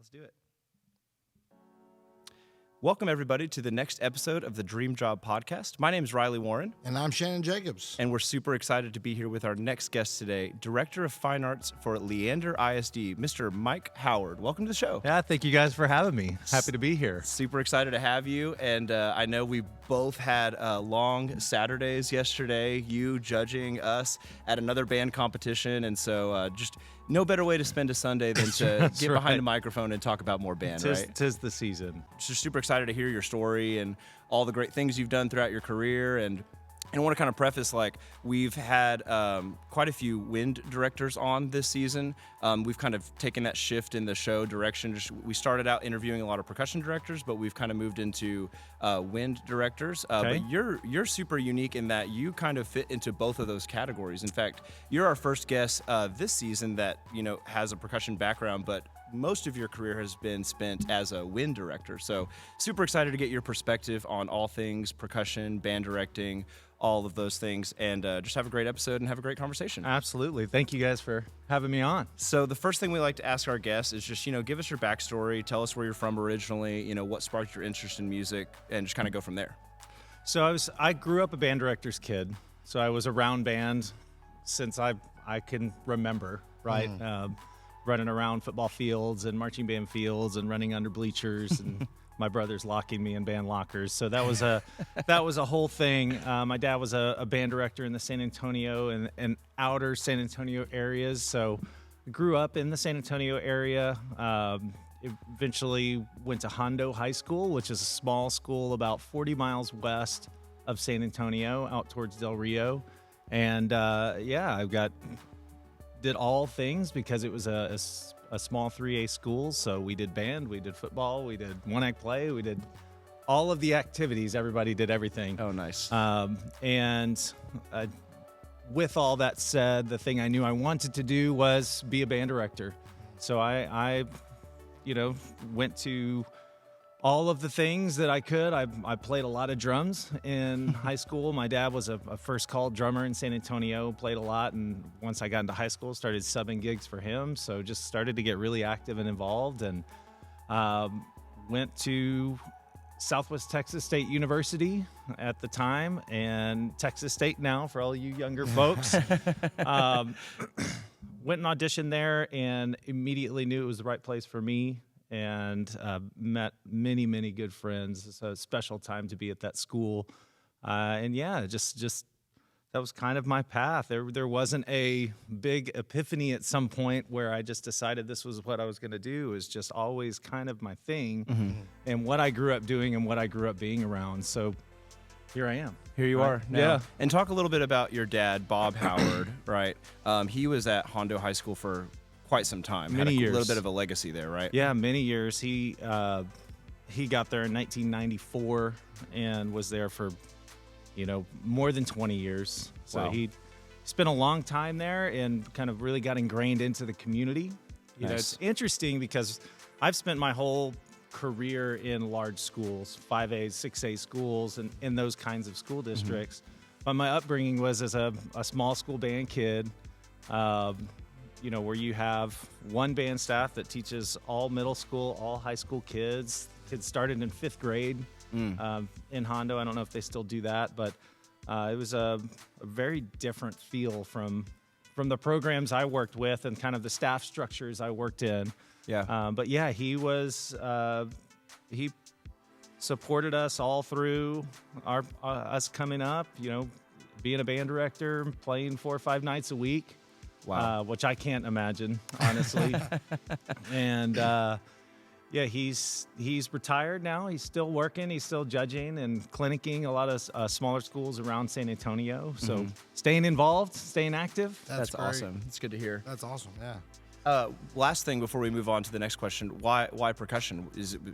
Let's do it. Welcome, everybody, to the next episode of the Dream Job Podcast. My name is Riley Warren. And I'm Shannon Jacobs. And we're super excited to be here with our next guest today, Director of Fine Arts for Leander ISD, Mr. Mike Howard. Welcome to the show. Yeah, thank you guys for having me. Happy to be here. Super excited to have you. And I know we both had long Saturdays yesterday, you judging us at another band competition. And so just no better way to spend a Sunday than to get behind a microphone and talk about more band, right? Tis the season. Just super excited to hear your story and all the great things you've done throughout your career. And I want to kind of preface, we've had quite a few wind directors on this season. We've kind of taken that shift in the show direction. We started out interviewing a lot of percussion directors, but we've kind of moved into wind directors. Okay. But you're super unique in that you kind of fit into both of those categories. In fact, you're our first guest this season that has a percussion background, but most of your career has been spent as a wind director. So super excited to get your perspective on all things percussion, band directing, all of those things, and just have a great episode and have a great conversation. Absolutely. Thank you guys for having me on. So the first thing we like to ask our guests is just, give us your backstory, tell us where you're from originally, what sparked your interest in music, and just kind of go from there. So I grew up a band director's kid. So I was around band since I can remember, right? Running around football fields and marching band fields and running under bleachers and my brother's locking me in band lockers. So that was a whole thing. My dad was a band director in the San Antonio and outer San Antonio areas. So I grew up in the San Antonio area. Eventually went to Hondo High School, which is a small school about 40 miles west of San Antonio, out towards Del Rio. And I did all things because it was a small 3A school. So we did band, we did football, we did one-act play, we did all of the activities. Everybody did everything. Oh, nice. With all that said, the thing I knew I wanted to do was be a band director. So I went to all of the things that I could. I played a lot of drums in high school. My dad was a first call drummer in San Antonio, played a lot. And once I got into high school, started subbing gigs for him. So just started to get really active and involved, and went to Southwest Texas State University at the time, and Texas State now for all you younger folks. Went and auditioned there and immediately knew it was the right place for me. And met many, many good friends. It's a special time to be at that school. Just that was kind of my path. There wasn't a big epiphany at some point where I just decided this was what I was going to do. It was just always kind of my thing and what I grew up doing and what I grew up being around. So here I am. Here you are now. Yeah. And talk a little bit about your dad, Bob Howard, right? He was at Hondo High School for quite some time. Many years. A little bit of a legacy there, right? Yeah, many years. He got there in 1994 and was there for, more than 20 years. So Wow. He spent a long time there and kind of really got ingrained into the community. Nice. It's interesting because I've spent my whole career in large schools, 5A, 6A schools, and in those kinds of school districts. But my upbringing was as a small school band kid. Where you have one band staff that teaches all middle school, all high school kids. Kids started in 5th grade in Hondo. I don't know if they still do that, but it was a very different feel from the programs I worked with and kind of the staff structures I worked in. Yeah. He supported us all through us coming up, being a band director, playing 4 or 5 nights a week. Wow. Which I can't imagine, honestly. And he's retired now. He's still working. He's still judging and clinicking a lot of smaller schools around San Antonio. So staying involved, staying active. That's awesome. It's good to hear. That's awesome, yeah. Last thing before we move on to the next question, why percussion?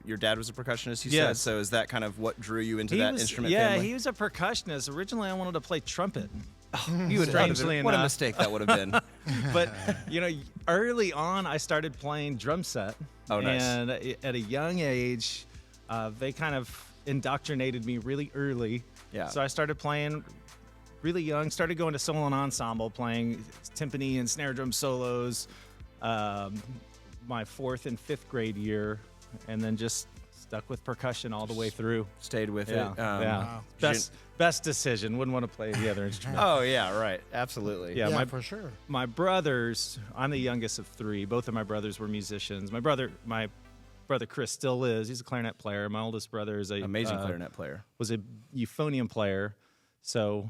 Your dad was a percussionist, you said? So is that kind of what drew you into that instrument family? Yeah, he was a percussionist. Originally, I wanted to play trumpet. You would Strangely what a enough. mistake that would have been. But, early on, I started playing drum set. Oh, nice. And at a young age, they kind of indoctrinated me really early. Yeah. So I started playing really young, started going to solo and ensemble, playing timpani and snare drum solos, my 4th and 5th grade year, and then just stuck with percussion all the way through. Stayed with Yeah, it. yeah. Best decision. Wouldn't want to play the other instrument. Oh yeah, right. Absolutely. Yeah, for sure. My brothers, I'm the youngest of 3. Both of my brothers were musicians. My brother Chris still is. He's a clarinet player. My oldest brother is Amazing clarinet player. Was a euphonium player. So,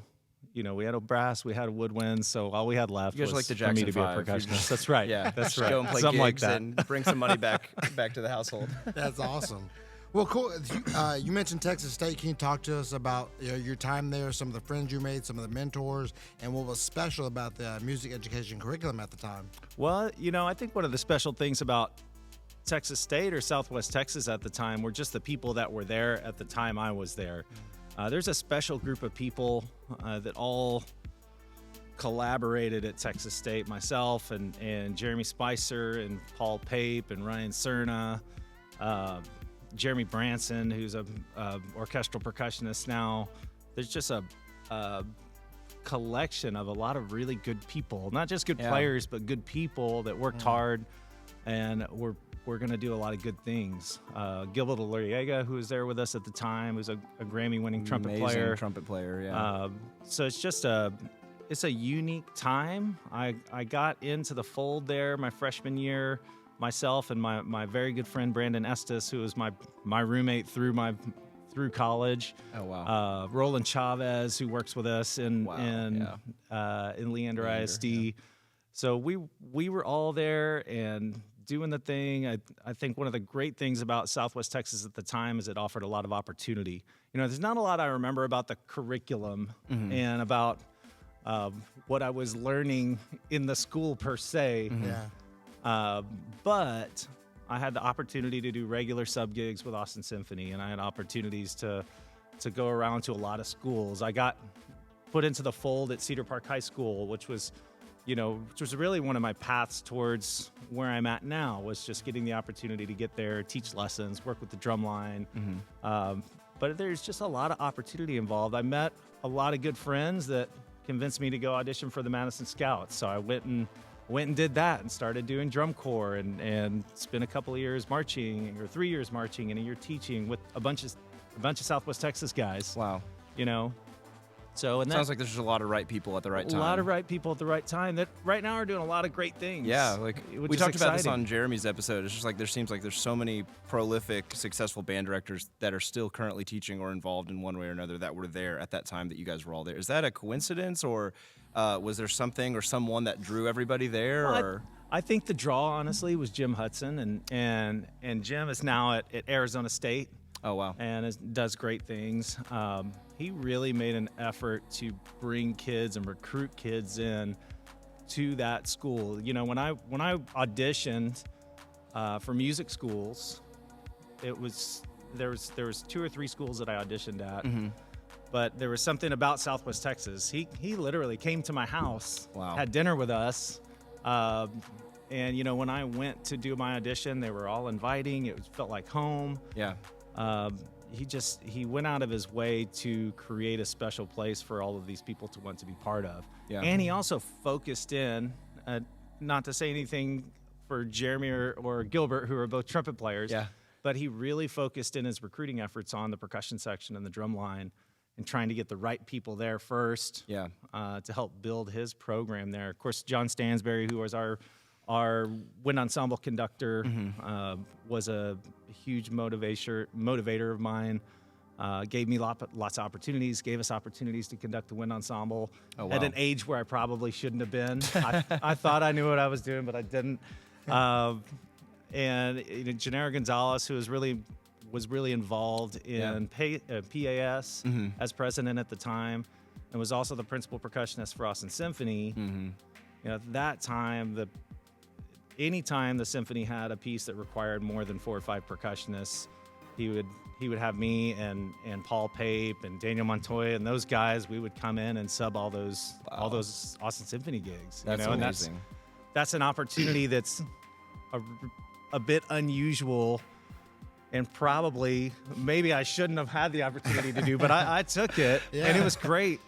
we had a brass, we had a woodwind. So all we had left You guys was are like the for me Jackson to be a 5. percussionist. That's right. Yeah, that's just right. Go and play Something like gigs that. and bring some money back to the household. That's awesome. Well, cool. You mentioned Texas State. Can you talk to us about your time there, some of the friends you made, some of the mentors, and what was special about the music education curriculum at the time? Well, I think one of the special things about Texas State or Southwest Texas at the time were just the people that were there at the time I was there. There's a special group of people that all collaborated at Texas State. Myself and Jeremy Spicer and Paul Pape and Ryan Cerna, Jeremy Branson, who's a orchestral percussionist now. There's just a collection of a lot of really good people, not just good players, but good people that worked hard, and we're going to do a lot of good things. Gilbert Luriega, who was there with us at the time, was a Grammy-winning trumpet player. Trumpet player, yeah. So it's just it's a unique time. I got into the fold there my freshman year. Myself and my very good friend Brandon Estes, who was my roommate through college. Oh wow. Roland Chavez, who works with us in Leander ISD. So we were all there and doing the thing. I think one of the great things about Southwest Texas at the time is it offered a lot of opportunity. There's not a lot I remember about the curriculum and about what I was learning in the school per se. Yeah. But I had the opportunity to do regular sub gigs with Austin Symphony, and I had opportunities to go around to a lot of schools. I got put into the fold at Cedar Park High School, which was really one of my paths towards where I'm at now, was just getting the opportunity to get there, teach lessons, work with the drum line. But there's just a lot of opportunity involved. I met a lot of good friends that convinced me to go audition for the Madison Scouts. So I went and did that and started doing drum corps and spent a couple of years marching, or 3 years marching and a year teaching with a bunch of Southwest Texas guys. Wow. So Sounds like there's just a lot of right people at the right time. A lot of right people at the right time that right now are doing a lot of great things. Yeah, we talked about this on Jeremy's episode. It's just like there seems like there's so many prolific, successful band directors that are still currently teaching or involved in one way or another that were there at that time that you guys were all there. Is that a coincidence, or was there something or someone that drew everybody there? Well, I think the draw, honestly, was Jim Hudson, and Jim is now at Arizona State. Oh, wow. And does great things. He really made an effort to bring kids and recruit kids in to that school. When I auditioned for music schools, there was 2 or 3 schools that I auditioned at. But there was something about Southwest Texas. He literally came to my house, had dinner with us, and when I went to do my audition, they were all inviting. It felt like home. Yeah. He went out of his way to create a special place for all of these people to want to be part of. Yeah. And he also focused in, not to say anything for Jeremy or Gilbert, who are both trumpet players, but he really focused in his recruiting efforts on the percussion section and the drum line, and trying to get the right people there first to help build his program there. Of course, John Stansberry, who was our wind ensemble conductor, was a huge motivator of mine. Gave me lots of opportunities, gave us opportunities to conduct the wind ensemble at an age where I probably shouldn't have been. I thought I knew what I was doing, but I didn't. And Gennaro Gonzalez, who was really involved in PAS as president at the time, and was also the principal percussionist for Austin Symphony. At that time, anytime the symphony had a piece that required more than 4 or 5 percussionists, he would have me and Paul Pape and Daniel Montoya and those guys. We would come in and sub all those Austin Symphony gigs. That's amazing. And that's an opportunity that's a bit unusual, and maybe I shouldn't have had the opportunity to do, but I took it, and it was great.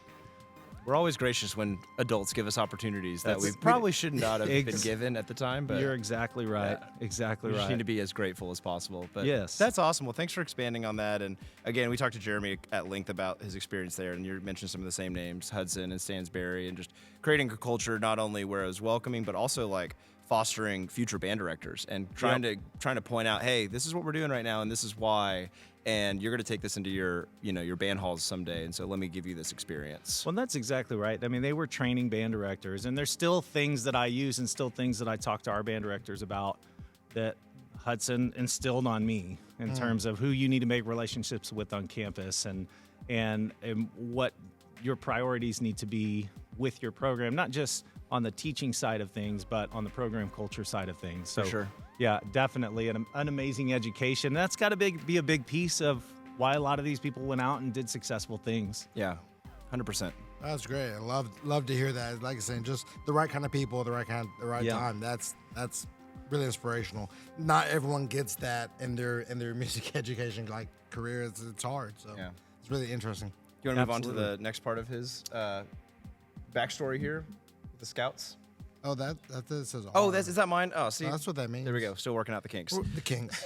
We're always gracious when adults give us opportunities that we That's- probably should not have been Ex- given at the time. But You're exactly right. Exactly we just right. need to be as grateful as possible. But Yes. that's awesome. Well, thanks for expanding on that. And again, we talked to Jeremy at length about his experience there, and you mentioned some of the same names, Hudson and Stansberry, and just creating a culture not only where it was welcoming, but also like fostering future band directors and trying to point out, hey, this is what we're doing right now, and this is why. And you're going to take this into your band halls someday. And so let me give you this experience. Well, that's exactly right. I mean, they were training band directors, and there's still things that I use and still things that I talk to our band directors about that Hudson instilled on me in terms of who you need to make relationships with on campus and what your priorities need to be with your program, not just on the teaching side of things, but on the program culture side of things. So, For sure. Yeah, definitely an amazing education. That's got to be a big piece of why a lot of these people went out and did successful things. Yeah, 100%. That's great. I love to hear that. Like I said, just the right kind of people, the right Yeah. time. That's really inspirational. Not everyone gets that in their music education like career. It's hard. So Yeah. it's really interesting. You want to move on to Absolutely. the next part of his backstory here with the Scouts? Oh, that says. Oh, R. is that mine? Oh, see, That's what that means. there we go. Still working out the kinks. The Kings.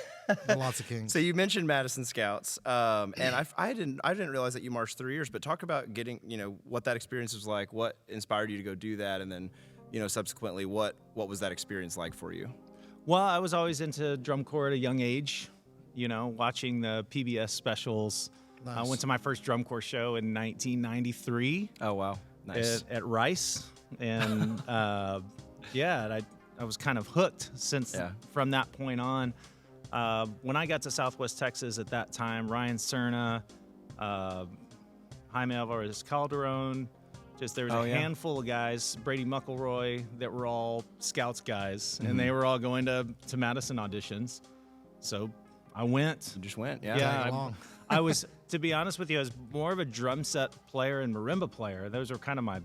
Lots of Kings. So you mentioned Madison Scouts, and I didn't realize that you marched 3 years. But talk about getting, what that experience was like. What inspired you to go do that, and then, subsequently, what was that experience like for you? Well, I was always into drum corps at a young age, watching the PBS specials. I Nice. went to my first drum corps show in 1993 Oh wow, nice. at Rice, and I was kind of hooked from that point on. When I got to Southwest Texas at that time, Ryan Cerna, Jaime Alvarez Calderon, there was a handful of guys, Brady Muckleroy, that were all Scouts guys, and they were all going to Madison auditions. So I went. You just went, Tag along. I was, to be honest with you, I was more of a drum set player and marimba player. Those were kind of my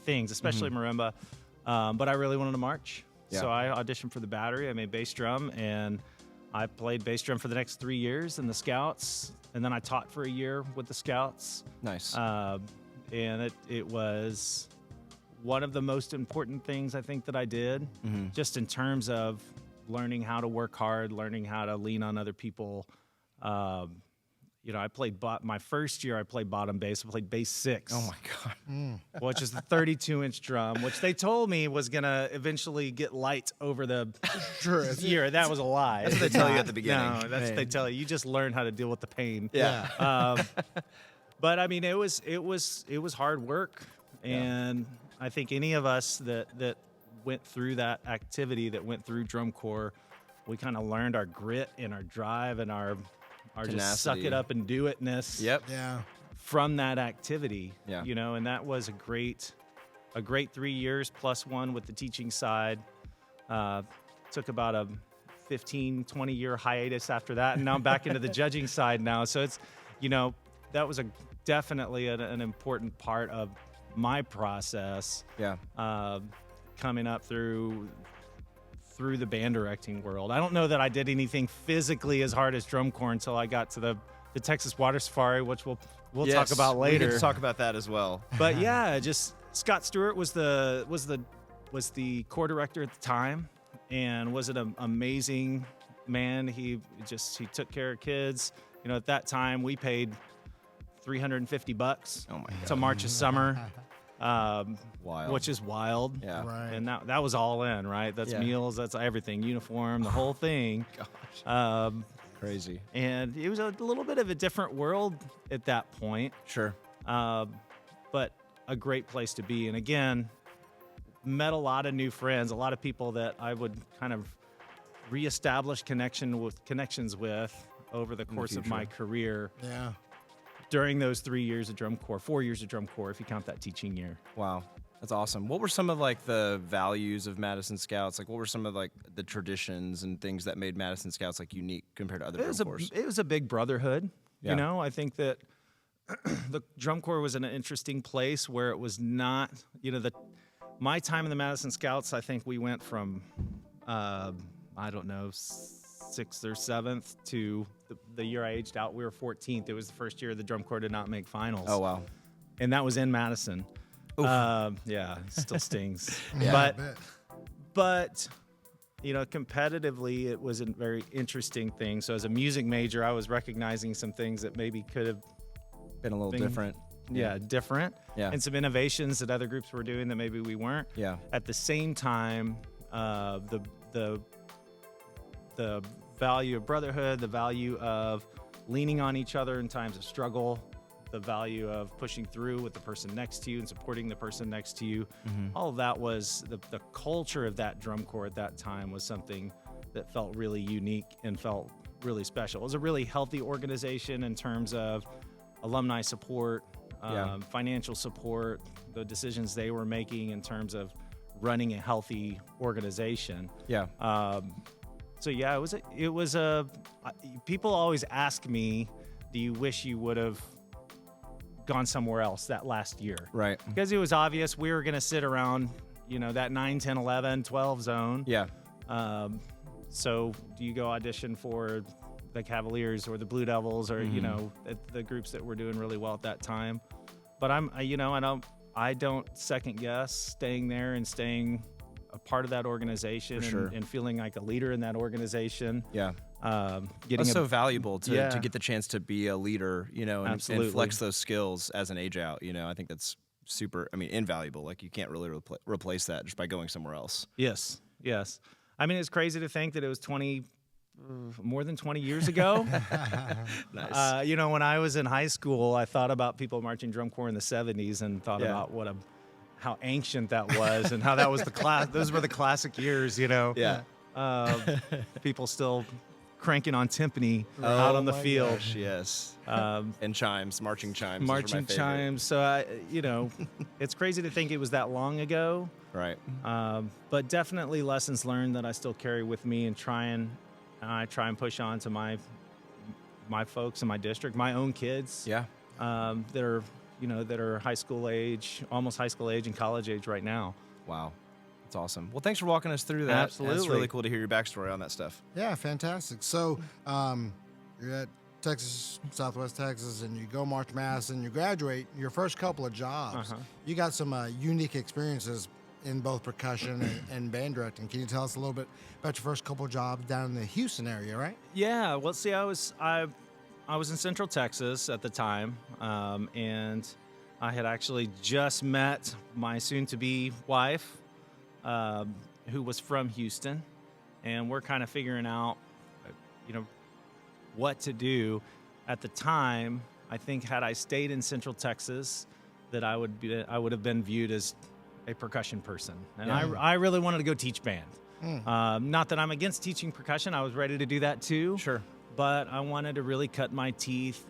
things, especially marimba. But I really wanted to march. Yeah. So I auditioned for the battery. I made bass drum, and I played bass drum for the next 3 years in the Scouts. And then I taught for a year with the Scouts. Nice. And it was one of the most important things I think that I did, just in terms of learning how to work hard, learning how to lean on other people. I played my first year. I played bottom bass. I played bass 6. Oh my God. Which is the 32-inch drum, which they told me was gonna eventually get light over the year. That was a lie. That's what they tell you at the beginning. No, that's what they tell you. You just learn how to deal with the pain. Yeah. But I mean, it was hard work, and I think any of us that went through that activity, that went through drum corps, we kind of learned our grit and our drive and our just suck Tenacity. it up and do itness. Yep. Yeah. From that activity. Yeah. And that was a great 3 years plus one with the teaching side. Took about a 15, 20-year hiatus after that, and now I'm back into the judging side now. So it's, that was definitely an important part of my process. Yeah. Coming up through the band directing world. I don't know that I did anything physically as hard as drum corps until I got to the Texas Water Safari, which we'll talk about We later. get to talk about that as well. But yeah, just Scott Stewart was the corps director at the time, and was an amazing man. He took care of kids. At that time we paid $350 Oh my God. to march a summer. Wild. Which is wild. Yeah. Right. And that was all in, right? That's Yeah. meals, that's everything, uniform, the whole thing. Gosh. Crazy. And it was a little bit of a different world at that point, Sure. but a great place to be. And again, met a lot of new friends, a lot of people that I would kind of reestablish connections with over the course of my career Yeah. during those 3 years of drum corps, 4 years of drum corps, if you count that teaching year. Wow. That's awesome. What were some of the values of Madison Scouts? What were some of the traditions and things that made Madison Scouts unique compared to other drum corps? It was a big brotherhood. Yeah. I think that the drum corps was in an interesting place where it was not, my time in the Madison Scouts, I think we went from, 6th or 7th to the year I aged out, we were 14th. It was the first year the drum corps did not make finals. Oh, wow. And that was in Madison. Yeah, it still stings. Yeah, I bet. But competitively, it was a very interesting thing. So as a music major, I was recognizing some things that maybe could have Been a little been different. different, Yeah. and some innovations that other groups were doing that maybe we weren't. Yeah. At the same time, the value of brotherhood, the value of leaning on each other in times of struggle, the value of pushing through with the person next to you and supporting the person next to you. All of that was the culture of that drum corps at that time was something that felt really unique and felt really special. It was a really healthy organization in terms of alumni support, financial support, the decisions they were making in terms of running a healthy organization. Yeah. So yeah, it was a. People always ask me, "Do you wish you would have gone somewhere else that last year?" Right. Because it was obvious we were going to sit around, that 9, 10, 11, 12 zone. Yeah. So do you go audition for the Cavaliers or the Blue Devils or the groups that were doing really well at that time? But I don't second guess staying there and staying a part of that organization sure. and feeling like a leader in that organization. Yeah. Getting That's so valuable to Yeah. get the chance to be a leader, and Absolutely. flex those skills as an age out. I think that's super, invaluable. Like you can't really replace that just by going somewhere else. Yes. I mean, it's crazy to think that it was more than 20 years ago. Nice. When I was in high school, I thought about people marching drum corps in the 70s and thought Yeah. about how ancient that was and how that was the class. Those were the classic years, Yeah. People still cranking on timpani out on the my field. gosh, yes. And chimes, marching chimes. Those were my Marching favorite. chimes. So, it's crazy to think it was that long ago. Right. But definitely lessons learned that I still carry with me and I try and push on to my folks in my district, my own kids. Yeah. That are high school age, almost high school age and college age right now. Wow. That's awesome. Well, thanks for walking us through that. Absolutely. It's really cool to hear your backstory on that stuff. Yeah, fantastic. So you're at Texas, Southwest Texas, and you go March Mass, and you graduate. Your first couple of jobs, you got some unique experiences in both percussion and band directing. Can you tell us a little bit about your first couple of jobs down in the Houston area, right? Yeah. Well, see, I was in Central Texas at the time, and I had actually just met my soon-to-be wife, who was from Houston, and we're kind of figuring out, what to do. At the time, I think had I stayed in Central Texas, that I would have been viewed as a percussion person, and I really wanted to go teach band. Not that I'm against teaching percussion; I was ready to do that too. Sure. But I wanted to really cut my teeth,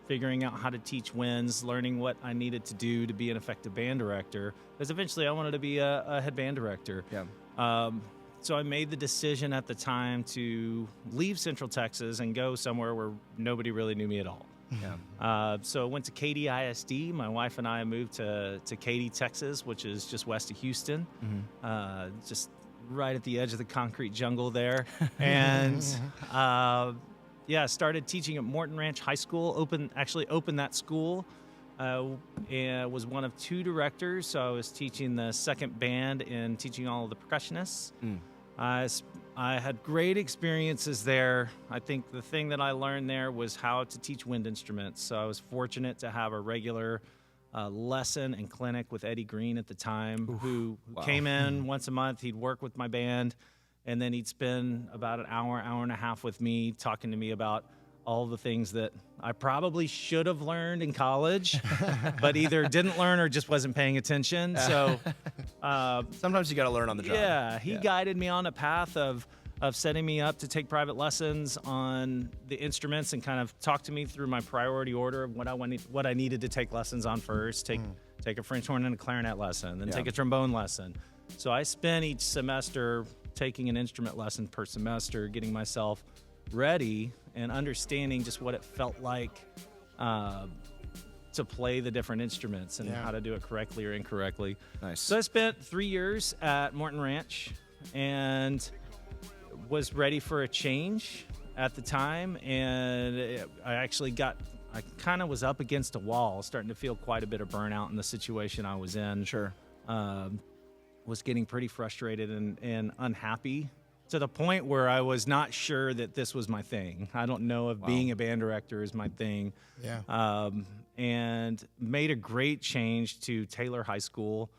figuring out how to teach winds, learning what I needed to do to be an effective band director. Because eventually I wanted to be a head band director. Yeah. So I made the decision at the time to leave Central Texas and go somewhere where nobody really knew me at all. Yeah. So I went to Katy ISD. My wife and I moved to Katy, Texas, which is just west of Houston, just right at the edge of the concrete jungle there. And started teaching at Morton Ranch High School. Opened that school. And was one of two directors. So I was teaching the second band and teaching all of the percussionists. I had great experiences there. I think the thing that I learned there was how to teach wind instruments. So I was fortunate to have a regular lesson and clinic with Eddie Green at the time, who came in once a month. He'd work with my band, and then he'd spend about an hour and a half with me talking to me about all the things that I probably should have learned in college, but either didn't learn or just wasn't paying attention. So sometimes you got to learn on the job. Yeah, he guided me on a path of setting me up to take private lessons on the instruments and kind of talk to me through my priority order of what I needed to take lessons on first. Take a French horn and a clarinet lesson, then take a trombone lesson. So I spent each semester taking an instrument lesson per semester, getting myself ready and understanding just what it felt like to play the different instruments and how to do it correctly or incorrectly. Nice. So I spent 3 years at Morton Ranch and was ready for a change at the time. And I I kind of was up against a wall, starting to feel quite a bit of burnout in the situation I was in. Sure. Was getting pretty frustrated and unhappy to the point where I was not sure that this was my thing. I don't know if being a band director is my thing. Yeah. And made a great change to Taylor High School,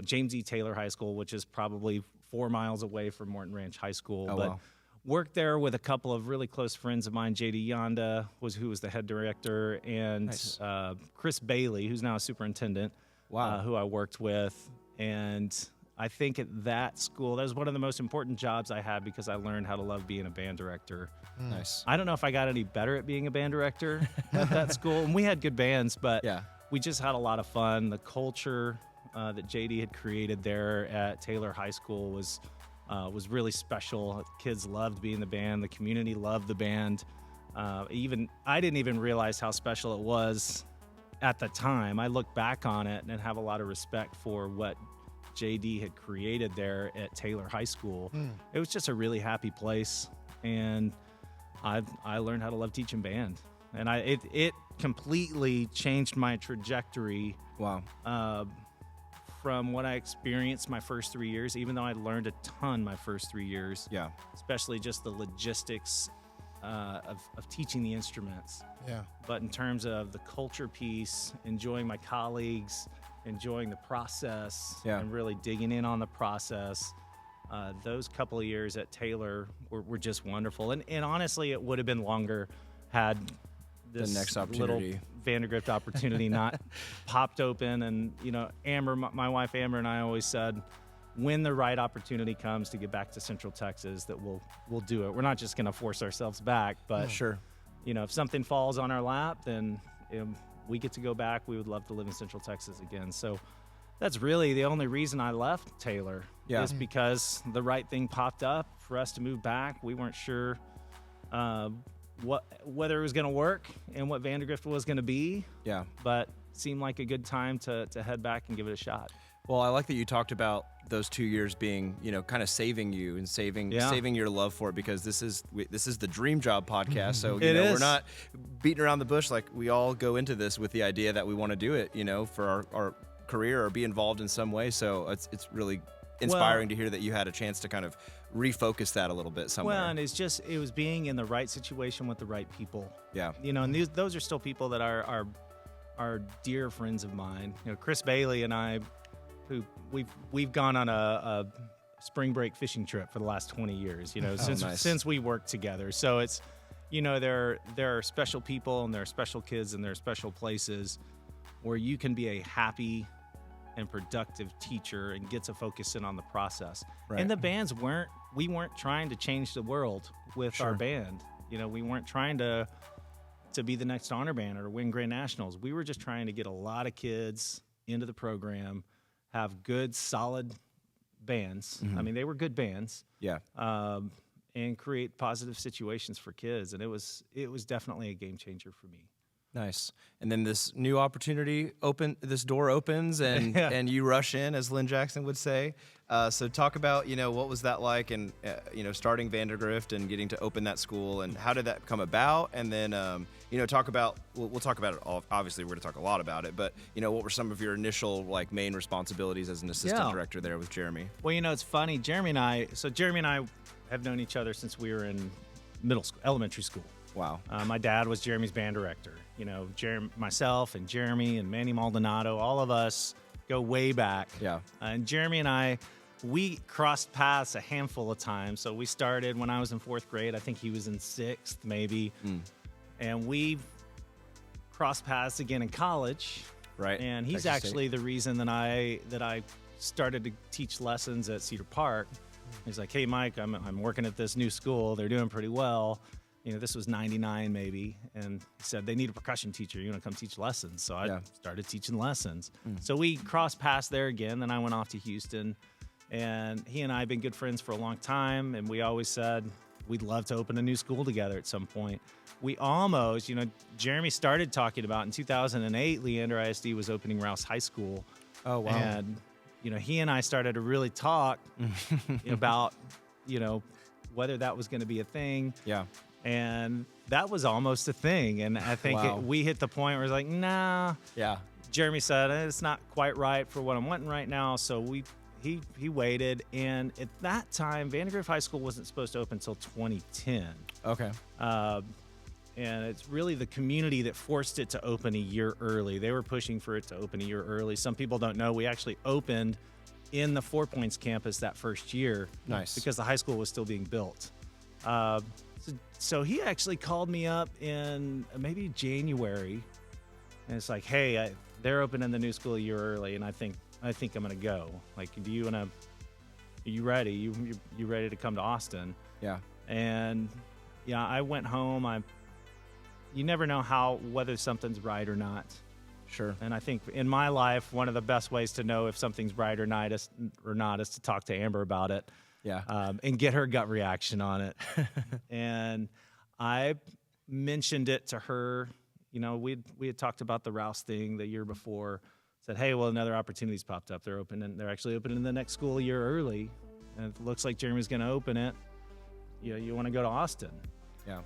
James E. Taylor High School, which is probably 4 miles away from Morton Ranch High School. Oh, but wow. worked there with a couple of really close friends of mine. J.D. Yonda who was the head director, and Nice. Chris Bailey, who's now a superintendent, Wow. who I worked with. And I think at that school, that was one of the most important jobs I had because I learned how to love being a band director. Nice. I don't know if I got any better at being a band director at that school. And we had good bands, but Yeah. we just had a lot of fun. The culture that JD had created there at Taylor High School was really special. Kids loved being in the band. The community loved the band. I didn't even realize how special it was at the time. I look back on it and have a lot of respect for what JD had created there at Taylor High School. It was just a really happy place, and I learned how to love teaching band, and it completely changed my trajectory. Wow. From what I experienced my first 3 years, even though I learned a ton my first 3 years, Yeah. especially just the logistics of teaching the instruments. Yeah. But in terms of the culture piece, enjoying my colleagues, enjoying the process, Yeah. and really digging in on the process, those couple of years at Taylor were just wonderful. And honestly, it would have been longer had this next little opportunity. Vandergrift opportunity not popped open. And, Amber, my wife Amber, and I always said, when the right opportunity comes to get back to Central Texas, that we'll do it. We're not just going to force ourselves back, but Sure. if something falls on our lap, then we get to go back. We would love to live in Central Texas again. So that's really the only reason I left Taylor, Yeah. is because the right thing popped up for us to move back. We weren't sure whether it was going to work and what Vandergrift was going to be, Yeah. but seemed like a good time to head back and give it a shot. Well, I like that you talked about those 2 years being, kind of saving you and saving your love for it, because this is the Dream Job podcast. So It we're is. not beating around the bush. Like, we all go into this with the idea that we want to do it, for our career or be involved in some way. So it's really inspiring to hear that you had a chance to kind of refocus that a little bit somewhere. Well, and it was being in the right situation with the right people. Yeah. And those are still people that are dear friends of mine. Chris Bailey and I, who we've gone on a spring break fishing trip for the last 20 years, nice. since we worked together. So it's, there are special people, and there are special kids, and there are special places where you can be a happy and productive teacher and get to focus in on the process. Right. And the bands we weren't trying to change the world with our band. We weren't trying to be the next honor band or win Grand Nationals. We were just trying to get a lot of kids into the program, have good, solid bands. I mean, they were good bands. Yeah. And create positive situations for kids. And it was definitely a game changer for me. Nice. And then this new opportunity this door opens and and you rush in, as Lynn Jackson would say. So talk about, what was that like, and starting Vandergrift and getting to open that school, and how did that come about? And then talk about, we'll talk about it all. Obviously, we're going to talk a lot about it, but what were some of your initial main responsibilities as an assistant director there with Jeremy? Well, it's funny. Jeremy and I have known each other since we were in elementary school. Wow. My dad was Jeremy's band director. Myself and Jeremy and Manny Maldonado, all of us go way back. Yeah. And Jeremy and I, we crossed paths a handful of times. So we started when I was in 4th grade. I think he was in 6th, maybe. And we crossed paths again in college. Right. And he's Texas actually the reason that I started to teach lessons at Cedar Park. He's like, "Hey, Mike, I'm working at this new school. They're doing pretty well." This was 99 maybe, and he said, they need a percussion teacher. You want to come teach lessons? So I started teaching lessons. So we crossed paths there again. Then I went off to Houston, and he and I have been good friends for a long time, and we always said we'd love to open a new school together at some point. We almost, Jeremy started talking about in 2008, Leander ISD was opening Rouse High School. Oh, wow. And, he and I started to really talk about, whether that was going to be a thing. Yeah. And that was almost a thing. And I think Wow. we hit the point where it's like, nah. Yeah. Jeremy said, it's not quite right for what I'm wanting right now. So he waited. And at that time, Vandergrift High School wasn't supposed to open until 2010. Okay. And it's really the community that forced it to open a year early. They were pushing for it to open a year early. Some people don't know we actually opened in the 4 Points campus that first year. Nice. Because the high school was still being built. So he actually called me up in maybe January, and it's like, hey, they're opening the new school a year early, and I think I'm gonna go. Like, are you ready? You ready to come to Austin? Yeah. And yeah, I went home. You never know whether something's right or not. Sure. And I think in my life, one of the best ways to know if something's right or not is to talk to Amber about it. Yeah. And get her gut reaction on it. And I mentioned it to her. You know, we had talked about the Rouse thing the year before. Said, hey, well, another opportunity's popped up. They're actually opening the next school a year early, and it looks like Jeremy's going to open it. You want to go to Austin? Yeah.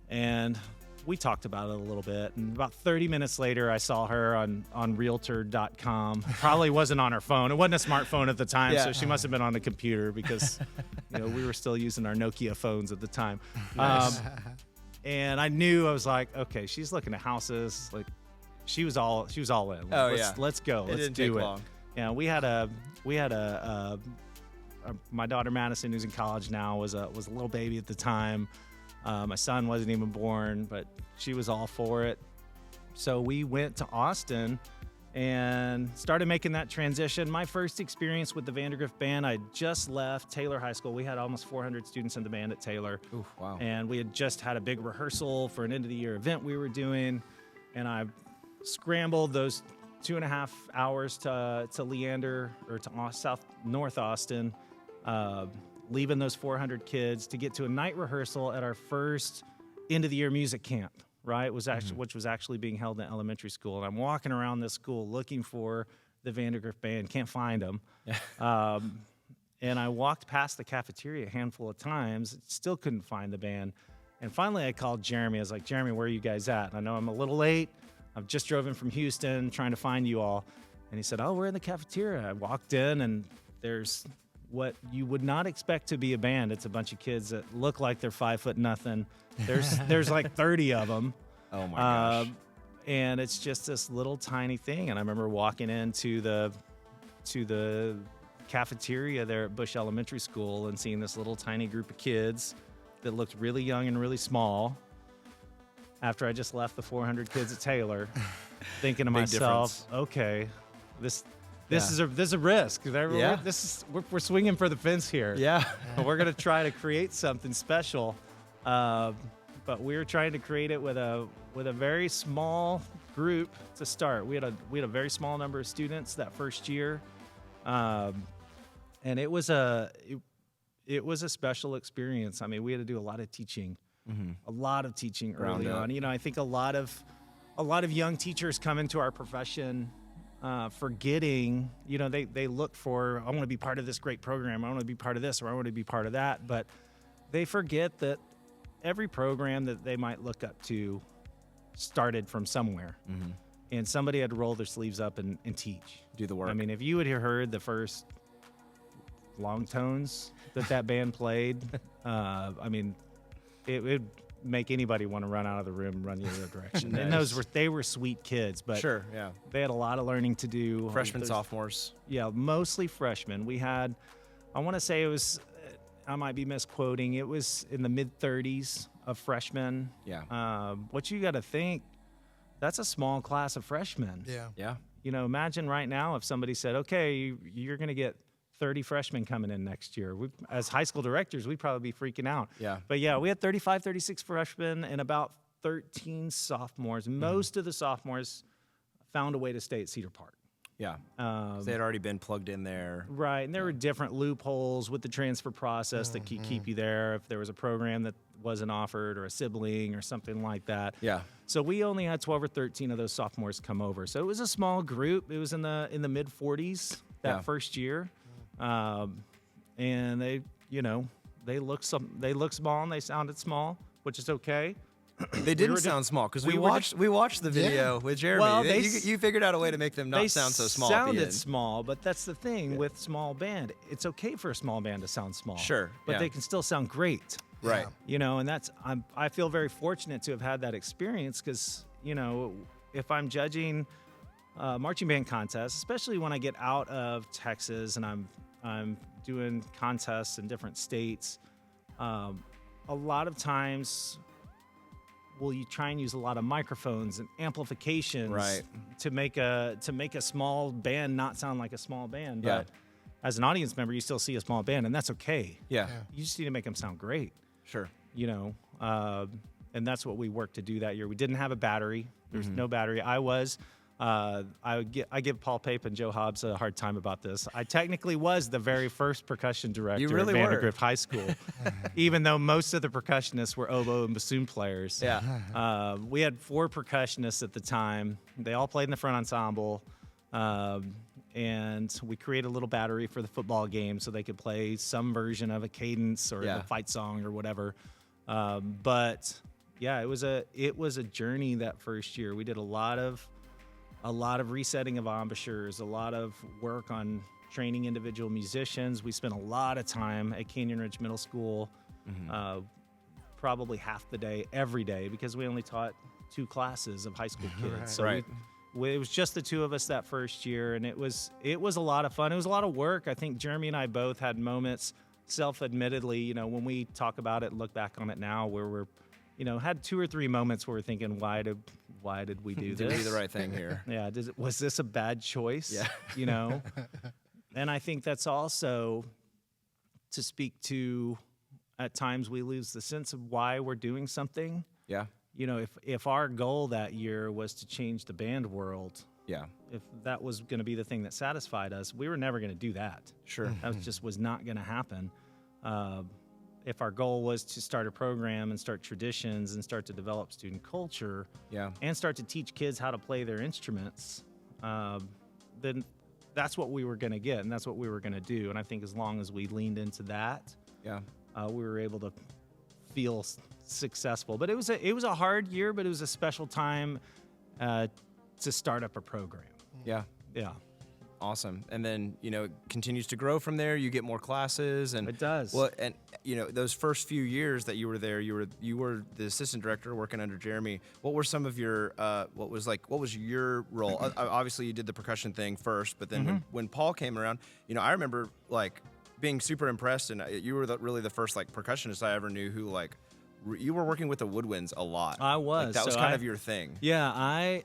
And we talked about it a little bit, and about 30 minutes later, I saw her on Realtor.com. Probably wasn't on her phone. It wasn't a smartphone at the time, Yeah. so she must have been on the computer because we were still using our Nokia phones at the time. Nice. And I knew, I was like, okay, she's looking at houses. Like, she was all in. Like, let's go. It Let's didn't do take it. long. Yeah, we had my daughter Madison, who's in college now, was a little baby at the time. My son wasn't even born, but she was all for it. So we went to Austin and started making that transition. My first experience with the Vandergrift band, I just left Taylor High School. We had almost 400 students in the band at Taylor. Ooh, wow. And we had just had a big rehearsal for an end-of-the-year event we were doing. And I scrambled those 2.5 hours to Leander, or to North Austin, leaving those 400 kids to get to a night rehearsal at our first end-of-the-year music camp, right? Which was actually being held in elementary school. And I'm walking around this school looking for the Vandergrift band, can't find them. And I walked past the cafeteria a handful of times, still couldn't find the band. And finally I called Jeremy. I was like, Jeremy, where are you guys at? I know I'm a little late. I've just drove in from Houston trying to find you all. And he said, oh, we're in the cafeteria. I walked in, and there's what you would not expect to be a band. It's a bunch of kids that look like they're 5'0". There's like 30 of them. Oh my gosh. And it's just this little tiny thing. And I remember walking into the cafeteria there at Bush Elementary School and seeing this little tiny group of kids that looked really young and really small. After I just left the 400 kids at Taylor, thinking to myself, okay, this is a risk. We're swinging for the fence here. Yeah. We're gonna try to create something special, but we were trying to create it with a very small group to start. We had a very small number of students that first year, and it was a special experience. I mean, we had to do a lot of teaching. A lot of teaching early on. I think a lot of young teachers come into our profession forgetting, they look for, I want to be part of this great program. I want to be part of this, or I want to be part of that. But they forget that every program that they might look up to started from somewhere. And somebody had to roll their sleeves up and teach. Do the work. I mean, if you had heard the first long tones that band played, it would make anybody want to run out of the room and run the other direction. Nice. And they were sweet kids, but Sure, yeah. they had a lot of learning to do. Freshmen, sophomores. Yeah, mostly freshmen. We had, I want to say it was, I might be misquoting, it was in the mid-30s of freshmen. Yeah. What you got to think, that's a small class of freshmen. Yeah. Yeah. Imagine right now if somebody said, okay, you're going to get 30 freshmen coming in next year. As high school directors, we'd probably be freaking out. Yeah. But yeah, we had 35, 36 freshmen and about 13 sophomores. Most of the sophomores found a way to stay at Cedar Park. Yeah. So they had already been plugged in there. Right, and there were different loopholes with the transfer process that could keep you there if there was a program that wasn't offered or a sibling or something like that. Yeah. So we only had 12 or 13 of those sophomores come over. So it was a small group. It was in the mid 40s that first year. And they looked small and they sounded small, which is okay. They didn't sound small because we watched the video with Jeremy. Well, you figured out a way to make them not sound so small. They at the sounded end. small, but that's the thing with small band. It's okay for a small band to sound small. Sure, but yeah. they can still sound great. Right. And I feel very fortunate to have had that experience because, if I'm judging marching band contests, especially when I get out of Texas and I'm doing contests in different states, a lot of times you try and use a lot of microphones and amplifications to make a small band not sound like a small band. But as an audience member, you still see a small band, and that's okay. Yeah. You just need to make them sound great. Sure. And that's what we worked to do that year. We didn't have a battery. There's no battery. I give Paul Pape and Joe Hobbs a hard time about this. I technically was the very first percussion director at Vandergrift High School, even though most of the percussionists were oboe and bassoon players. Yeah. We had 4 percussionists at the time. They all played in the front ensemble. And we created a little battery for the football game so they could play some version of a cadence or the fight song or whatever. But yeah, it was a journey that first year. We did a lot of resetting of embouchures, a lot of work on training individual musicians. We spent a lot of time at Canyon Ridge Middle School, probably half the day, every day, because we only taught 2 classes of high school kids. So it was just the 2 of us that first year, and it was a lot of fun. It was a lot of work. I think Jeremy and I both had moments, self-admittedly, when we talk about it, look back on it now, where we're, had 2 or 3 moments where we're thinking, why did we do this? Did we do the right thing here? Yeah. Was this a bad choice? Yeah. And I think that's also to speak to, at times we lose the sense of why we're doing something. Yeah. If our goal that year was to change the band world, if that was going to be the thing that satisfied us, we were never going to do that. Sure. That just was not going to happen. If our goal was to start a program and start traditions and start to develop student culture and start to teach kids how to play their instruments, then that's what we were going to get and that's what we were going to do. And I think as long as we leaned into that, we were able to feel successful. But it was a hard year, but it was a special time to start up a program. Yeah. Yeah. Awesome. And then, it continues to grow from there. You get more classes and it does. Well, and those first few years that you were there, you were the assistant director working under Jeremy. What were some of your what was your role? Obviously you did the percussion thing first, but then when Paul came around, I remember being super impressed, and you were really the first percussionist I ever knew who you were working with the woodwinds a lot. I was. That was kind of your thing. Yeah, I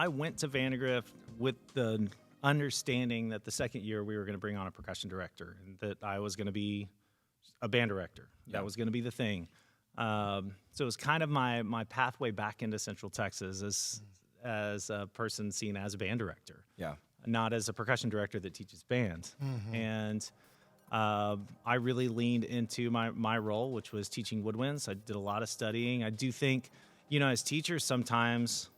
went to Vandergrift with the understanding that the second year we were going to bring on a percussion director and that I was going to be a band director. That was going to be the thing. So it was kind of my pathway back into Central Texas as a person seen as a band director. Yeah. Not as a percussion director that teaches band. And I really leaned into my role, which was teaching woodwinds. I did a lot of studying. I do think, as teachers sometimes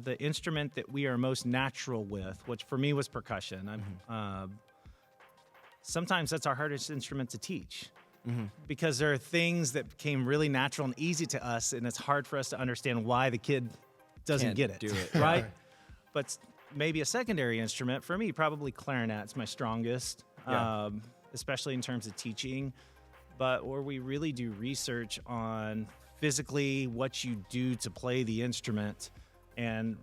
the instrument that we are most natural with, which for me was percussion, sometimes that's our hardest instrument to teach because there are things that became really natural and easy to us, and it's hard for us to understand why the kid doesn't get it, do it. right? But maybe a secondary instrument, for me, probably clarinet's my strongest, especially in terms of teaching, but where we really do research on physically what you do to play the instrument and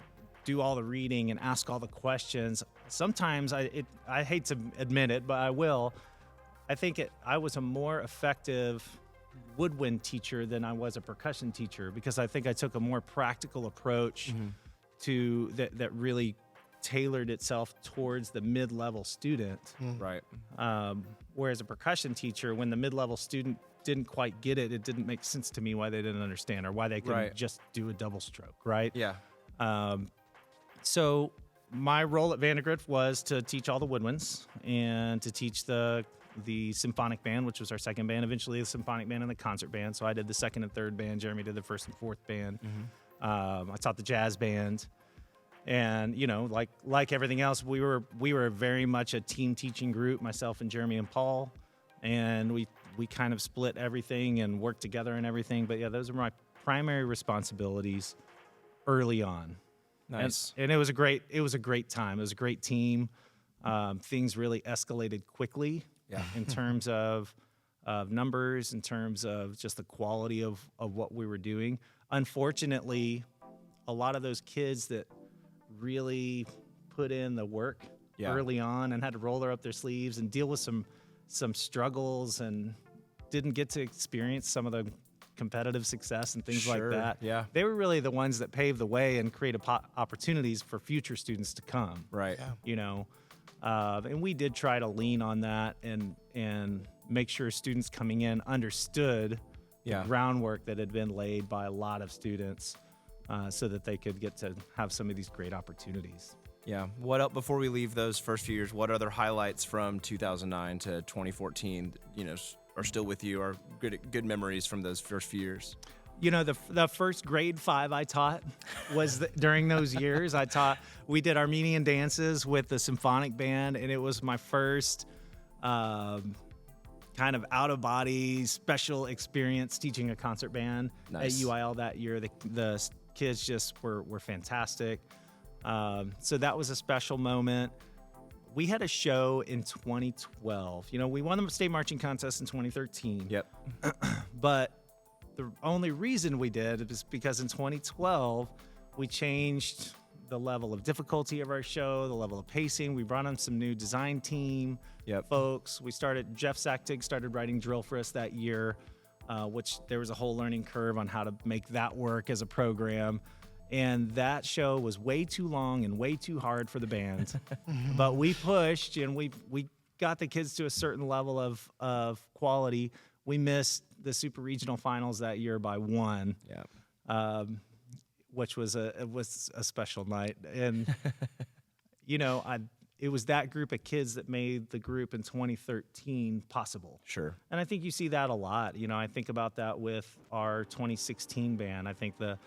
do all the reading and ask all the questions. Sometimes I hate to admit it, but I will. I think I was a more effective woodwind teacher than I was a percussion teacher because I think I took a more practical approach to that really tailored itself towards the mid-level student. Right. Whereas a percussion teacher, when the mid-level student didn't quite get it, it didn't make sense to me why they didn't understand or why they couldn't just do a double stroke, right? Yeah. So my role at Vandergrift was to teach all the woodwinds and to teach the symphonic band, which was our second band, eventually the symphonic band and the concert band. So I did the second and third band. Jeremy did the first and fourth band. I taught the jazz band. And, like everything else, we were very much a team teaching group, myself and Jeremy and Paul. And we we kind of split everything and worked together and everything. But yeah, those are my primary responsibilities early on. Nice. And it was a great time. It was a great team. Things really escalated quickly in terms of numbers, in terms of just the quality of what we were doing. Unfortunately, a lot of those kids that really put in the work early on and had to roll up their sleeves and deal with some struggles and didn't get to experience some of the competitive success and things like that. Yeah. They were really the ones that paved the way and created opportunities for future students to come. Right. Yeah. You know, and we did try to lean on that and make sure students coming in understood the groundwork that had been laid by a lot of students so that they could get to have some of these great opportunities. Yeah. What else, before we leave those first few years, what other highlights from 2009 to 2014, are still with you, or good memories from those first few years? You know, the first grade 5 I taught was during those years. We did Armenian dances with the symphonic band, and it was my first kind of out-of-body special experience teaching a concert band at UIL that year. The kids just were fantastic. So that was a special moment. We had a show in 2012. You know, we won the state marching contest in 2013. Yep. But the only reason we did is because in 2012, we changed the level of difficulty of our show, the level of pacing. We brought on some new design team folks. Jeff Sachtig started writing drill for us that year, which there was a whole learning curve on how to make that work as a program. And that show was way too long and way too hard for the band. But we pushed, and we got the kids to a certain level of quality. We missed the super regional finals that year by 1, which was a special night. And you know, it was that group of kids that made the group in 2013 possible. Sure. And I think you see that a lot. You know, I think about that with our 2016 band. I think the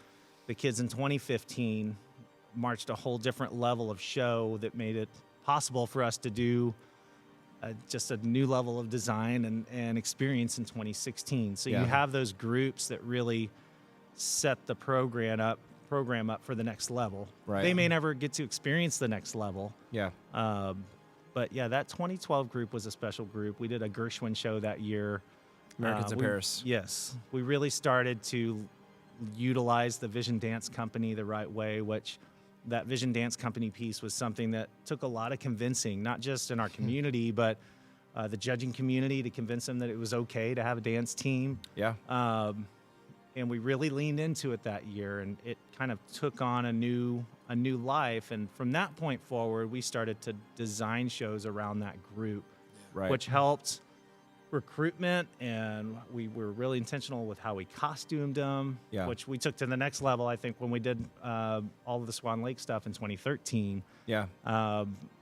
kids in 2015 marched a whole different level of show that made it possible for us to do just a new level of design and experience in 2016. So you have those groups that really set the program up for the next level. Right. They may never get to experience the next level. Yeah. But yeah, that 2012 group was a special group. We did a Gershwin show that year. Americans in Paris. Yes. We really started to utilize the Vision Dance Company the right way, which that Vision Dance Company piece was something that took a lot of convincing, not just in our community, but the judging community, to convince them that it was okay to have a dance team. Yeah. And we really leaned into it that year, and it kind of took on a new life. And from that point forward, we started to design shows around that group, which helped recruitment, and we were really intentional with how we costumed them, which we took to the next level, I think, when we did all of the Swan Lake stuff in 2013. Yeah.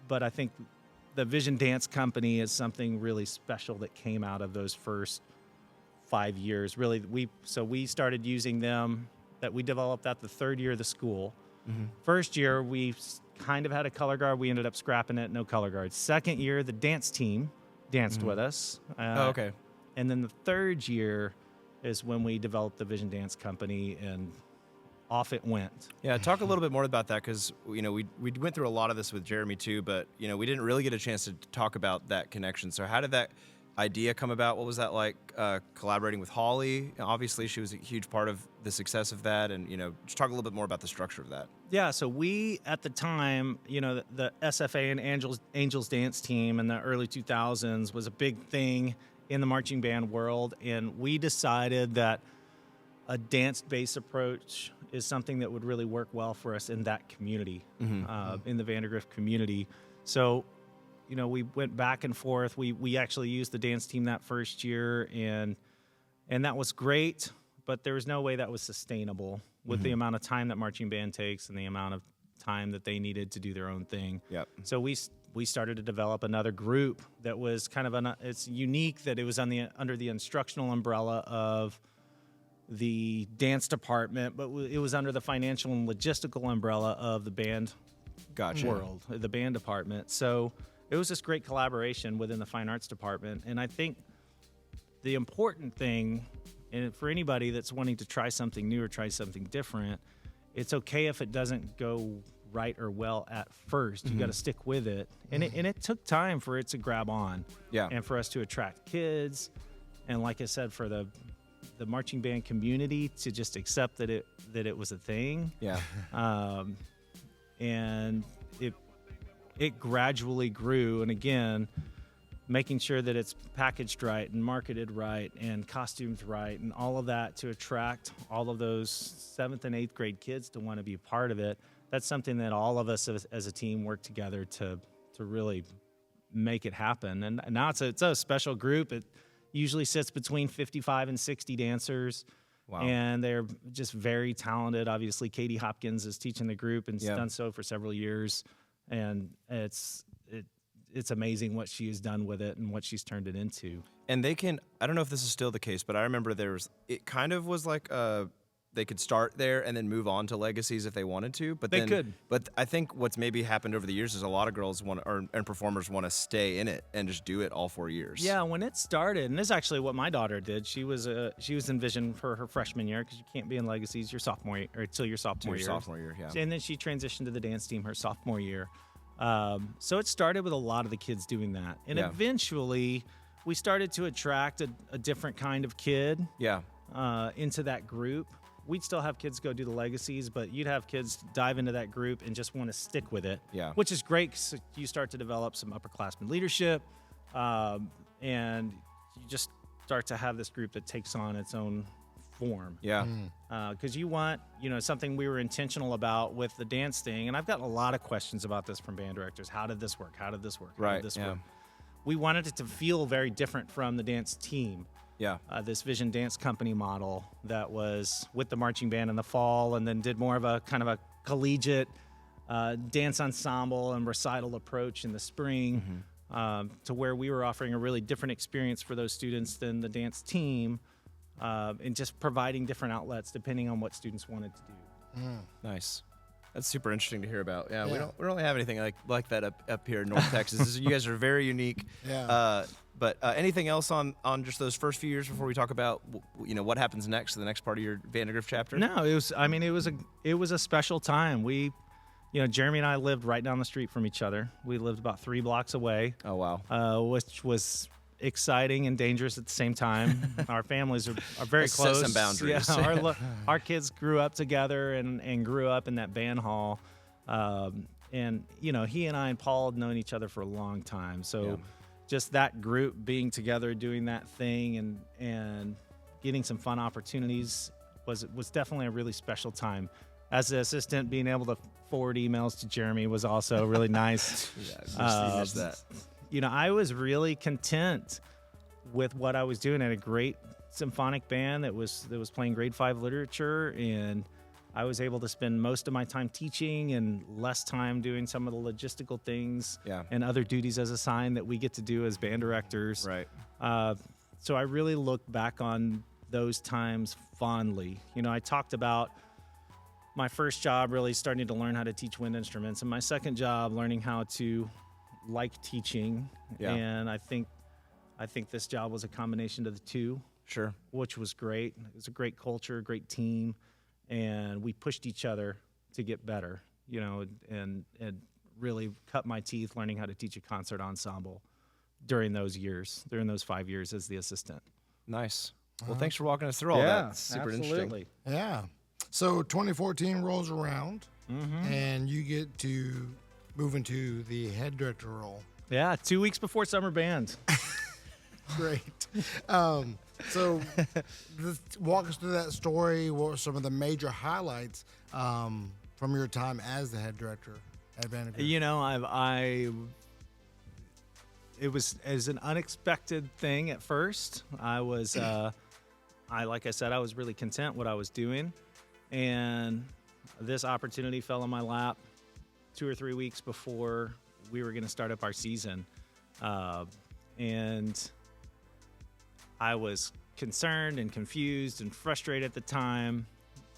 But I think the Vision Dance Company is something really special that came out of those first 5 years. Really, we started using them, that we developed that the third year of the school. Mm-hmm. First year, we kind of had a color guard. We ended up scrapping it, no color guard. Second year, the dance team danced with us. Okay. And then the third year is when we developed the Vision Dance Company, and off it went. Yeah, talk a little bit more about that, because we went through a lot of this with Jeremy too, but we didn't really get a chance to talk about that connection. So how did that idea come about? What was that like, collaborating with Holly? Obviously, she was a huge part of the success of that, and just talk a little bit more about the structure of that. Yeah, so we, at the time, the SFA and Angels Dance Team in the early 2000s was a big thing in the marching band world, and we decided that a dance-based approach is something that would really work well for us in that community, in the Vandergrift community. So, we went back and forth. We actually used the dance team that first year, and that was great, but there was no way that was sustainable with the amount of time that marching band takes and the amount of time that they needed to do their own thing. Yep. So we started to develop another group that was kind of it's unique that it was under the instructional umbrella of the dance department, but it was under the financial and logistical umbrella of the band world, the band department. So it was this great collaboration within the fine arts department. And I think the important thing, and for anybody that's wanting to try something new or try something different, it's okay if it doesn't go right or well at first. You got to stick with it. And it took time for it to grab on. Yeah. And for us to attract kids. And like I said, for the marching band community to just accept that it was a thing. Yeah. And it gradually grew. And again, making sure that it's packaged right and marketed right and costumed right and all of that to attract all of those 7th and 8th grade kids to want to be a part of it. That's something that all of us as a team work together to really make it happen. And now it's a special group. It usually sits between 55 and 60 dancers. Wow. And they're just very talented. Obviously, Katie Hopkins is teaching the group and has done so for several years. And it's amazing what she has done with it and what she's turned it into. And I don't know if this is still the case, but I remember it kind of was like they could start there and then move on to legacies if they wanted to. But They could. But I think what's maybe happened over the years is a lot of girls and performers want to stay in it and just do it all 4 years. Yeah, when it started, and this is actually what my daughter did. She was envisioned for her freshman year because you can't be in legacies your sophomore year or until your sophomore year. Sophomore year, yeah. And then she transitioned to the dance team her sophomore year. So it started with a lot of the kids doing that, and eventually we started to attract a different kind of kid. Yeah. Into that group. We'd still have kids go do the legacies, but you'd have kids dive into that group and just want to stick with it. Yeah. Which is great because you start to develop some upperclassmen leadership, and you just start to have this group that takes on its own form. Yeah. Because you want, something we were intentional about with the dance thing, and I've gotten a lot of questions about this from band directors. How did this work? How did this work? How did this work? We wanted it to feel very different from the dance team. Yeah. This Vision Dance Company model that was with the marching band in the fall and then did more of a kind of a collegiate dance ensemble and recital approach in the spring, to where we were offering a really different experience for those students than the dance team, and just providing different outlets depending on what students wanted to do. Nice. That's super interesting to hear about. Yeah. We don't really have anything like that up here in North Texas. You guys are very unique. Yeah. But anything else on just those first few years before we talk about what happens next, the next part of your Vandergrift chapter? No, it was a special time. We, Jeremy and I lived right down the street from each other. We lived about 3 blocks away. Oh wow. Which was exciting and dangerous at the same time. Our families are very Let's set close. some boundaries. Yeah, our kids grew up together and grew up in that band hall. And he and I and Paul had known each other for a long time. So just that group being together, doing that thing and getting some fun opportunities was definitely a really special time. As the assistant, being able to forward emails to Jeremy was also really nice. I missed that. I was really content with what I was doing. I had a great symphonic band that was playing grade 5 literature, and I was able to spend most of my time teaching and less time doing some of the logistical things and other duties as assigned that we get to do as band directors. Right. So I really look back on those times fondly. I talked about my first job really starting to learn how to teach wind instruments, and my second job learning how to like teaching. Yeah. And I think this job was a combination of the two. Sure. Which was great. It was a great culture, great team. And we pushed each other to get better, and really cut my teeth learning how to teach a concert ensemble during those 5 years as the assistant. Nice. Well, thanks for walking us through all that. It's super interesting. Yeah. So 2014 rolls around, and you get to move into the head director role. Yeah, 2 weeks before summer band. Great. So walk us through that story. What were some of the major highlights from your time as the head director at Vandergrift? It was as an unexpected thing at first. I was, like I said, I was really content what I was doing, and this opportunity fell in my lap 2 or 3 weeks before we were going to start up our season, and I was concerned and confused and frustrated at the time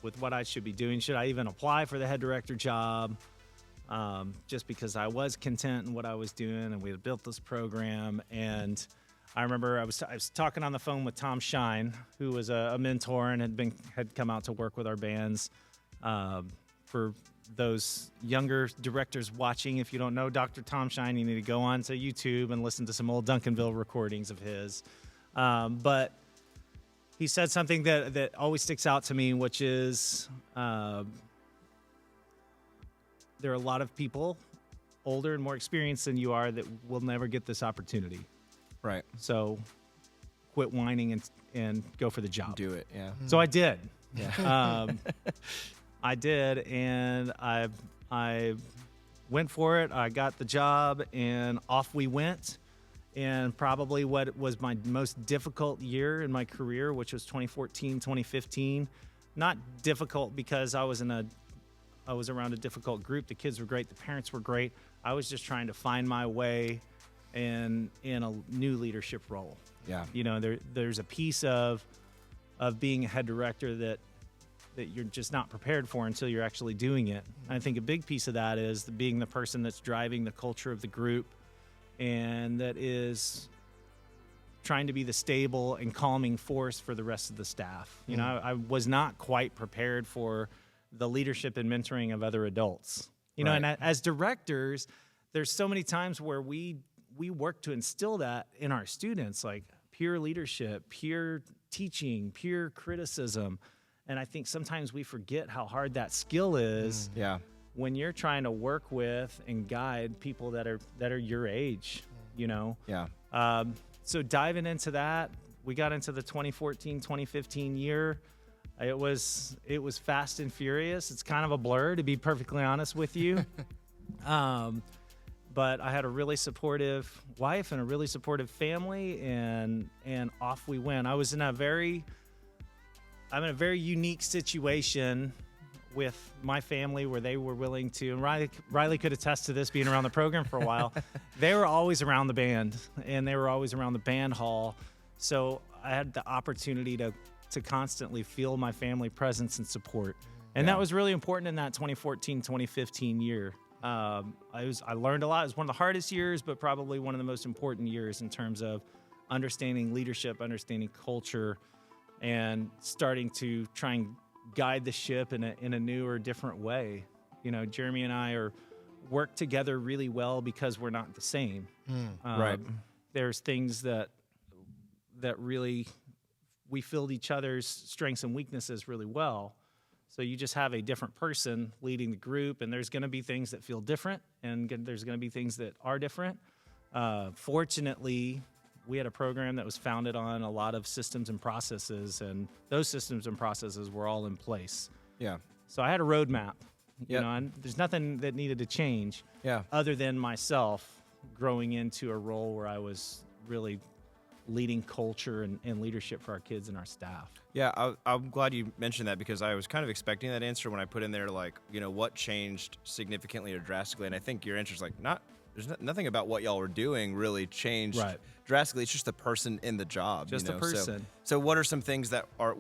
with what I should be doing. Should I even apply for the head director job? Just because I was content in what I was doing, and we had built this program, and I remember I was talking on the phone with Tom Shine, who was a mentor and had come out to work with our bands. For those younger directors watching, if you don't know Dr. Tom Shine, you need to go on to YouTube and listen to some old Duncanville recordings of his. But he said something that always sticks out to me, which is there are a lot of people older and more experienced than you are that will never get this opportunity. Right. So quit whining and go for the job. Do it, yeah. So I did. Yeah. I did, and I went for it. I got the job, and off we went. And probably what was my most difficult year in my career, which was 2014, 2015. Not difficult because I was around a difficult group. The kids were great. The parents were great. I was just trying to find my way in a new leadership role. Yeah. You know, there's a piece of being a head director that you're just not prepared for until you're actually doing it. And I think a big piece of that is being the person that's driving the culture of the group and that is trying to be the stable and calming force for the rest of the staff. You know, I was not quite prepared for the leadership and mentoring of other adults. You know, and as directors, there's so many times where we work to instill that in our students, like peer leadership, peer teaching, peer criticism. And I think sometimes we forget how hard that skill is. Yeah. When you're trying to work with and guide people that are your age, you know. Yeah. So diving into that, we got into the 2014, 2015 year. It was fast and furious. It's kind of a blur, to be perfectly honest with you. But I had a really supportive wife and a really supportive family, and off we went. I'm in a very unique situation with my family where they were willing to, and Riley could attest to this being around the program for a while. They were always around the band, and they were always around the band hall. So I had the opportunity to constantly feel my family presence and support. And that was really important in that 2014, 2015 year. I learned a lot. It was one of the hardest years, but probably one of the most important years in terms of understanding leadership, understanding culture, and starting to try and guide the ship in a new or different way. You know, Jeremy and I work together really well because we're not the same. Right. There's things that really we filled each other's strengths and weaknesses really well. So you just have a different person leading the group, and there's going to be things that feel different, and there's going to be things that are different. Fortunately, we had a program that was founded on a lot of systems and processes, and those systems and processes were all in place. Yeah. So I had a roadmap, you know, and there's nothing that needed to change other than myself growing into a role where I was really leading culture and leadership for our kids and our staff. Yeah, I'm glad you mentioned that because I was kind of expecting that answer when I put in there, like, you know, what changed significantly or drastically. And I think your answer is like, there's nothing about what y'all were doing really changed drastically. It's just the person in the job. Just you know? a person. So what are some things that are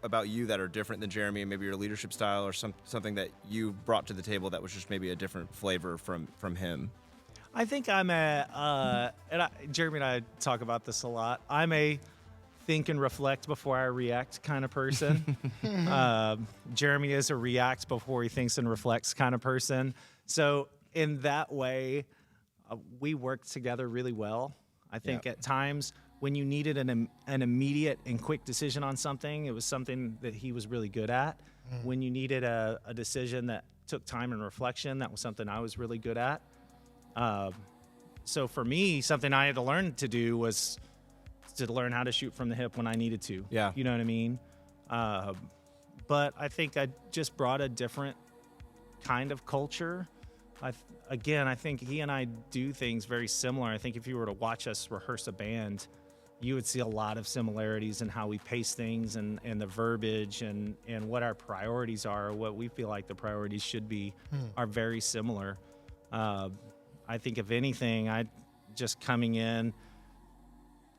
about you that are different than Jeremy, and maybe your leadership style, or something that you brought to the table that was just maybe a different flavor from him? I think I'm Jeremy and I talk about this a lot. I'm a think and reflect before I react kind of person. Jeremy is a react before he thinks and reflects kind of person. So in that way, we worked together really well. I think at times when you needed an immediate and quick decision on something, it was something that he was really good at. When you needed a decision that took time and reflection, that was something I was really good at. So for me, something I had to learn to do was to learn how to shoot from the hip when I needed to. Yeah. You know what I mean? But I think I just brought a different kind of culture. I think he and I do things very similar. I think if you were to watch us rehearse a band, you would see a lot of similarities in how we pace things and the verbiage and what our priorities are, what we feel like the priorities should be, are very similar. I think if anything, I just coming in,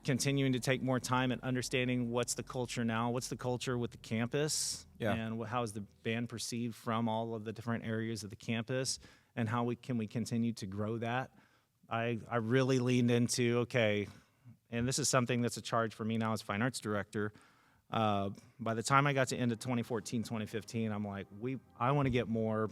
continuing to take more time and understanding what's the culture now, what's the culture with the campus, and how is the band perceived from all of the different areas of the campus, and how can we continue to grow that. I really leaned into, okay, and this is something that's a charge for me now as fine arts director. By the time I got to end of 2014, 2015, I'm like, I want to get more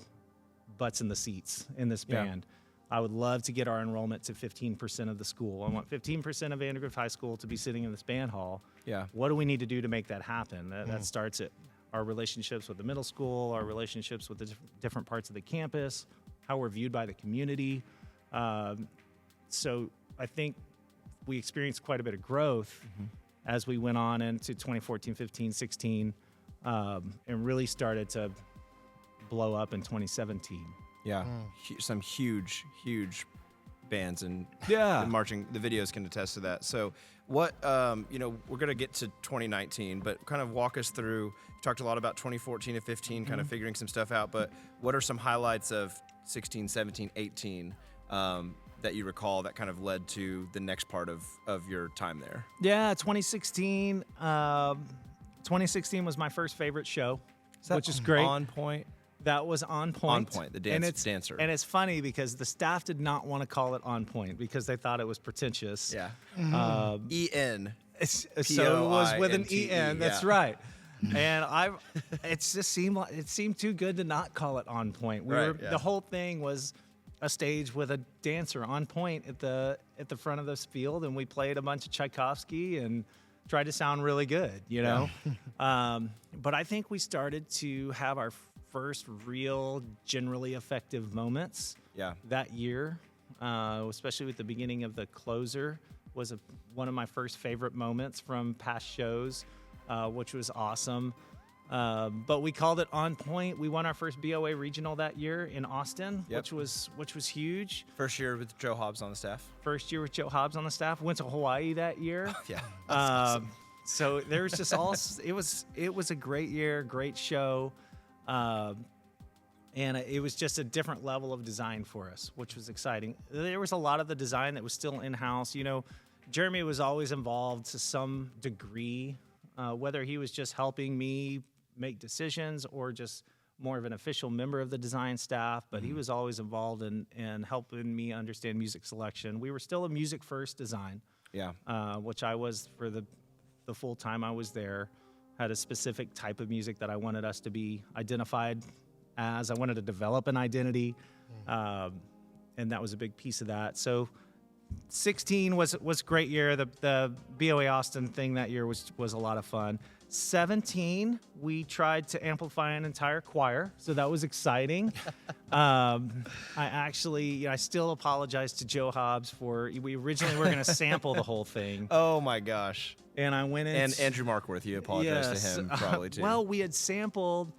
butts in the seats in this band. I would love to get our enrollment to 15% of the school. I want 15% of Vandergrift High School to be sitting in this band hall. Yeah. What do we need to do to make that happen? That starts at our relationships with the middle school, our relationships with the different parts of the campus, how we're viewed by the community. So I think we experienced quite a bit of growth as we went on into 2014, 15, 16, and really started to blow up in 2017. Yeah, some huge bands and Yeah. the marching. The videos can attest to that. So, what we're gonna get to 2019, but kind of walk us through. You talked a lot about 2014 and 15, kind of figuring some stuff out. But what are some highlights of 16, 17, 18 that you recall that kind of led to the next part of your time there? Yeah, 2016. 2016 was my first favorite show, which is great. On point. That was On Point. On Point, the dancer. And it's funny because the staff did not want to call it On Point because they thought it was pretentious. Yeah. EN. So it was with an EN. That's right. And it just seemed too good to not call it On Point. The whole thing was a stage with a dancer on point at the front of this field, and we played a bunch of Tchaikovsky and tried to sound really good, But I think we started to have our first real generally effective moments that year, especially with the beginning of the closer was one of my first favorite moments from past shows, which was awesome. But we called it On Point. We won our first BOA regional that year in Austin, which was huge. First year with Joe Hobbs on the staff. Went to Hawaii that year. Yeah. Awesome. So there's just it was a great year, great show. And it was just a different level of design for us, which was exciting. There was a lot of the design that was still in-house. Jeremy was always involved to some degree, whether he was just helping me make decisions or just more of an official member of the design staff, but he was always involved in helping me understand music selection. We were still a music-first design, which I was for the full time I was there. Had a specific type of music that I wanted us to be identified as. I wanted to develop an identity, and that was a big piece of that. So 16 was a great year. The BOA Austin thing that year was a lot of fun. 17, we tried to amplify an entire choir, so that was exciting. I still apologize to Joe Hobbs we originally were going to sample the whole thing. Oh my gosh. And I went in. And Andrew Markworth, you apologize to him probably too. Well, we had sampled,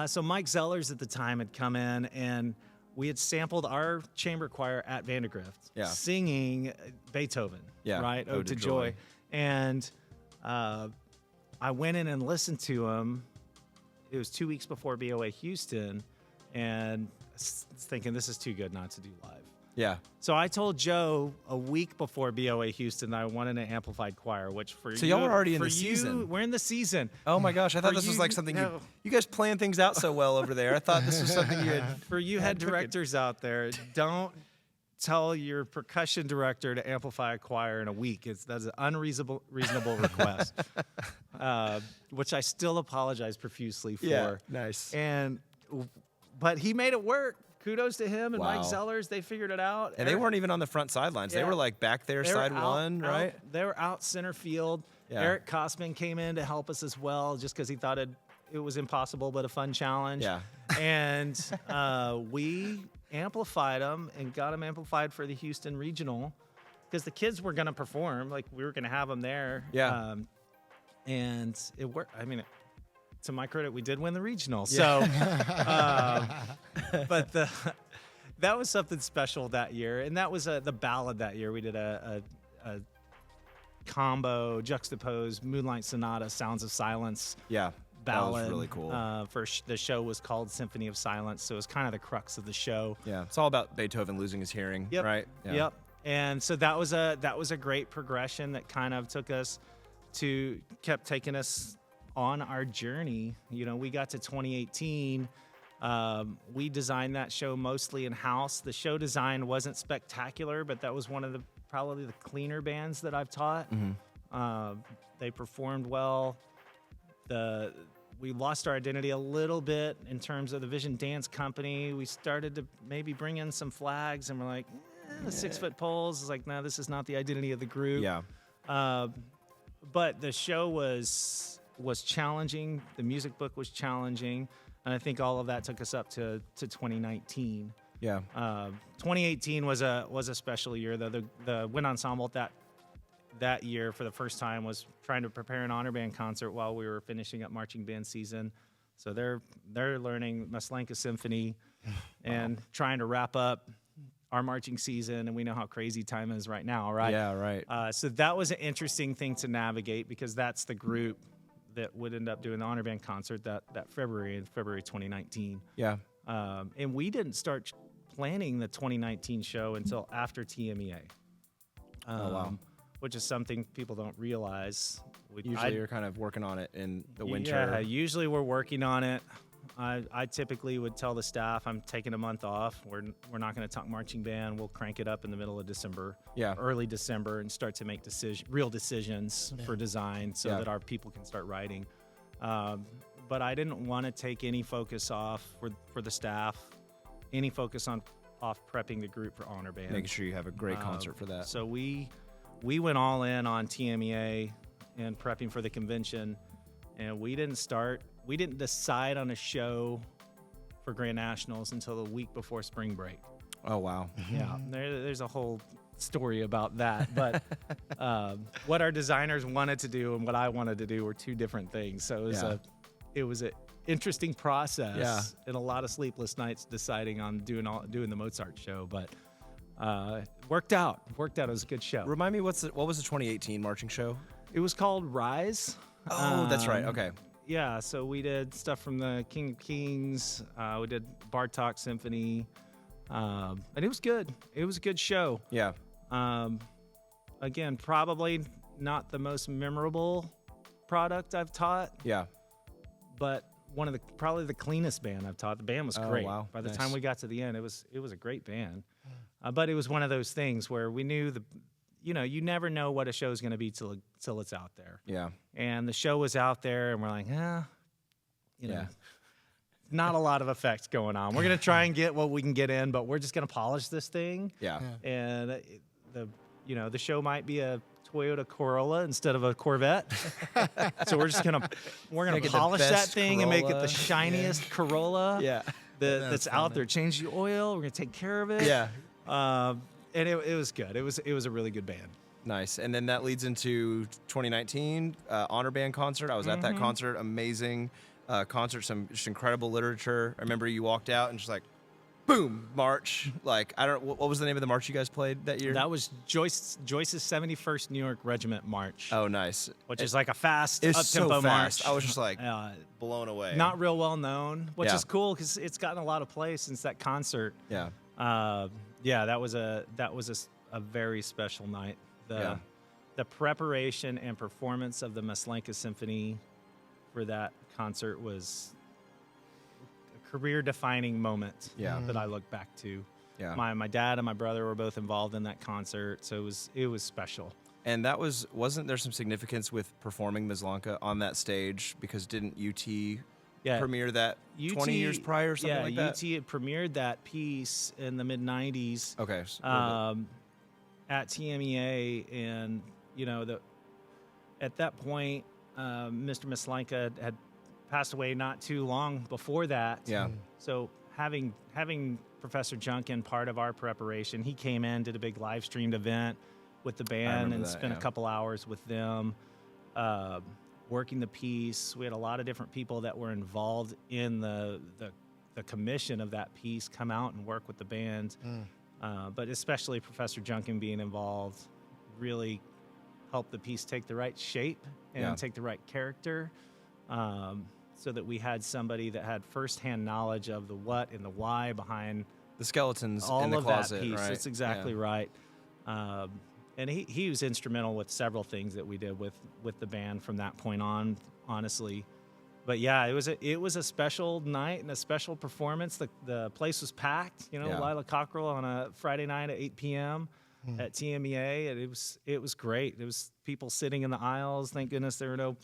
so Mike Zellers at the time had come in, and we had sampled our chamber choir at Vandergrift singing Beethoven, right? Ode to Joy. And I went in and listened to him. It was 2 weeks before BOA Houston, and I was thinking this is too good not to do live. Yeah. So I told Joe a week before BOA Houston that I wanted an amplified choir, which So y'all were already in the season. We're in the season. Oh my gosh, I thought this was like something you guys plan things out so well over there. I thought this was something you had. For you head directors out there, don't tell your percussion director to amplify a choir in a week. That's an unreasonable request, which I still apologize profusely for. Yeah, nice. But he made it work. Kudos to him and Mike Zellers. They figured it out. And they weren't even on the front sidelines. They were like back there, side one, right? They were out center field. Yeah. Eric Kosman came in to help us as well, just because he thought it was impossible but a fun challenge. Yeah. And we amplified them and got them amplified for the Houston Regional because the kids were going to perform. Like, we were going to have them there. Yeah. And it worked. I mean, to my credit, we did win the regional. So, but that was something special that year. And that was the ballad that year. We did a combo, juxtaposed Moonlight Sonata, Sounds of Silence. Yeah. Ballad. That was really cool. The show was called Symphony of Silence, so it was kind of the crux of the show. Yeah, it's all about Beethoven losing his hearing, right? Yeah. Yep. And so that was a great progression that kind of kept taking us on our journey. We got to 2018. We designed that show mostly in-house. The show design wasn't spectacular, but that was one of the probably the cleaner bands that I've taught. They performed well. We lost our identity a little bit in terms of the Vision Dance Company. We started to maybe bring in some flags, and we're like, the 6-foot poles. It's like, no, this is not the identity of the group. Yeah. But the show was challenging. The music book was challenging, and I think all of that took us up to 2019. Yeah. 2018 was a special year, though. The wind ensemble that year for the first time was trying to prepare an honor band concert while we were finishing up marching band season. So they're learning Maslanka Symphony and trying to wrap up our marching season, and we know how crazy time is right now, right? Yeah, right. So that was an interesting thing to navigate, because that's the group that would end up doing the honor band concert that February 2019. Yeah. And we didn't start planning the 2019 show until after TMEA. Oh, wow. Which is something people don't realize. Usually you're kind of working on it in the winter. Yeah, usually we're working on it. I typically would tell the staff, I'm taking a month off. We're not going to talk marching band. We'll crank it up in the middle of December, early December, and start to make real decisions for design so that our people can start writing. But I didn't want to take any focus off for the staff, any focus off prepping the group for honor band. Making sure you have a great concert for that. So we went all in on TMEA and prepping for the convention, and we didn't decide on a show for Grand Nationals until the week before spring break. Oh, wow. Yeah, there's a whole story about that. But what our designers wanted to do and what I wanted to do were two different things. So it was an interesting process and a lot of sleepless nights deciding on doing the Mozart show. But worked out. It was a good show. Remind me, what was the 2018 marching show? It was called Rise. Oh, that's right. Okay. Yeah, so we did stuff from the King of Kings. We did Bartok Symphony, and it was good. It was a good show. Yeah. Again, probably not the most memorable product I've taught. Yeah. But probably the cleanest band I've taught. The band was great. Wow. By the Nice. time we got to the end, it was a great band. But it was one of those things where we knew you never know what a show is going to be till it's out there. Yeah. And the show was out there, and we're like, not a lot of effects going on. We're going to try and get what we can get in, but we're just going to polish this thing. Yeah. And the show might be a Toyota Corolla instead of a Corvette. So we're gonna Make it the polish that best thing and make it Corolla. the shiniest Corolla Yeah. that's out there. Change the oil. We're gonna take care of it. Yeah. And it was good. It was a really good band. Nice. And then that leads into 2019 honor band concert. I was at that concert. Amazing concert. Some just incredible literature. I remember you walked out and just like, boom, march. Like, I don't. What was the name of the march you guys played that year? That was Joyce's 71st New York Regiment March. Oh, nice. Which is like a fast, It's up-tempo so fast. march. I was just like blown away. Not real well known, which Yeah. is cool because it's gotten a lot of play since that concert. Yeah. That was a very special night. The preparation and performance of the Maslanka Symphony for that concert was a career-defining moment that I look back to. Yeah. My dad and my brother were both involved in that concert, so it was special. And that wasn't there some significance with performing Maslanka on that stage, because didn't UT premiere that 20 years prior or something like that? UT had premiered that piece in the mid-'90s. Okay. At TMEA, and at that point, Mr. Maslanka had passed away not too long before that. Yeah. So having Professor Junkin part of our preparation, he came in, did a big live streamed event with the band, and spent a couple hours with them, working the piece. We had a lot of different people that were involved in the commission of that piece come out and work with the band. But especially Professor Junkin being involved really helped the piece take the right shape and take the right character, so that we had somebody that had firsthand knowledge of the what and the why behind the skeletons all in the of closet. that piece. Right? That's exactly right. And he was instrumental with several things that we did with the band from that point on, honestly. But yeah, it was a special night and a special performance. The place was packed. Lila Cockrell on a Friday night at 8 p.m. at TMEA, and it was great. It was people sitting in the aisles. Thank goodness there were no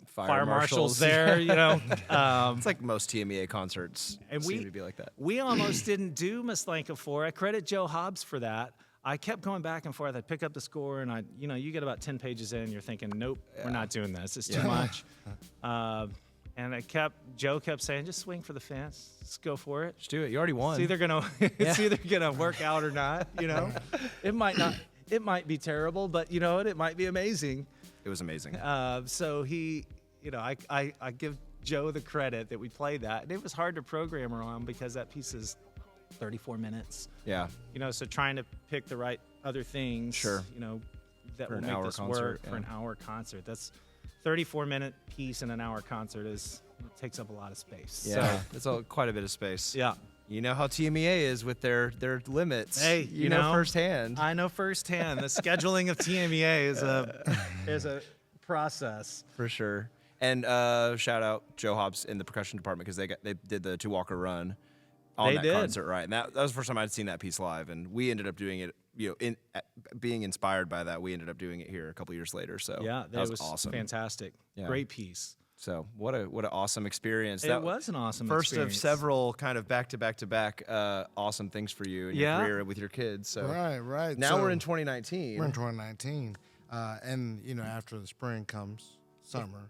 fire marshals there. It's like most TMEA concerts seem to be like that. We almost didn't do Maslanka 4. I credit Joe Hobbs for that. I kept going back and forth. I'd pick up the score, and you get about 10 pages in, you're thinking, nope, we're not doing this. It's too much. And Joe kept saying, just swing for the fence. Just go for it. Just do it. You already won. It's either gonna work out or not. It might be terrible, but you know what? It might be amazing. It was amazing. So he, I give Joe the credit that we played that, and it was hard to program around because that piece is 34 minutes. Yeah. So trying to pick the right other things. Sure. That For will an make hour this concert, work for yeah. an hour concert. That's 34-minute piece in an hour concert it takes up a lot of space. Yeah. So, It's quite a bit of space. yeah. You know how TMEA is with their limits. Hey, you know firsthand. I know firsthand. The scheduling of TMEA is a process. For sure. And shout out Joe Hobbs in the percussion department because they did the Two Walker Run on that concert, right? And that was the first time I'd seen that piece live, and we ended up doing it. Being inspired by that, we ended up doing it here a couple years later. So Yeah, that was awesome. Fantastic. Yeah. Great piece. So what an awesome experience. It was an awesome first experience. of several kind of back to back awesome things for you in your career with your kids. So Right. now So we're in 2019. We're in 2019. And, after the spring comes summer.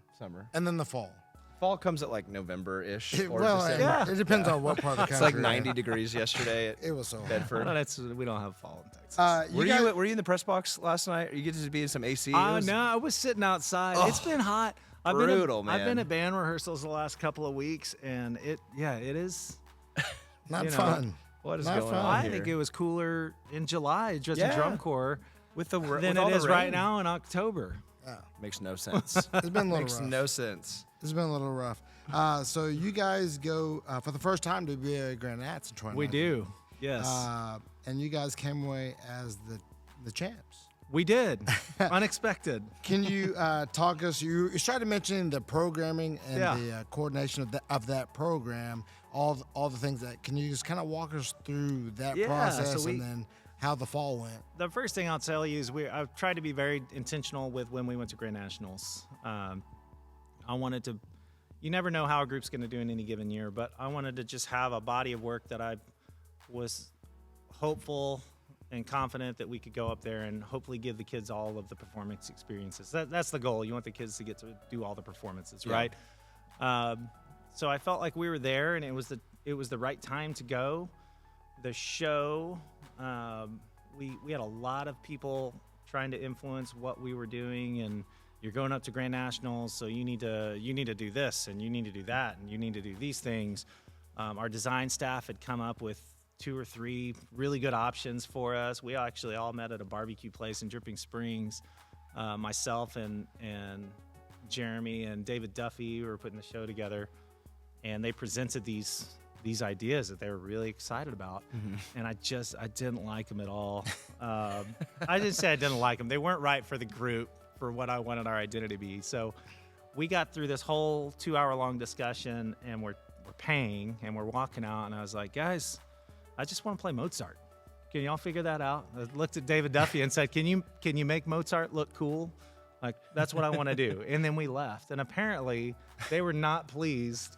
And then the fall. Fall comes at like November-ish or Well, December. it depends on what part of the country. It's like you're 90 in. degrees yesterday at It was so hot. Bedford. We don't have fall in Texas. Were you in the press box last night? You get to be in some AC? No, I was sitting outside. It's been hot. Brutal, I've been man. at band rehearsals the last couple of weeks, and it is. Not fun. What is Not going fun. on I here? think it was cooler in July, just in Yeah. drum corps, with the than with all it the is right rain. now in October. Makes no sense. It's been a little Makes rough. no sense. It's been a little rough. So you guys go for the first time to be a Grand Nats in 2019. We do, yes. And you guys came away as the champs. We did. Unexpected. Can you talk us? You started mentioning the programming and the coordination of that program, all the things that. Can you just kind of walk us through that process and then how the fall went? The first thing I'll tell you is I've tried to be very intentional with when we went to Grand Nationals. I wanted to. You never know how a group's going to do in any given year, but I wanted to just have a body of work that I was hopeful and confident that we could go up there and hopefully give the kids all of the performance experiences. That's the goal. You want the kids to get to do all the performances, right? So I felt like we were there, and it was the right time to go. The show, we had a lot of people trying to influence what we were doing, and you're going up to Grand Nationals, so you need to do this, and you need to do that, and you need to do these things. Our design staff had come up with 2 or 3 really good options for us. We actually all met at a barbecue place in Dripping Springs. Myself and Jeremy and David Duffy were putting the show together, and they presented these ideas that they were really excited about. And I didn't like them at all. I didn't say I didn't like them. They weren't right for the group, for what I wanted our identity to be. So we got through this whole 2-hour-long discussion, and we're paying, and we're walking out, and I was like, guys, I just want to play Mozart. Can y'all figure that out? I looked at David Duffy and said, can you make Mozart look cool? Like, that's what I want to do. And then we left. And apparently they were not pleased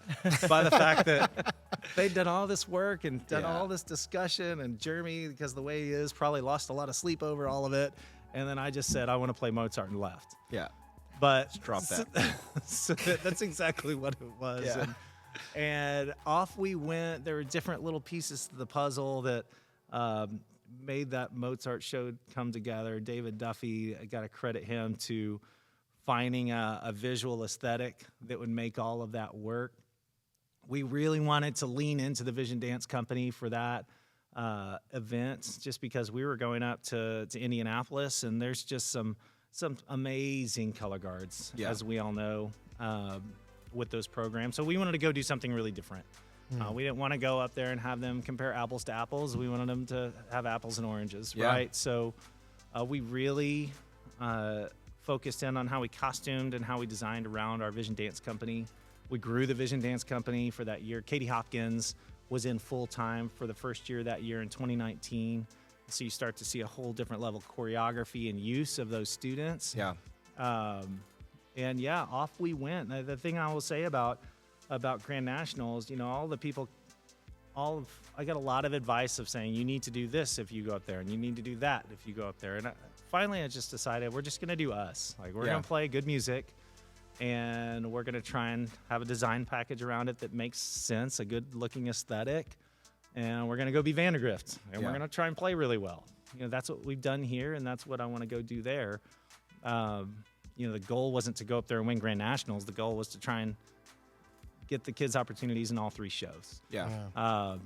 by the fact that they'd done all this work and done all this discussion. And Jeremy, because the way he is, probably lost a lot of sleep over all of it. And then I just said, I want to play Mozart, and left. Yeah. But Just drop that. so that's exactly what it was. Yeah. And off we went. There were different little pieces to the puzzle that made that Mozart show come together. David Duffy, I got to credit him to finding a visual aesthetic that would make all of that work. We really wanted to lean into the Vision Dance Company for that event, just because we were going up to Indianapolis, and there's just some amazing color guards, as we all know, with those programs. So we wanted to go do something really different. We didn't want to go up there and have them compare apples to apples. We wanted them to have apples and oranges, right? So we really focused in on how we costumed and how we designed around our Vision Dance Company. We grew the Vision Dance Company for that year. Katie Hopkins was in full-time for the first year that year in 2019. So you start to see a whole different level of choreography and use of those students. Yeah. And yeah, off we went. Now, the thing I will say about Grand Nationals, all the people, I got a lot of advice of saying you need to do this if you go up there, and you need to do that if you go up there. And finally, I just decided we're just gonna do us. Like we're gonna play good music, and we're gonna try and have a design package around it that makes sense, a good-looking aesthetic, and we're gonna go be Vandergrift, and we're gonna try and play really well. That's what we've done here, and that's what I want to go do there. The goal wasn't to go up there and win Grand Nationals. The goal was to try and get the kids opportunities in all 3 shows. Yeah.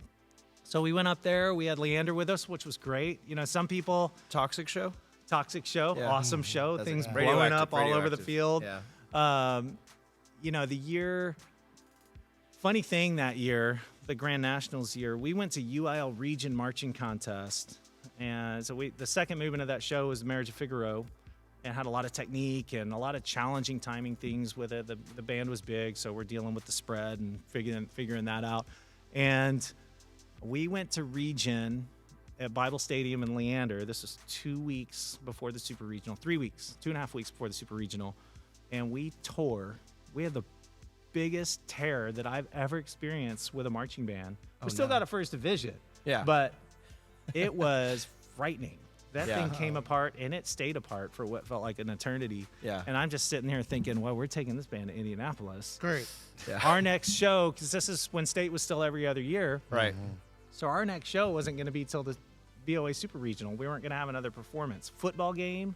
So we went up there. We had Leander with us, which was great. Some people... Toxic show? Toxic show. Yeah. Awesome show. That's Things like blowing up all over the radioactive. field. Yeah. The year... Funny thing that year, the Grand Nationals year, we went to UIL Region Marching Contest. And so the second movement of that show was the Marriage of Figaro. And had a lot of technique and a lot of challenging timing things with it. The band was big, so we're dealing with the spread and figuring that out. And we went to region at Bible Stadium in Leander. This was 2 weeks before the Super Regional, 3 weeks, 2.5 weeks before the Super Regional. And we tore. We had the biggest tear that I've ever experienced with a marching band. We still got a first division. Yeah. But it was frightening. That Yeah. thing came apart, and it stayed apart for what felt like an eternity. Yeah. And I'm just sitting here thinking, well, we're taking this band to Indianapolis. Great. Yeah. Our next show, because this is when state was still every other year. Right. So our next show wasn't going to be till the BOA Super Regional. We weren't going to have another performance, football game,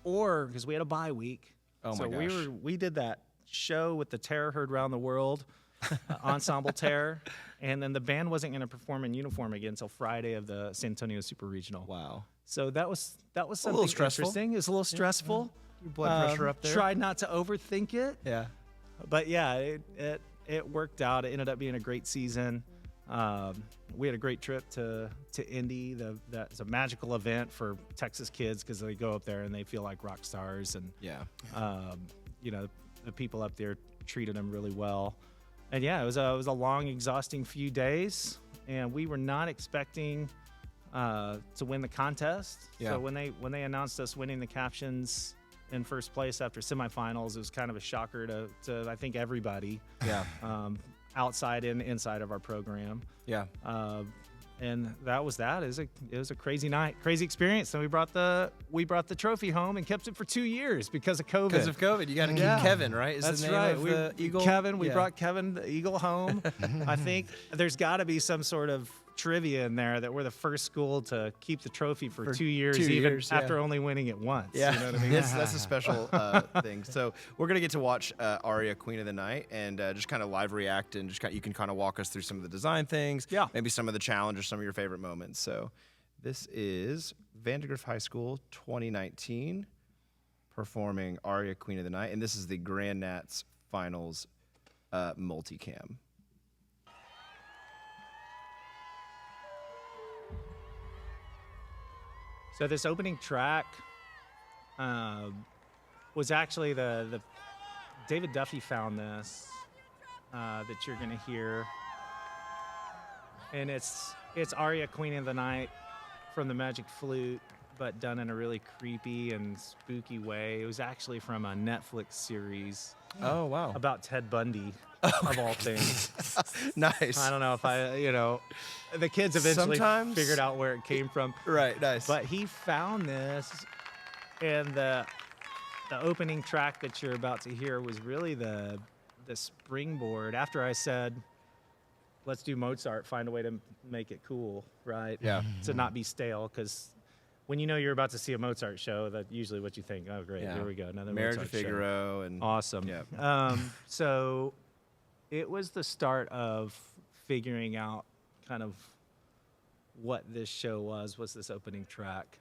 or because we had a bye week. Oh my so gosh. we did that show with the Terror Heard Round the World, Ensemble Terror, and then the band wasn't going to perform in uniform again until Friday of the San Antonio Super Regional. Wow. So that was something little stressful. interesting. It was a little stressful. Your blood pressure up there. Tried not to overthink it. Yeah. But yeah, it worked out. It ended up being a great season. We had a great trip to Indy. That's a magical event for Texas kids because they go up there and they feel like rock stars. And Yeah. the people up there treated them really well. And yeah, it was a long, exhausting few days. And we were not expecting to win the contest. Yeah. So when they announced us winning the captions in first place after semifinals, it was kind of a shocker to I think everybody. Yeah. Outside and inside of our program. Yeah. And that was that. It was a crazy night, crazy experience. And we brought the trophy home and kept it for 2 years because of COVID. Because of COVID, you got to keep Kevin, right? Is That's the name right. of the Eagle? Kevin, we Yeah. brought Kevin the Eagle home. I think there's got to be some sort of trivia in there that we're the first school to keep the trophy for 2 years, 2 even years, after yeah. only winning it once. Yeah, You know what I mean? that's a special thing. So we're gonna get to watch Aria, Queen of the Night, and just kind of live react, and just you can kind of walk us through some of the design things, maybe some of the challenges, some of your favorite moments. So this is Vandergrift High School 2019 performing Aria, Queen of the Night, and this is the Grand Nats Finals multicam. So this opening track was actually the David Duffy found this that you're gonna hear, and it's Aria, Queen of the Night from the Magic Flute, but done in a really creepy and spooky way. It was actually from a Netflix series Oh wow! about Ted Bundy, of all things. Nice. I don't know if the kids eventually Sometimes- figured out where it came from. Right. Nice. But he found this, and the opening track that you're about to hear was really the springboard. After I said, let's do Mozart, find a way to make it cool, right? Yeah. To not be stale, because when you know you're about to see a Mozart show, that's usually what you think. Oh, great, Yeah. here we go, another Marriage of Mozart show. Figaro and Awesome. Yeah. So it was the start of figuring out kind of what this show was this opening track.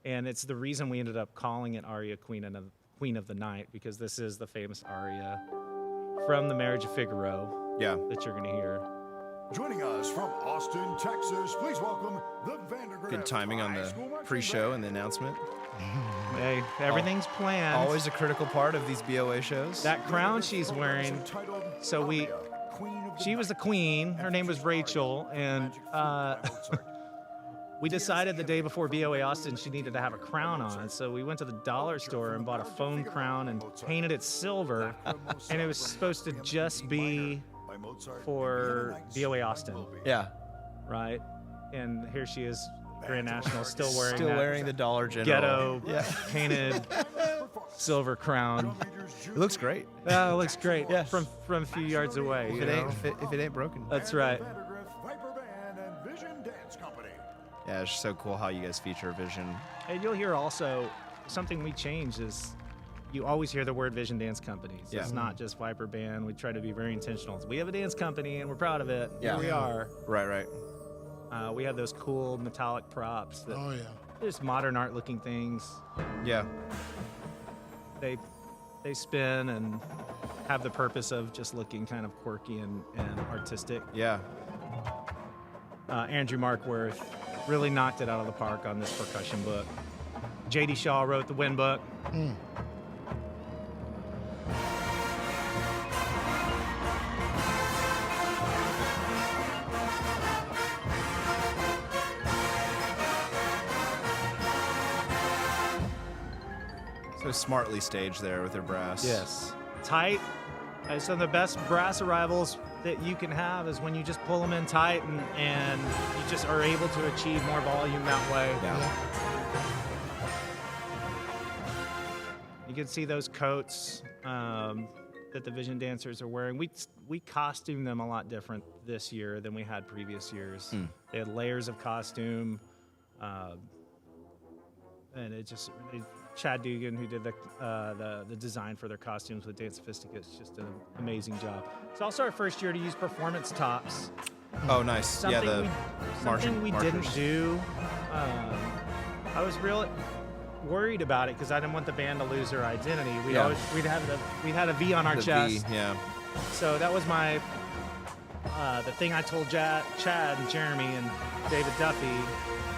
And it's the reason we ended up calling it Aria, Queen of the Night, because this is the famous aria from the Marriage of Figaro yeah. that you're going to hear. Joining us from Austin, Texas, please welcome the Vandergrift Good timing on High the School Marching pre-show Band. and the announcement. Hey, everything's planned. Always a critical part of these BOA shows. That crown she's wearing, Entitled so Aria, Queen of the she was the Night. queen. Her name was Rachel, and we decided the day before BOA Austin she needed to have a crown on, so we went to the dollar store and bought a foam crown and painted it silver, and it was supposed to just be for BOA Austin, Yeah. right? And here she is, Grand National, still wearing Wearing the Dollar General. ghetto painted silver crown. It looks great. It looks great. Yeah. From a few yards away. If you it know? if it ain't broken. That's right. Viper Band and Vision Dance Company. Yeah, it's so cool how you guys feature Vision. And you'll hear also something we changed is you always hear the word Vision Dance Companies. Yeah. It's not just Viper Band. We try to be very intentional. We have a dance company and we're proud of it. Yeah. Here we are. Right. We have those cool metallic props that Oh yeah. just modern art looking things. Yeah. They spin and have the purpose of just looking kind of quirky and artistic. Yeah. Andrew Markworth really knocked it out of the park on this percussion book. J.D. Shaw wrote the Wind book. So smartly staged there with their brass. Yes. Tight. Some of the best brass arrivals that you can have is when you just pull them in tight and you just are able to achieve more volume that way. Yeah. You can see those coats that the Vision dancers are wearing. We costume them a lot different this year than we had previous years. They had layers of costume, and Chad Dugan, who did the design for their costumes with Dance Sophisticates, just did an amazing job. It's also our first year to use performance tops. Oh, nice. Something we didn't do. I was real worried about it because I didn't want the band to lose their identity. We had a V on our chest. V, yeah. So that was my the thing I told Chad and Jeremy and David Duffy.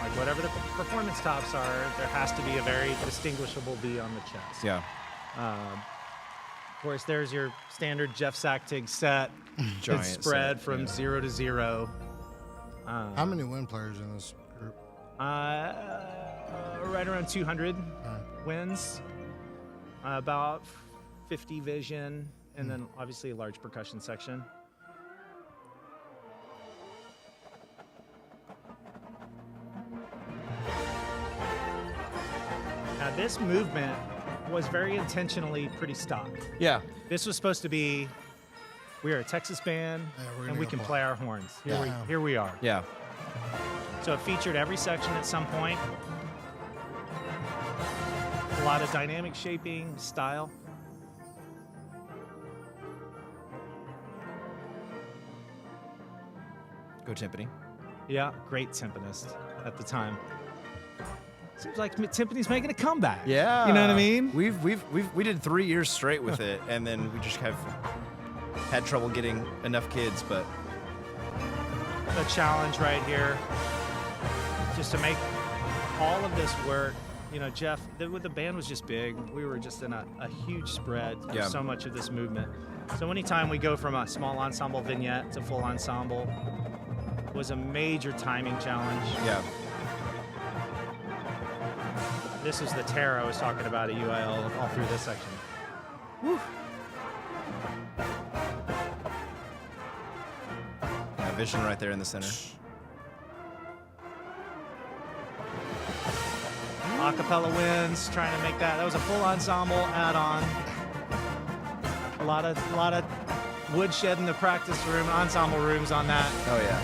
Like whatever the performance tops are, there has to be a very distinguishable V on the chest. Yeah. Of course, there's your standard Jeff Sacktig set. Giant It's spread set, from yeah. 0 to 0. How many wind players in this group? Right around 200 wins, about 50 vision, and then obviously a large percussion section. Now this movement was very intentionally pretty stock. Yeah. This was supposed to be, we are a Texas band, we're and gonna we go can play. play our horns. Yeah. Here we are. Yeah. So it featured every section at some point. A lot of dynamic shaping, style. Go timpani. Yeah, great timpanist at the time. Seems like timpani's making a comeback. Yeah. You know what I mean? We did 3 years straight with it, and then we just have had trouble getting enough kids, but The challenge right here, just to make all of this work. You know, Jeff, the band was just big. We were just in a huge spread for Yeah. so much of this movement. So anytime we go from a small ensemble vignette to full ensemble was a major timing challenge. yeah. This is the tear I was talking about at UIL all through this section. Vision right there in the center. Acapella wins, trying to make that. That was a full ensemble add-on. A lot of woodshed in the practice room, ensemble rooms on that. Oh yeah.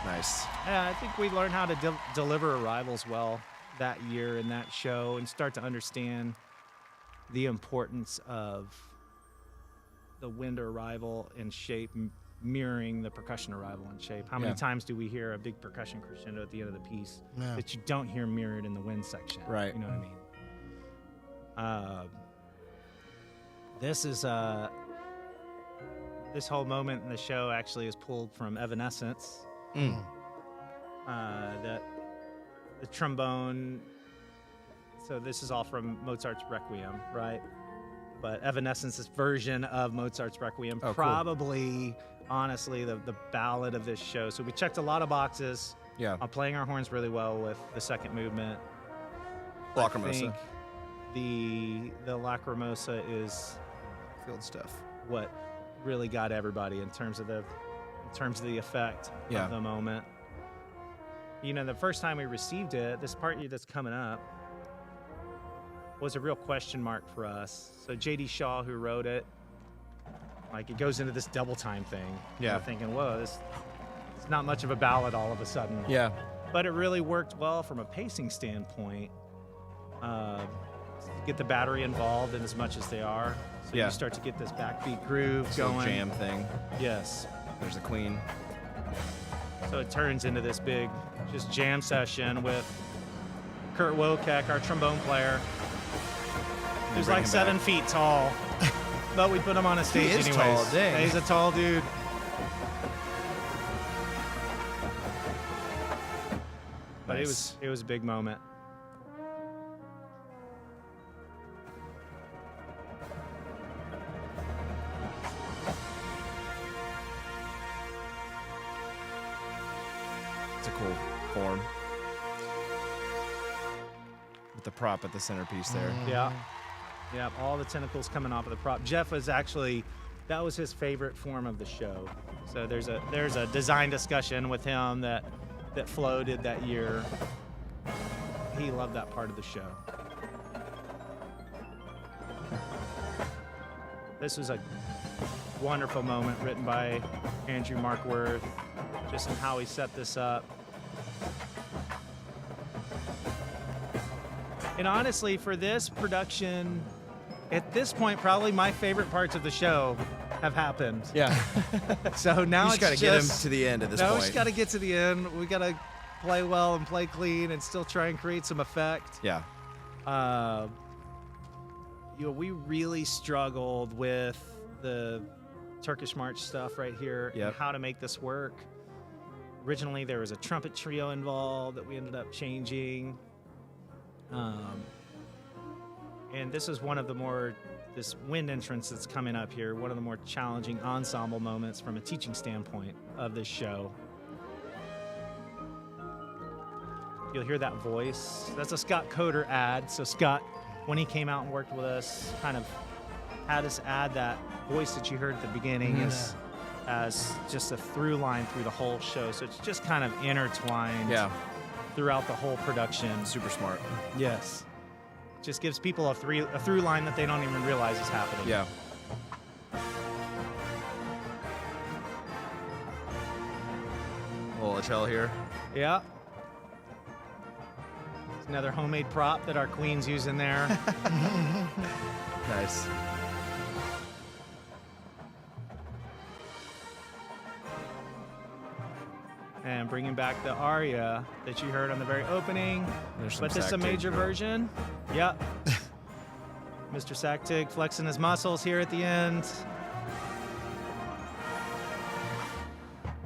Nice. Yeah, I think we learned how to deliver arrivals well that year in that show and start to understand the importance of the wind arrival and shape mirroring the percussion arrival and shape. How many Yeah. times do we hear a big percussion crescendo at the end of the piece Yeah. that you don't hear mirrored in the wind section? Right. You know what I mean? This is this whole moment in the show actually is pulled from Evanescence. That the trombone. So this is all from Mozart's Requiem, right? But Evanescence's version of Mozart's Requiem cool. probably honestly the ballad of this show. So we checked a lot of boxes. Yeah. On playing our horns really well with the second movement. Lacrimosa. I think the Lacrimosa is Field stuff. what really got everybody in terms of the effect Yeah. of the moment. You know, the first time we received it, this part that's coming up was a real question mark for us. So J.D. Shaw, who wrote it, like it goes into this double time thing. Yeah. We're thinking, whoa, it's not much of a ballad all of a sudden. Yeah. But it really worked well from a pacing standpoint. Get the battery involved in as much as they are. So Yeah. you start to get this backbeat groove This going. little jam thing. Yes. There's the queen. So it turns into this big just jam session with Kurt Wokek, our trombone player, who's bring like him 7 back. feet tall. But we put him on a stage is anyways. tall, dang. Yeah, he's a tall dude. But Nice. it was a big moment. It's a cool form. With the prop at the centerpiece there. Yeah. Yeah, all the tentacles coming off of the prop. Jeff was actually, that was his favorite form of the show. So there's a design discussion with him that floated that year. He loved that part of the show. This was a wonderful moment written by Andrew Markworth, just in how he set this up. And honestly, for this production, at this point, probably my favorite parts of the show have happened. Yeah. So now You just it's got to get him to the end at this now point. we just got to get to the end. We got to play well and play clean and still try and create some effect. Yeah. You know, we really struggled with the Turkish March stuff right here Yep. and how to make this work. Originally, there was a trumpet trio involved that we ended up changing. And this is one of the more, this wind entrance that's coming up here, one of the more challenging ensemble moments from a teaching standpoint of this show. You'll hear that voice. That's a Scott Coder ad. So Scott, when he came out and worked with us, kind of had us add that voice that you heard at the beginning as just a through line through the whole show. So it's just kind of intertwined Yeah. throughout the whole production. Super smart. Yes. Just gives people a through line that they don't even realize is happening. Yeah. Little cello here. Yeah. It's another homemade prop that our queen's using there. Nice. And bringing back the aria that you heard on the very opening. There's some But this is a Sacktig major going. version. Yep. Mr. Sacktig flexing his muscles here at the end.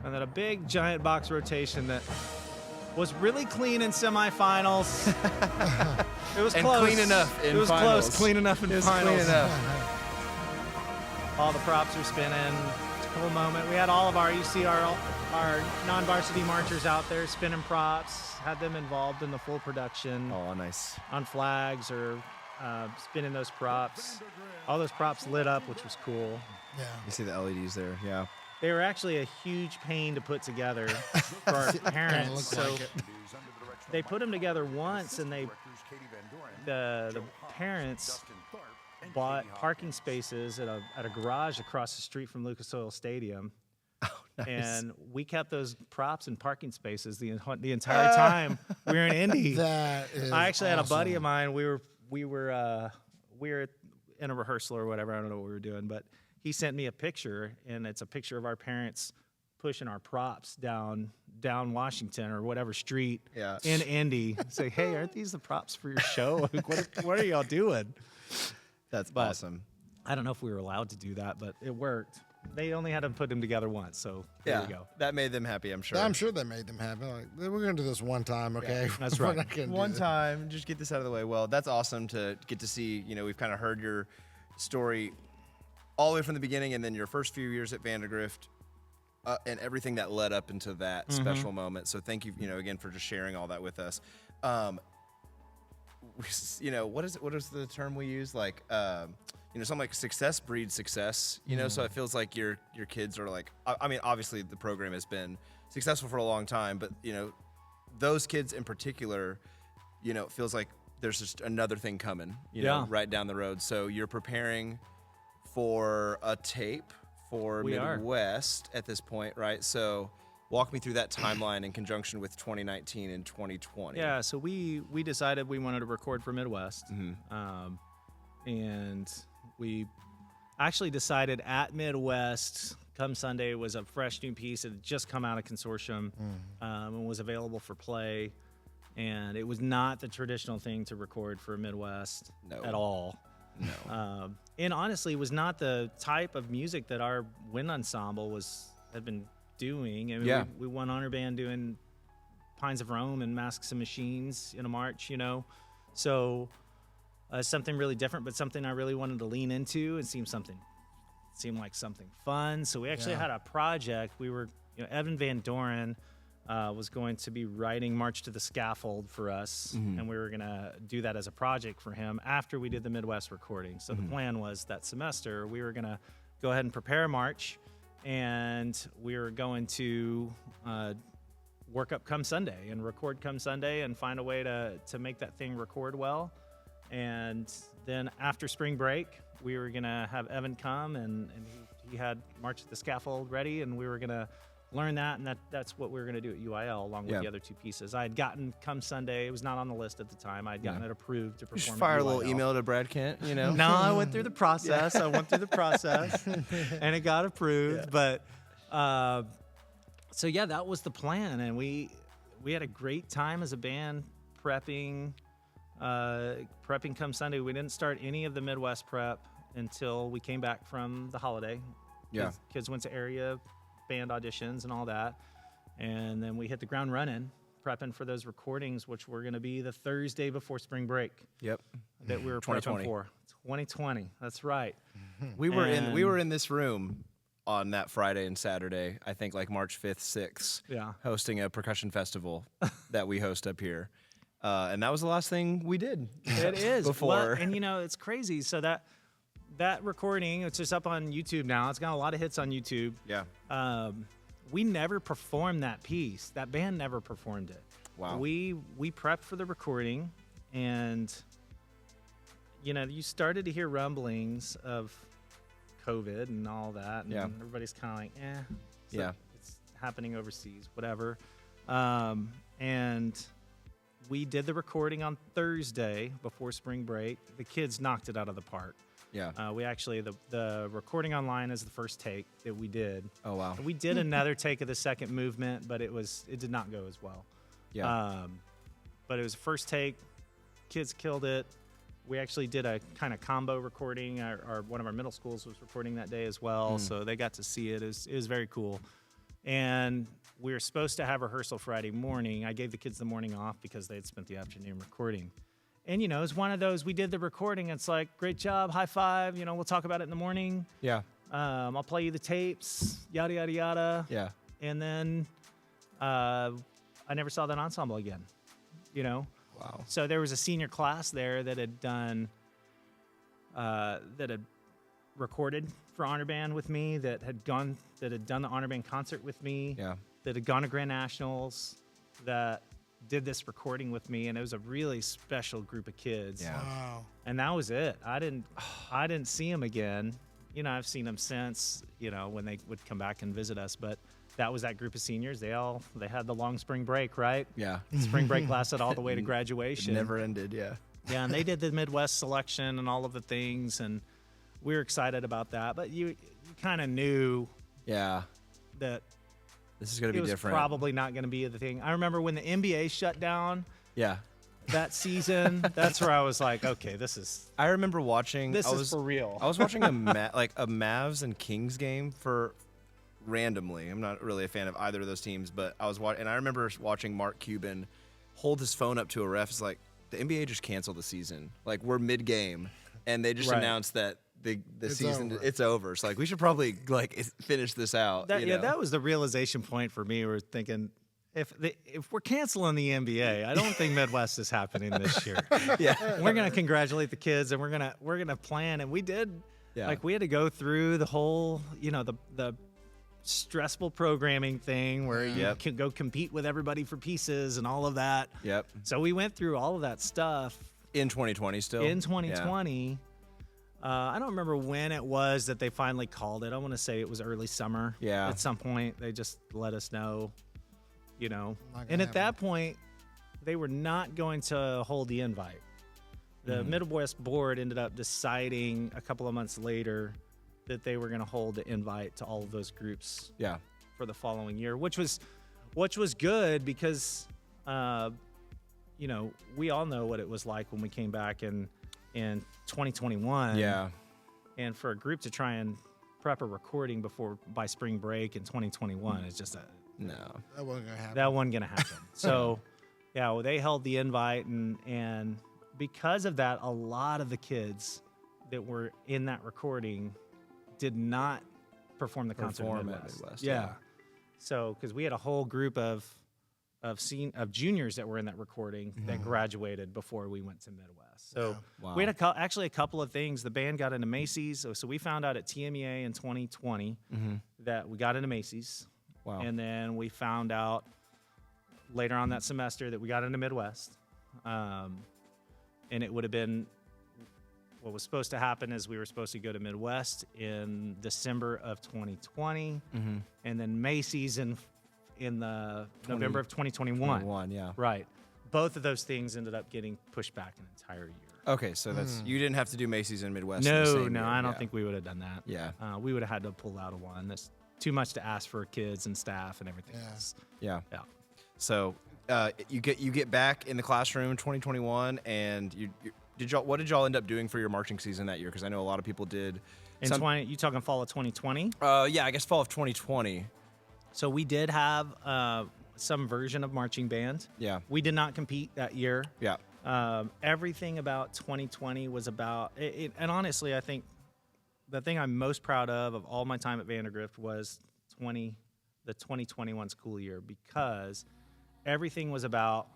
And then a big giant box rotation that was really clean in semifinals. It was And close. clean enough in It was finals. close. Clean enough in It was finals. clean enough. All the props are spinning. It's a cool moment. We had all of our, you see our non-varsity marchers out there spinning props, had them involved in the full production Oh, nice. on flags or spinning those props. All those props lit up, which was cool. Yeah. You see the LEDs there. Yeah. They were actually a huge pain to put together for our parents. looks So like it. they put them together once, and the parents bought parking spaces at a garage across the street from Lucas Oil Stadium. Nice. And we kept those props in parking spaces the entire time we were in Indy. That is I actually had a buddy awesome. of mine. We were in a rehearsal or whatever. I don't know what we were doing, but he sent me a picture, and it's a picture of our parents pushing our props down Washington or whatever street Yeah. in Indy. Say, hey, aren't these the props for your show? Like, what are y'all doing? That's But- awesome. I don't know if we were allowed to do that, but it worked. They only had to put them together once, so there you go. That made them happy, I'm sure. I'm sure they made them happy. Like, we're going to do this one time, okay? that's We're right. not gonna do One this. time, just get this out of the way. Well, that's awesome to get to see. You know, we've kind of heard your story all the way from the beginning, and then your first few years at Vandegrift, and everything that led up into that special moment. So thank you, again for just sharing all that with us. What is the term we use? Like, something like success breeds success. So it feels like your kids are like. I mean, obviously the program has been successful for a long time, but those kids in particular, it feels like there's just another thing coming. Right down the road. So you're preparing for a tape for Midwest at this point, right? So walk me through that timeline in conjunction with 2019 and 2020. Yeah, so we decided we wanted to record for Midwest. And we actually decided at Midwest, come Sunday, was a fresh new piece. It had just come out of consortium and was available for play. And it was not the traditional thing to record for Midwest at all. No. And honestly, it was not the type of music that our wind ensemble had been doing. I mean, we won honor band doing Pines of Rome and Masks and Machines in a march, So something really different, but something I really wanted to lean into and seemed like something fun. So we actually had a project. We were, Evan Van Doren was going to be writing March to the Scaffold for us, and we were going to do that as a project for him after we did the Midwest recording. So the plan was that semester we were going to go ahead and prepare March, and we were going to work up come Sunday and record come Sunday and find a way to make that thing record well. And then after spring break, we were going to have Evan come, and he had March to the Scaffold ready, and we were going to learn that, and that's what we were going to do at UIL along with the other two pieces. I had gotten come Sunday. It was not on the list at the time. I had gotten it approved to perform. Just fire a little email to Brad Kent, No, I went through the process. I went through the process, and it got approved. But so that was the plan, and we had a great time as a band prepping come Sunday. We didn't start any of the Midwest prep until we came back from the holiday. Kids went to area band auditions and all that, and then we hit the ground running prepping for those recordings, which were going to be the Thursday before spring break. That we were prepping for 2020. That's right. We were in this room on that Friday and Saturday, I think like March 5th, 6th, hosting a percussion festival that we host up here, and that was the last thing we did. It is before. Well, and it's crazy. So that recording, it's just up on YouTube now. It's got a lot of hits on YouTube. We never performed that piece. That band never performed it. Wow. We prepped for the recording, and you started to hear rumblings of COVID and all that, and everybody's kind of like, it's happening overseas, whatever. And we did the recording on Thursday before spring break. The kids knocked it out of the park. We actually, the recording online is the first take that we did. Oh, wow. We did another take of the second movement, but it did not go as well. But it was the first take. Kids killed it. We actually did a kind of combo recording. One of our middle schools was recording that day as well, so they got to see it. It was very cool. And we were supposed to have rehearsal Friday morning. I gave the kids the morning off because they had spent the afternoon recording. And, it was one of those, we did the recording. It's like, great job, high five. We'll talk about it in the morning. I'll play you the tapes, yada, yada, yada. And then I never saw that ensemble again, Wow. So there was a senior class there that had done, that had recorded for Honor Band with me, that had done the Honor Band concert with me, that had gone to Grand Nationals, that did this recording with me, and it was a really special group of kids. Wow. And that was it. I didn't see them again. I've seen them since, when they would come back and visit us, but that was that group of seniors. They had the long spring break, right? Spring break lasted all the way to graduation. It never ended, and they did the Midwest selection and all of the things, and we were excited about that. But you kind of knew that this is going to be different. It was probably not going to be the thing. I remember when the NBA shut down. That season, that's where I was like, okay, this is. I remember watching. This is for real. I was watching a Mavs and Kings game randomly. I'm not really a fan of either of those teams, but I was watching, and I remember watching Mark Cuban hold his phone up to a ref. It's like, the NBA just canceled the season. Like, we're mid-game, and they just announced that the It's season, over. it's over. So like we should probably finish this out. That, you yeah, know? that was the realization point for me. We're thinking, if we're canceling the NBA, I don't think Midwest is happening this year. Yeah. We're gonna congratulate the kids, and we're gonna plan, and we did. Yeah. Like we had to go through the whole, the stressful programming thing where you Yep. can go compete with everybody for pieces and all of that. Yep. So we went through all of that stuff In 2020 still. in 2020. I don't remember when it was that they finally called it. I want to say it was early summer. Yeah. At some point, they just let us know, Not And gonna at that point, they were not going to hold the invite. The Midwest board ended up deciding a couple of months later that they were going to hold the invite to all of those groups Yeah. for the following year, which was good because, we all know what it was like when we came back in 2021. Yeah. And for a group to try and prep a recording by spring break in 2021 is just No. That wasn't gonna happen. that wasn't going to happen. So, well, they held the invite, and because of that, a lot of the kids that were in that recording did not perform the concert Perform in at Midwest. Midwest, Yeah. yeah. So, because we had a whole group of juniors that were in that recording that graduated before we went to Midwest. So Wow. we had actually a couple of things. The band got into Macy's. So we found out at TMEA in 2020 that we got into Macy's. Wow. And then we found out later on that semester that we got into Midwest. And it would have been, what was supposed to happen is we were supposed to go to Midwest in December of 2020, and then Macy's in the November of 2021. Yeah. Right. Both of those things ended up getting pushed back an entire year. Okay, so that's you didn't have to do Macy's in Midwest. in the No, same year. I don't Yeah. think we would have done that. Yeah. We would have had to pull out of one. That's too much to ask for kids and staff and everything Yeah. else. Yeah. Yeah. So you get back in the classroom in 2021, and what did y'all end up doing for your marching season that year? Because I know a lot of people did. You talking fall of 2020? Yeah, I guess fall of 2020. So we did have some version of marching band. Yeah. We did not compete that year. Yeah. Everything about 2020 was about it, and honestly, I think the thing I'm most proud of all my time at Vandergrift was the 2021 school year, because everything was about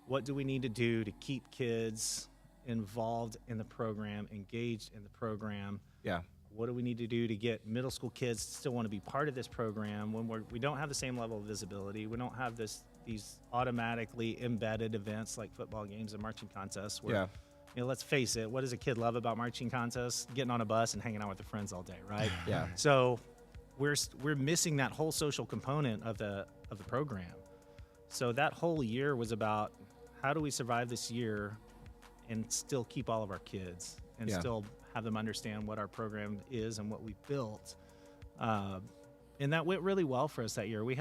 what do we need to do to keep kids involved in the program, engaged in the program. Yeah. What do we need to do to get middle school kids to still want to be part of this program when we don't have the same level of visibility? We don't have these automatically embedded events like football games and marching contests where, Yeah. let's face it, what does a kid love about marching contests? Getting on a bus and hanging out with their friends all day, right? Yeah. So we're missing that whole social component of the program. So that whole year was about how do we survive this year and still keep all of our kids and Yeah. still have them understand what our program is and what we built. And that went really well for us that year. We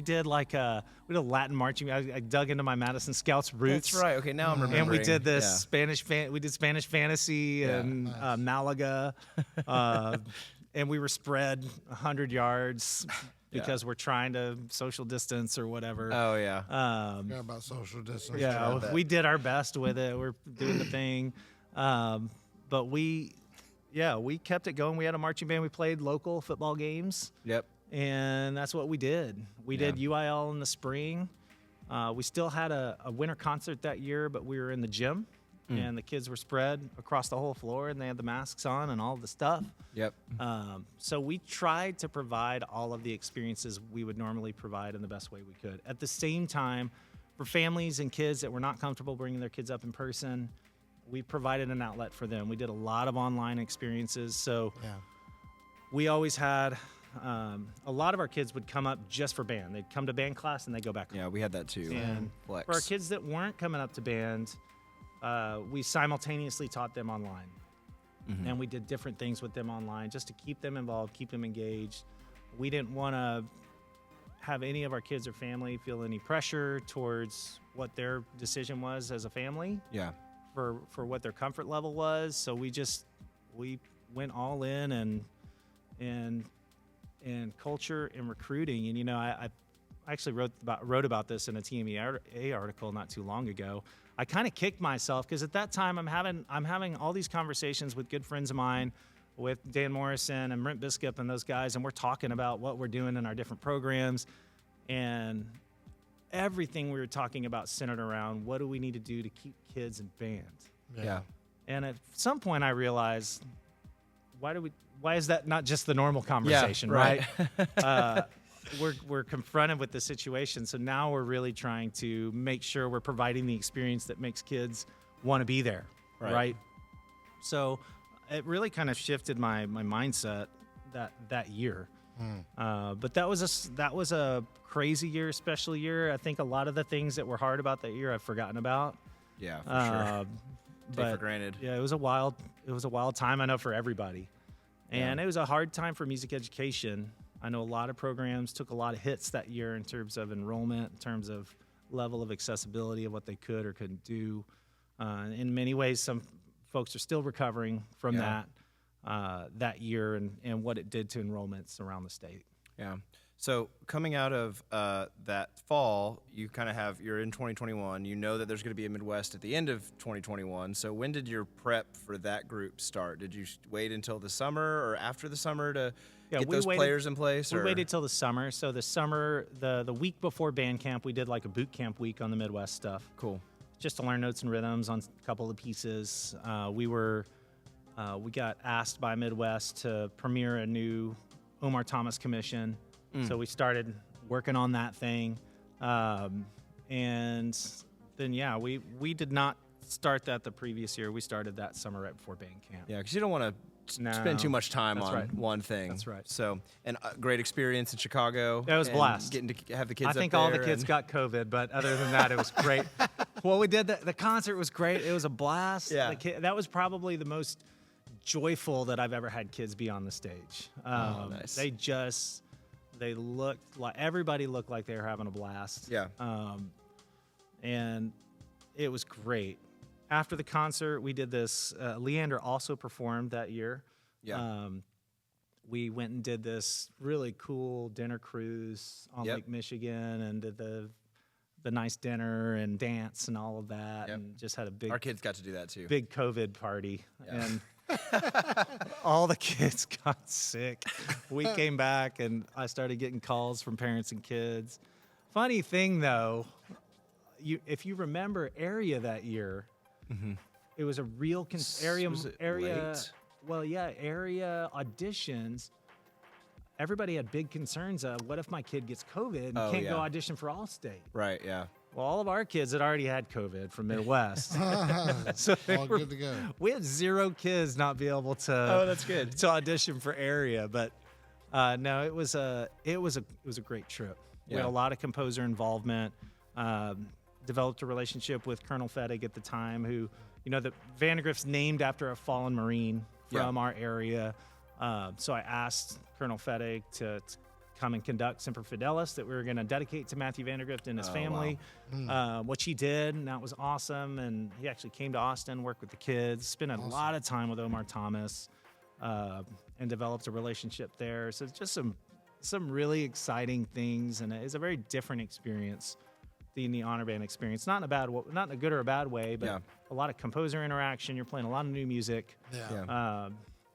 did a Latin marching. I dug into my Madison Scouts roots. That's right. Okay, now I'm remembering. And we did this Yeah. Spanish fantasy and Malaga, and we were spread 100 yards because we're trying to social distance or whatever. Oh yeah. Forgot about social distance. Yeah, we did our best with it. We're doing the thing, but we kept it going. We had a marching band. We played local football games. Yep. And that's what we did. We did UIL in the spring. We still had a winter concert that year, but we were in the gym, and the kids were spread across the whole floor, and they had the masks on and all the stuff. Yep. So we tried to provide all of the experiences we would normally provide in the best way we could. At the same time, for families and kids that were not comfortable bringing their kids up in person, we provided an outlet for them. We did a lot of online experiences. So we always had... a lot of our kids would come up just for band. They'd come to band class and they'd go back home. Yeah, we had that too. And Flex. for our kids that weren't coming up to band, we simultaneously taught them online. And we did different things with them online just to keep them involved, keep them engaged. We didn't want to have any of our kids or family feel any pressure towards what their decision was as a family Yeah. for what their comfort level was. So we went all in and culture and recruiting. And, I I actually wrote about this in a TMEA article not too long ago. I kind of kicked myself because at that time I'm having all these conversations with good friends of mine, with Dan Morrison and Brent Biscup and those guys, and we're talking about what we're doing in our different programs, and everything we were talking about centered around what do we need to do to keep kids in band. Yeah. And at some point I realized, why is that not just the normal conversation, right? We're confronted with the situation, so now we're really trying to make sure we're providing the experience that makes kids want to be there, right? So it really kind of shifted my mindset that year. But that was a crazy year, special year. I think a lot of the things that were hard about that year I've forgotten about. Yeah, for sure. Take for granted. Yeah, it was a wild time, I know, for everybody. And it was a hard time for music education. I know a lot of programs took a lot of hits that year in terms of enrollment, in terms of level of accessibility of what they could or couldn't do. In many ways, some folks are still recovering from that year and what it did to enrollments around the state. Yeah. So coming out of that fall, you kind of you're in 2021. You know that there's going to be a Midwest at the end of 2021. So when did your prep for that group start? Did you wait until the summer or after the summer to get those players in place? We waited till the summer. So the summer, the week before band camp, we did like a boot camp week on the Midwest stuff. Cool. Just to learn notes and rhythms on a couple of pieces. We got asked by Midwest to premiere a new Omar Thomas commission. So we started working on that thing. And then, we did not start that the previous year. We started that summer right before band camp. Yeah, because you don't want to spend too much time on one thing. That's right. So, and great experience in Chicago. It was a blast. Getting to have the kids I up think there all the kids got COVID, but other than that, it was great. Well, we did the concert was great. It was a blast. Yeah. That was probably the most joyful that I've ever had kids be on the stage. Nice. They looked like everybody looked like they were having a blast. Yeah. And it was great. After the concert, we did this. Leander also performed that year. Yeah. We went and did this really cool dinner cruise on Lake Michigan and did the nice dinner and dance and all of that, and just had a big. Our kids got to do that too. Big COVID party, and all the kids got sick. We came back, and I started getting calls from parents and kids. Funny thing, though, if you remember area that year, it was a real area. Late? Well, yeah, area auditions. Everybody had big concerns of what if my kid gets COVID and can't go audition for All-State. Right. Yeah. Well, all of our kids had already had COVID from Midwest. So all good to go. We had 0 kids not be able to. Oh, that's good. To audition for area, but no, it was a great trip. We had a lot of composer involvement. Developed a relationship with Colonel Fettig at the time, who, the Vandergrift's named after a fallen Marine from our area. So I asked Colonel Fettig to come and conduct Semper Fidelis that we were going to dedicate to Matthew Vandergrift and his family, which he did, and that was awesome. And he actually came to Austin, worked with the kids, spent a lot of time with Omar Thomas, and developed a relationship there. So just some really exciting things, and it's a very different experience than the honor band experience. Not in a good or a bad way, but a lot of composer interaction. You're playing a lot of new music.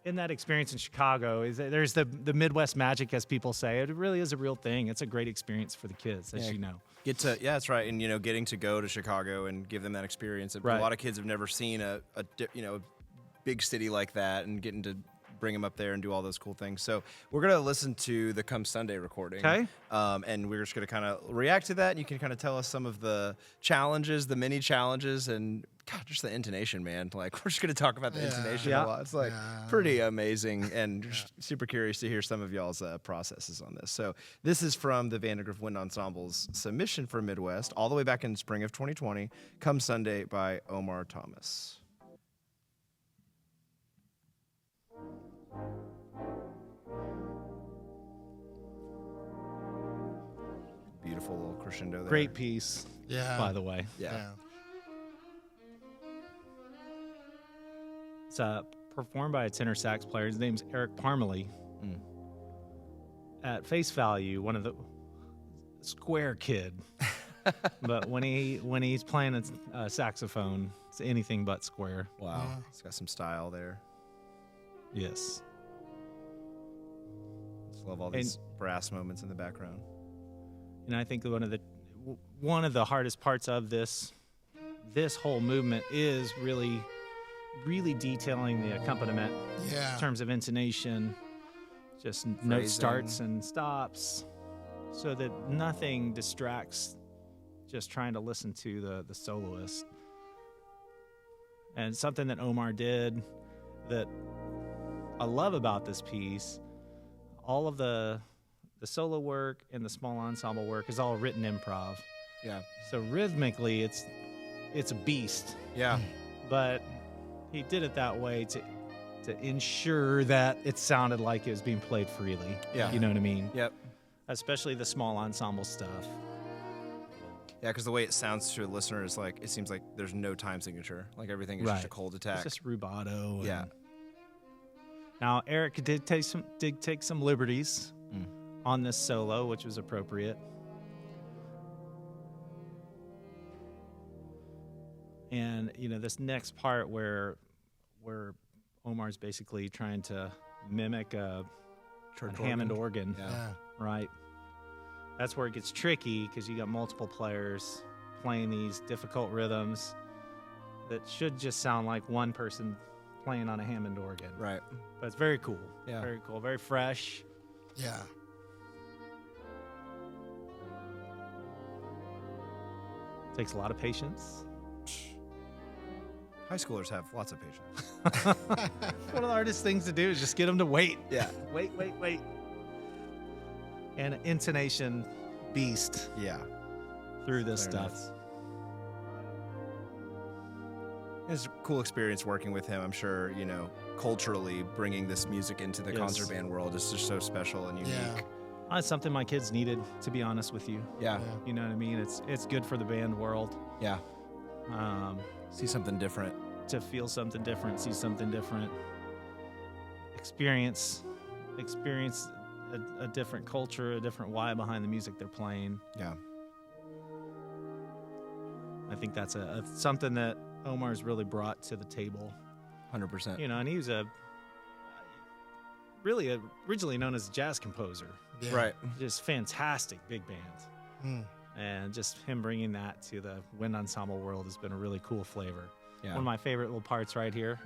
In that experience in Chicago, there's the Midwest magic, as people say. It really is a real thing. It's a great experience for the kids, as you know. That's right. And getting to go to Chicago and give them that experience. A lot of kids have never seen a big city like that, and getting to bring them up there and do all those cool things. So we're going to listen to the Come Sunday recording. Okay. And we're just going to kind of react to that. And you can kind of tell us some of the challenges, the mini challenges, and God, just the intonation, man. Like, we're just going to talk about the intonation a lot. It's like pretty amazing, and just super curious to hear some of y'all's processes on this. So this is from the Vandergrift Wind Ensemble's submission for Midwest, all the way back in spring of 2020, Come Sunday by Omar Thomas. Beautiful little crescendo there. Great piece, by the way. Yeah. It's performed by a tenor sax player. His name's Eric Parmalee. At face value, one of the square kid. But when he's playing a saxophone, it's anything but square. Wow. It's got some style there. Yes. Just love all these brass moments in the background. And I think one of the hardest parts of this whole movement is really detailing the accompaniment in terms of intonation, just note starts and stops, so that nothing distracts just trying to listen to the soloist. And something that Omar did that I love about this piece, all of the solo work and the small ensemble work is all written improv. Yeah. So rhythmically, it's a beast. Yeah. But he did it that way to ensure that it sounded like it was being played freely. Yeah. You know what I mean? Yep. Especially the small ensemble stuff. Yeah, because the way it sounds to a listener is like, it seems like there's no time signature. Like everything is just a cold attack. It's just rubato. Yeah. Now Eric did take some liberties on this solo, which was appropriate. And this next part where Omar's basically trying to mimic a Hammond organ, right? That's where it gets tricky, because you got multiple players playing these difficult rhythms that should just sound like one person playing on a Hammond organ. Right. But it's very cool. Yeah. Very cool. Very fresh. Yeah. Takes a lot of patience. High schoolers have lots of patience. One of the hardest things to do is just get them to wait. Yeah. Wait. And an intonation beast Yeah. through this stuff. It's a cool experience working with him. I'm sure, culturally bringing this music into the concert band world is just so special and unique. Yeah. It's something my kids needed, to be honest with you. Yeah. You know what I mean? It's good for the band world. Yeah. See something different. To feel something different, see something different, experience a different culture, a different why behind the music they're playing. Yeah. I think that's something that Omar's really brought to the table. 100%. And he was originally known as a jazz composer. Yeah. Right. Just fantastic big band. And just him bringing that to the wind ensemble world has been a really cool flavor. Yeah. One of my favorite little parts right here.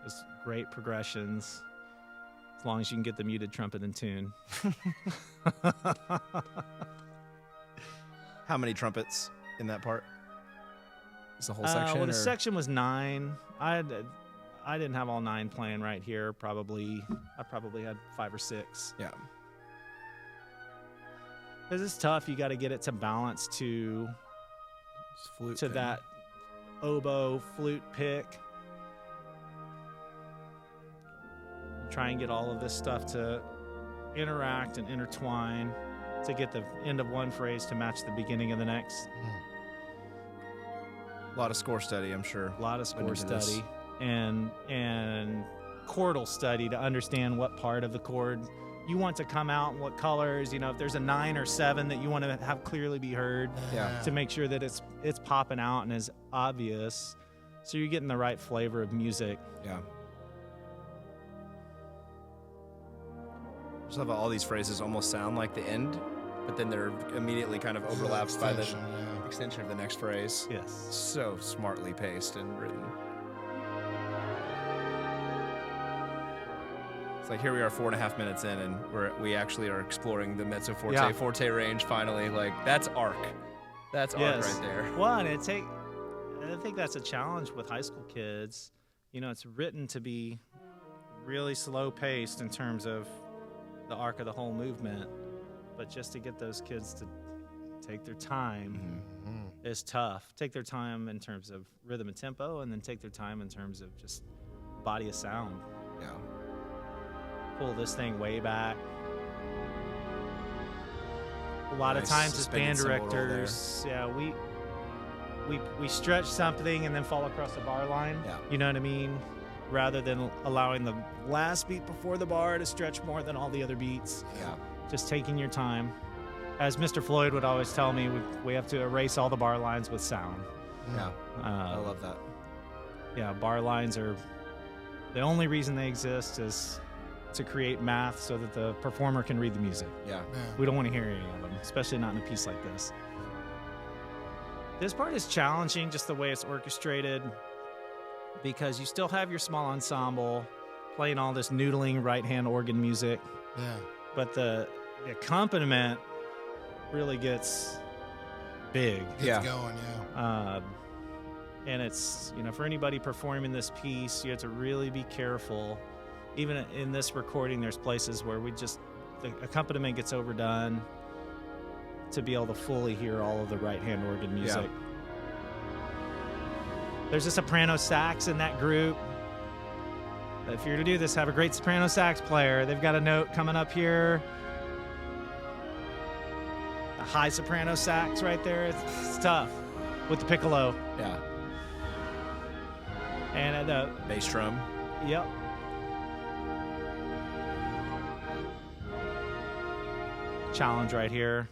Just great progressions, as long as you can get the muted trumpet in tune. How many trumpets in that part? Is the whole section? Well, the section was 9. I didn't have all 9 playing right here. I probably had 5 or 6. Yeah. Because it's tough. You got to get it to balance to Flute to thing. that oboe, flute pick. Try and get all of this stuff to interact and intertwine to get the end of one phrase to match the beginning of the next. A lot of score study, I'm sure. A lot of score went into this. study and chordal study to understand what part of the chord you want to come out and what colors. If there's a 9 or 7 that you want to have clearly be heard, to make sure that it's popping out and is obvious, so you're getting the right flavor of music. Yeah. Just love how all these phrases almost sound like the end, but then they're immediately kind of overlapped by the extension of the next phrase. Yes. So smartly paced and written. It's like here we are 4.5 minutes in, and we actually are exploring the mezzo forte forte range finally. Like that's arc. That's arc right there. Well, and I think that's a challenge with high school kids. It's written to be really slow paced in terms of the arc of the whole movement, but just to get those kids to take their time is tough. Take their time in terms of rhythm and tempo, and then take their time in terms of just body of sound. Yeah. Pull this thing way back. A lot of Nice times as suspended band cymbal roll directors, we stretch something and then fall across the bar line. Yeah. You know what I mean? rather than allowing the last beat before the bar to stretch more than all the other beats. Yeah. Just taking your time. As Mr. Floyd would always tell me, we have to erase all the bar lines with sound. Yeah. I love that. Yeah, bar lines are the only reason they exist is to create math so that the performer can read the music. Yeah. We don't want to hear any of them, especially not in a piece like this. This part is challenging, just the way it's orchestrated, because you still have your small ensemble playing all this noodling right-hand organ music, Yeah. but the accompaniment really gets big. Gets going, yeah. And it's, for anybody performing this piece, you have to really be careful. Even in this recording, there's places where the accompaniment gets overdone to be able to fully hear all of the right-hand organ music. There's a soprano sax in that group. If you're to do this, have a great soprano sax player. They've got a note coming up here. A high soprano sax right there. It's tough with the piccolo. Yeah. And the Bass drum. Yep. Challenge right here.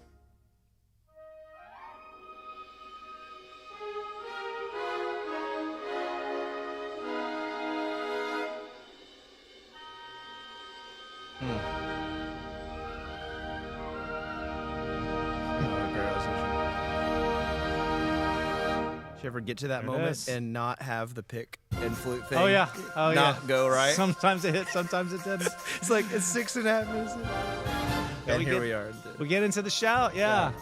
Did you ever get to that There it moment is. and not have the pick and flute thing? Oh yeah. Oh not yeah. go right? Sometimes it hits, sometimes it doesn't. It's like it's 6.5 minutes. Yeah, And here we are. We get into the shout, yeah.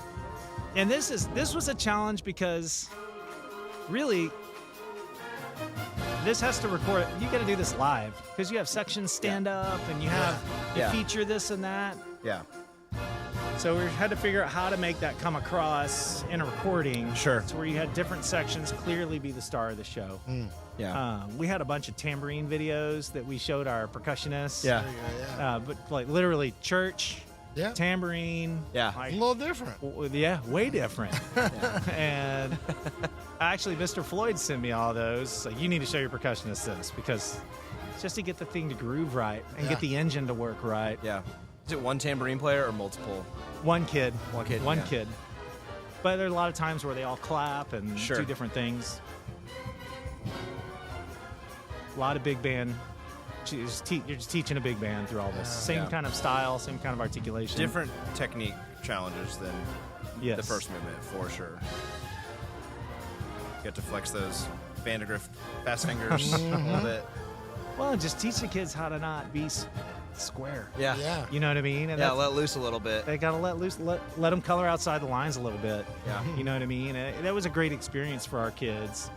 And this was a challenge because really this has to record. You got to do this live because you have sections stand up and you have you Yeah. feature this and that. Yeah. So we had to figure out how to make that come across in a recording. Sure. To where you had different sections clearly be the star of the show. Yeah. We had a bunch of tambourine videos that we showed our percussionists. Yeah. There you go, yeah. But like literally church, Yeah. tambourine. Yeah. like, A little different. yeah, way different. And actually, Mr. Floyd sent me all those. So you need to show your percussionist this because it's just to get the thing to groove right and Yeah. get the engine to work right. Yeah. Is it one tambourine player or multiple? One kid. One kid, One yeah. kid. But there are a lot of times where they all clap and Sure. do different things. A lot of big band. You're just teaching a big band through all this. Same Yeah. kind of style, same kind of articulation. Different technique challenges than Yes. the first movement, for sure. You get to flex those Vandegrift fast fingers a little bit. Well, just teach the kids how to not be square. Yeah. Yeah. You know what I mean? And Yeah, that's- let loose a little bit. they gotta let loose, let them color outside the lines a little bit. Yeah. You know what I mean? That was a great experience for our kids.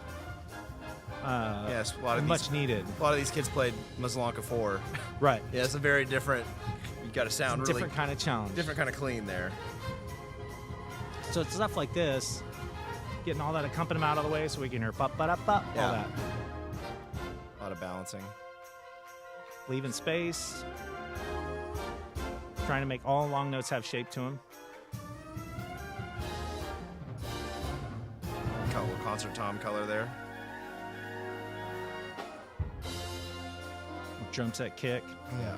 Yes, a lot of much these, needed. A lot of these kids played Mazlanka 4. Right. Yeah, it's a very different. You got to sound really Different kind of challenge. different kind of clean there. So it's stuff like this, getting all that accompaniment out of the way so we can hear pop, ba, pop, Yeah. all that. A lot of balancing. Leaving space. Trying to make all long notes have shape to them. Got a little concert tom color there. Drum set kick. Yeah.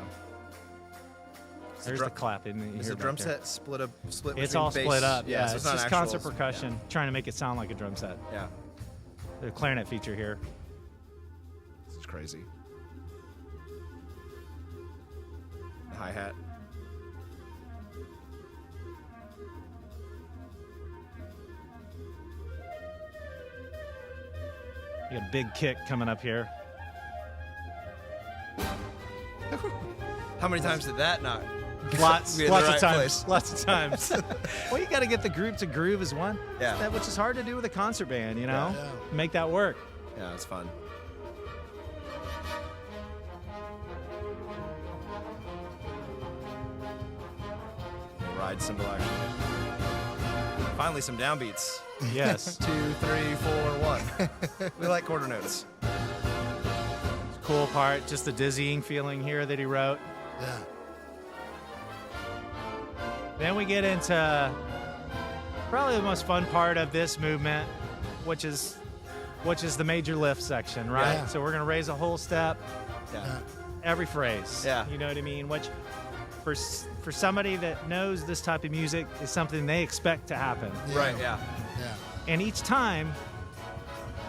There's drum- the clapping. that you Is hear the drum back there. set split It's between all bass? split up. Yeah, so it's not just actual- concert percussion, trying to make it sound like a drum set. Yeah. The clarinet feature here. This is crazy. The hi-hat. You got a big kick coming up here. How many times did that not? Lots, be in the lots right of times. place? Lots of times. Well, you got to get the group to groove as one. Yeah. Which is hard to do with a concert band, you know? Yeah. Make that work. Yeah, it's fun. Ride cymbal action. Finally, some downbeats. Yes. 2, 3, 4, 1. We like quarter notes. Cool part, just the dizzying feeling here that he wrote. Yeah. Then we get into probably the most fun part of this movement, which is which is the major lift section, right? Yeah. So we're gonna raise a whole step, Yeah. every phrase. Yeah. You know what I mean? Which for somebody that knows this type of music is something they expect to happen. Yeah. Right. Yeah. Yeah. And each time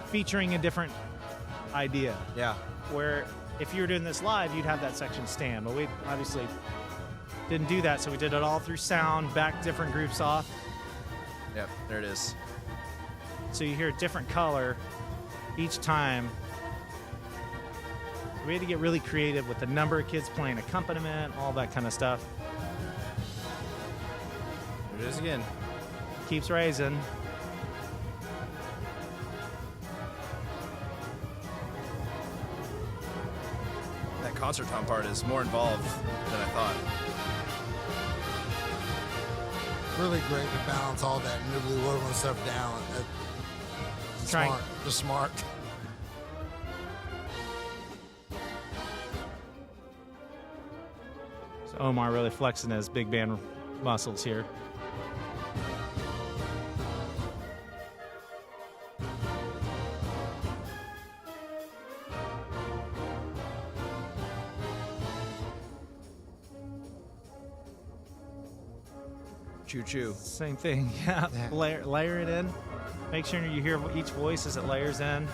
featuring a different idea. Yeah. Where if you were doing this live, you'd have that section stand. But we obviously didn't do that, so we did it all through sound, back different groups off. Yep. There it is. So you hear a different color each time. We had to get really creative with the number of kids playing accompaniment, all that kind of stuff. There it is again. Keeps raising. That concert tom part is more involved than I thought. Really great to balance all that nibbly woven stuff down. Trying- Smart. Just smart. So Omar really flexing his big band muscles here. Choo choo. Same thing, yeah. Yeah. Layer it in. Make sure you hear each voice as it layers in.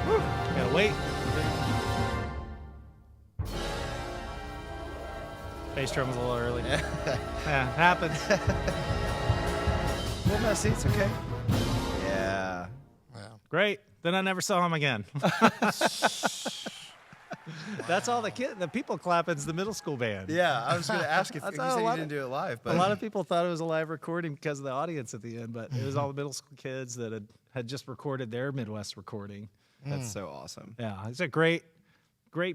Whew. Gotta wait. Bass drum was a little early. Yeah, happens. Well, messy. It's okay. Yeah. Yeah. Great. Then I never saw him again. That's all the people clapping's the middle school band. Yeah. I was going to ask if That's you how said a you lot didn't of- do it live, A but lot of people thought it was a live recording because of the audience at the end, but it was all the middle school kids that had just recorded their Midwest recording. that's so awesome. Yeah, it's a great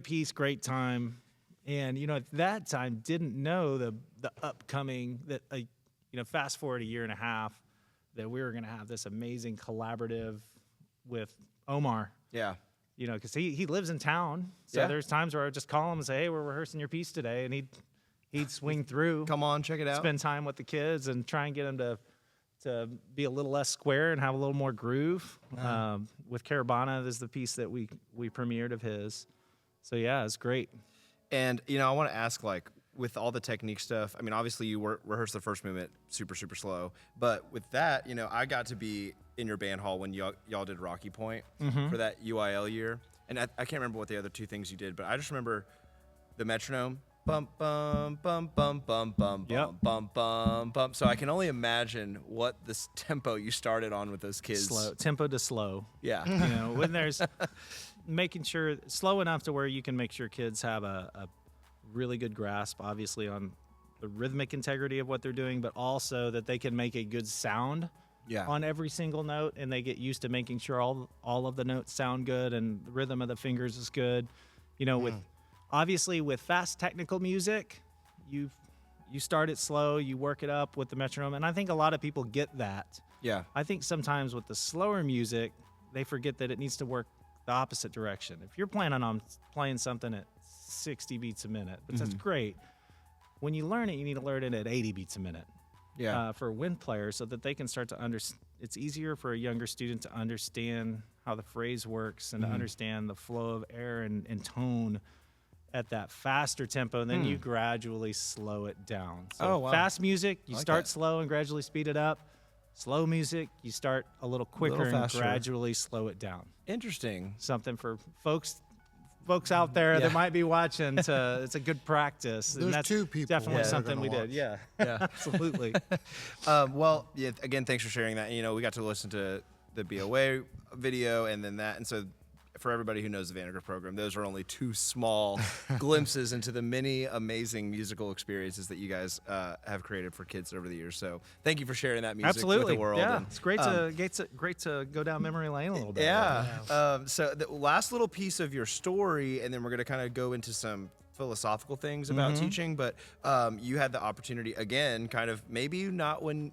piece, great time. And, at that time, didn't know the upcoming, fast forward a year and a half, that we were going to have this amazing collaborative with Omar. Yeah. Because he lives in town. So Yeah. there's times where I would just call him and say, hey, we're rehearsing your piece today. And he'd swing through, Come on, check it out. spend time with the kids and try and get them to be a little less square and have a little more groove. With Caravana, this is the piece that we premiered of his. So, yeah, it's great. And, I want to ask, with all the technique stuff, I mean, obviously you rehearsed the first movement super, super slow. But with that, I got to be in your band hall when y'all did Rocky Point for that UIL year. And I can't remember what the other two things you did, but I just remember the metronome. Bum, bum, bum, bum, bum, bum, Yep. bum, bum, bum. So I can only imagine what this tempo you started on with those kids. Slow, tempo to slow. Yeah. When there's making sure slow enough to where you can make sure kids have a really good grasp, obviously, on the rhythmic integrity of what they're doing, but also that they can make a good sound Yeah. on every single note, and they get used to making sure all of the notes sound good and the rhythm of the fingers is good. With fast technical music, you start it slow, you work it up with the metronome, and I think a lot of people get that. Yeah. I think sometimes with the slower music, they forget that it needs to work the opposite direction. If you're planning on playing something at 60 beats a minute, which that's great, when you learn it, you need to learn it at 80 beats a minute. Yeah. For wind players, so that they can start to understand. It's easier for a younger student to understand how the phrase works and to understand the flow of air and tone at that faster tempo, and then you gradually slow it down. So Oh, wow. fast music, you like start that. slow and gradually speed it up. Slow music, you start a little quicker and faster. gradually slow it down. Interesting. Something for folks out there Yeah. that might be watching. It's a good practice. There's and that's two people definitely that are something gonna we watch. did. Yeah, Yeah. absolutely. Well, yeah, again, thanks for sharing that. We got to listen to the BOA video and then that. And so for everybody who knows the Vandergrift program, those are only two small glimpses into the many amazing musical experiences that you guys have created for kids over the years. So thank you for sharing that music Absolutely. with the world. Yeah, And, it's great to go down memory lane a little bit. yeah. So the last little piece of your story, and then we're going to kind of go into some philosophical things about teaching, but you had the opportunity again, kind of maybe not when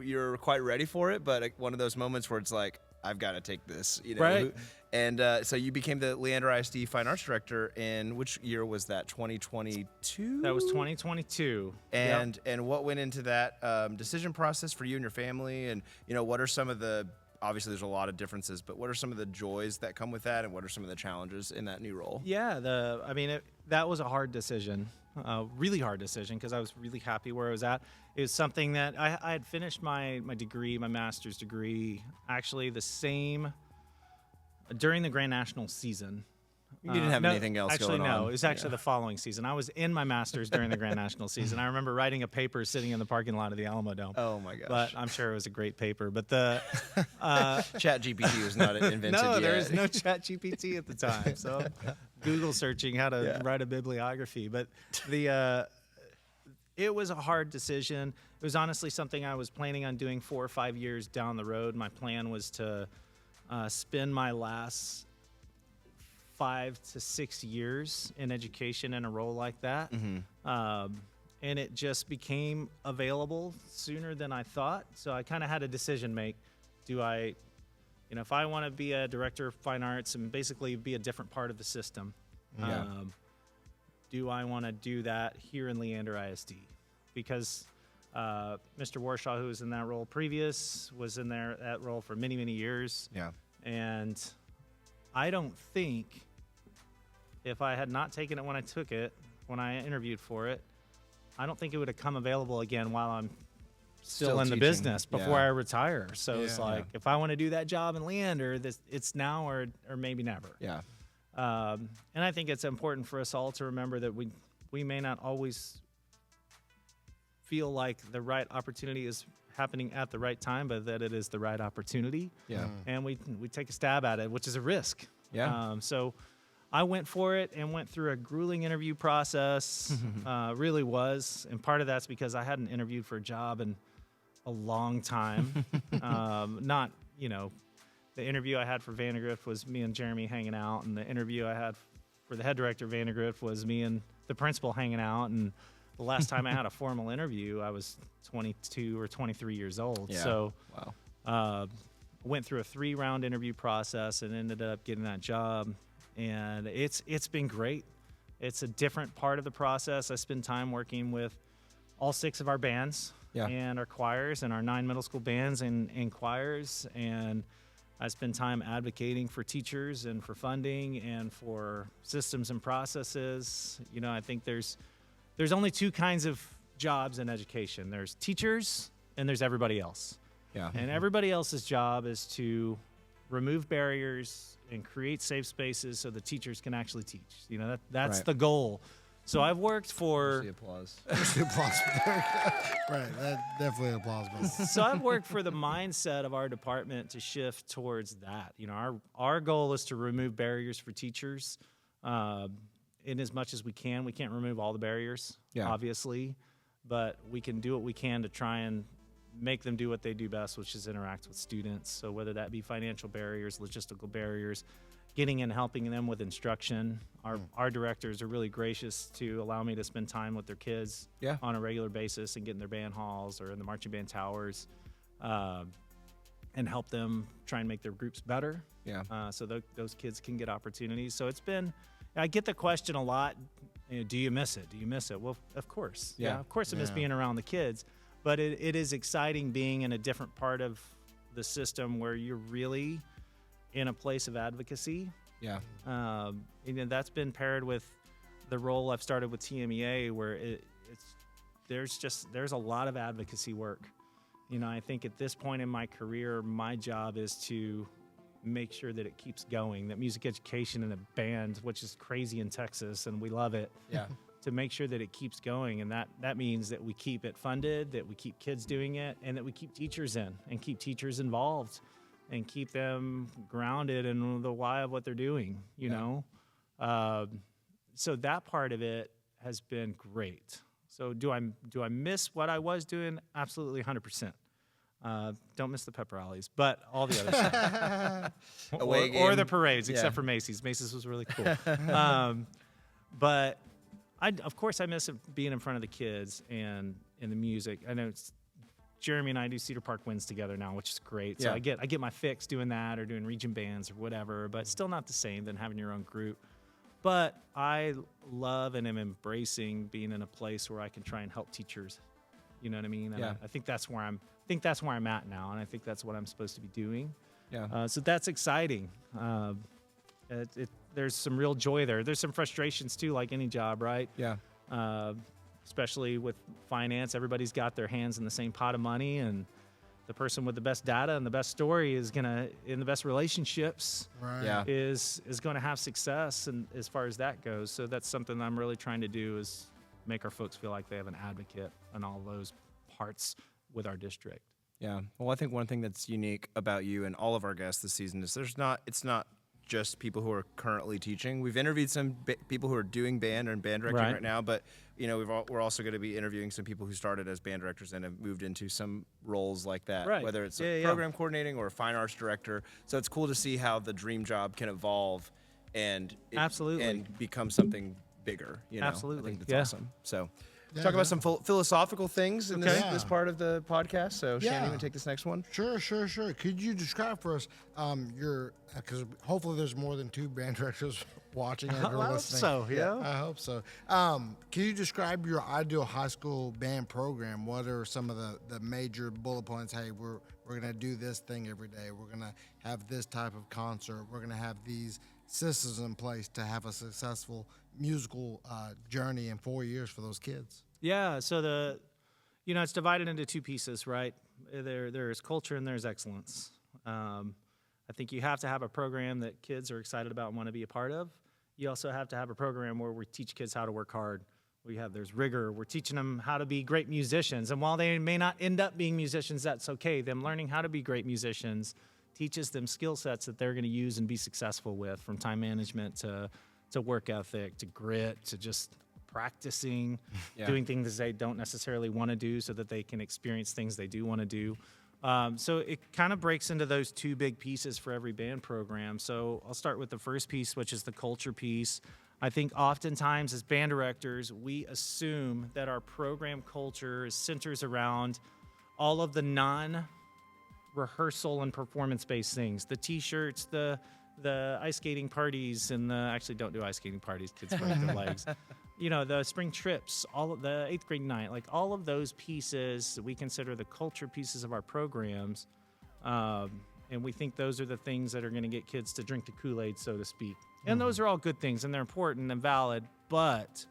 you're quite ready for it, but one of those moments where it's like, I've got to take this, Right. And so you became the Leander ISD Fine Arts Director in which year was that? 2022. That was 2022. And what went into that decision process for you and your family? And what are some of the obviously there's a lot of differences, but what are some of the joys that come with that, and what are some of the challenges in that new role? Yeah, that was a hard decision, really hard decision, because I was really happy where I was at. It was something that I had finished my degree, my master's degree, actually during the Grand National season. You didn't have anything else actually, going on. No, it was actually the following season. I was in my master's during the Grand National season. I remember writing a paper sitting in the parking lot of the Alamo Dome. Oh, my gosh. But I'm sure it was a great paper. But the Chat GPT was not invented no, yet. there was no Chat GPT at the time. So I'm Google searching how to write a bibliography. But it was a hard decision. It was honestly something I was planning on doing 4 or 5 years down the road. My plan was to spend my last 5 to 6 years in education in a role like that. Mm-hmm. And it just became available sooner than I thought. So I kind of had a decision make. Do I, if I want to be a director of fine arts and basically be a different part of the system, do I want to do that here in Leander ISD? Because Mr. Warshaw, who was in that role previous, was in that role for many, many years. Yeah. And I don't think if I had not taken it when I took it, when I interviewed for it, I don't think it would have come available again while I'm still in the teaching. business before I retire. So it's like, Yeah. if I want to do that job in Leander, it's now or maybe never. Yeah. And I think it's important for us all to remember that we may not always feel like the right opportunity is happening at the right time, but that it is the right opportunity. Yeah. And we take a stab at it, which is a risk. Yeah. So I went for it and went through a grueling interview process, really was. And part of that's because I hadn't interviewed for a job in a long time. Not, the interview I had for Vandergrift was me and Jeremy hanging out, and the interview I had for the head director of Vandergrift was me and the principal hanging out. And the last time I had a formal interview, I was 22 or 23 years old. Yeah. So Wow. went through a 3-round interview process and ended up getting that job. And it's been great. It's a different part of the process. I spend time working with all 6 of our bands and our choirs and our 9 middle school bands and choirs. And I spend time advocating for teachers and for funding and for systems and processes. I think there's only 2 kinds of jobs in education. There's teachers and there's everybody else. Yeah. And everybody else's job is to remove barriers and create safe spaces so the teachers can actually teach. That's Right. the goal. So I've worked for The applause. There's the applause. Right, that definitely applause. so I've worked for the mindset of our department to shift towards that. Our goal is to remove barriers for teachers in as much as we can. We can't remove all the barriers, obviously, but we can do what we can to try and make them do what they do best, which is interact with students. So whether that be financial barriers, logistical barriers, getting and helping them with instruction. Our directors are really gracious to allow me to spend time with their kids on a regular basis and get in their band halls or in the marching band towers and help them try and make their groups better. Yeah. So those kids can get opportunities. So I get the question a lot, do you miss it? Do you miss it? Well, of course. Yeah. Of course I miss being around the kids. But it is exciting being in a different part of the system where you're really in a place of advocacy. Yeah. That's been paired with the role I've started with TMEA, where there's a lot of advocacy work. I think at this point in my career, my job is to make sure that it keeps going, that music education and a band, which is crazy in Texas, and we love it. Yeah. To make sure that it keeps going. And that means that we keep it funded, that we keep kids doing it, and that we keep teachers in and keep teachers involved and keep them grounded in the why of what they're doing, you know? So that part of it has been great. So do I miss what I was doing? Absolutely 100%. Don't miss the pep rallies, but all the other stuff. or the parades, except for Macy's. Macy's was really cool. But of course, I miss being in front of the kids and in the music. I know it's Jeremy and I do Cedar Park Winds together now, which is great. So Yeah. I get my fix doing that or doing region bands or whatever, but still not the same than having your own group. But I love and am embracing being in a place where I can try and help teachers. You know what I mean? And Yeah. I think that's where I'm at now, and I think that's what I'm supposed to be doing. Yeah. So that's exciting. There's some real joy there. There's some frustrations too, like any job, right? Yeah. Especially with finance, everybody's got their hands in the same pot of money, and the person with the best data and the best story is gonna, in the best relationships, Right. Yeah. is going to have success, and as far as that goes. So that's something I'm really trying to do, is make our folks feel like they have an advocate on all those parts with our district. Yeah. Well, I think one thing that's unique about you and all of our guests this season is it's not just people who are currently teaching. We've interviewed some people who are doing band and band directing right now, but we're also going to be interviewing some people who started as band directors and have moved into some roles like that, Right. whether it's a program coordinating or a fine arts director. So it's cool to see how the dream job can evolve and Absolutely. and become something bigger. Absolutely. I think that's Yeah. awesome. So. Yeah, Talk yeah. about some philosophical things in Okay. this part of the podcast. So, Shannon, Yeah. you want to take this next one? Sure. Could you describe for us because hopefully there's more than 2 band directors watching and I hope listening. so, yeah. I hope so. Can you describe your ideal high school band program? What are some of the major bullet points? Hey, we're going to do this thing every day. We're going to have this type of concert. We're going to have these systems in place to have a successful musical journey in 4 years for those kids. Yeah, so it's divided into 2 pieces, right? There's culture and there's excellence. I think you have to have a program that kids are excited about and want to be a part of. You also have to have a program where we teach kids how to work hard. There's rigor. We're teaching them how to be great musicians. And while they may not end up being musicians, that's okay. Them learning how to be great musicians teaches them skill sets that they're going to use and be successful with, from time management to work ethic to grit to just practicing, doing things they don't necessarily want to do so that they can experience things they do want to do. So it kind of breaks into those 2 big pieces for every band program. So I'll start with the first piece, which is the culture piece. I think oftentimes as band directors, we assume that our program culture centers around all of the non-rehearsal and performance-based things, the T-shirts, the ice skating parties, and actually don't do ice skating parties, kids break their legs. The spring trips, all of the 8th grade night, like all of those pieces we consider the culture pieces of our programs. And we think those are the things that are going to get kids to drink the Kool-Aid, so to speak. And those are all good things, and they're important and valid, but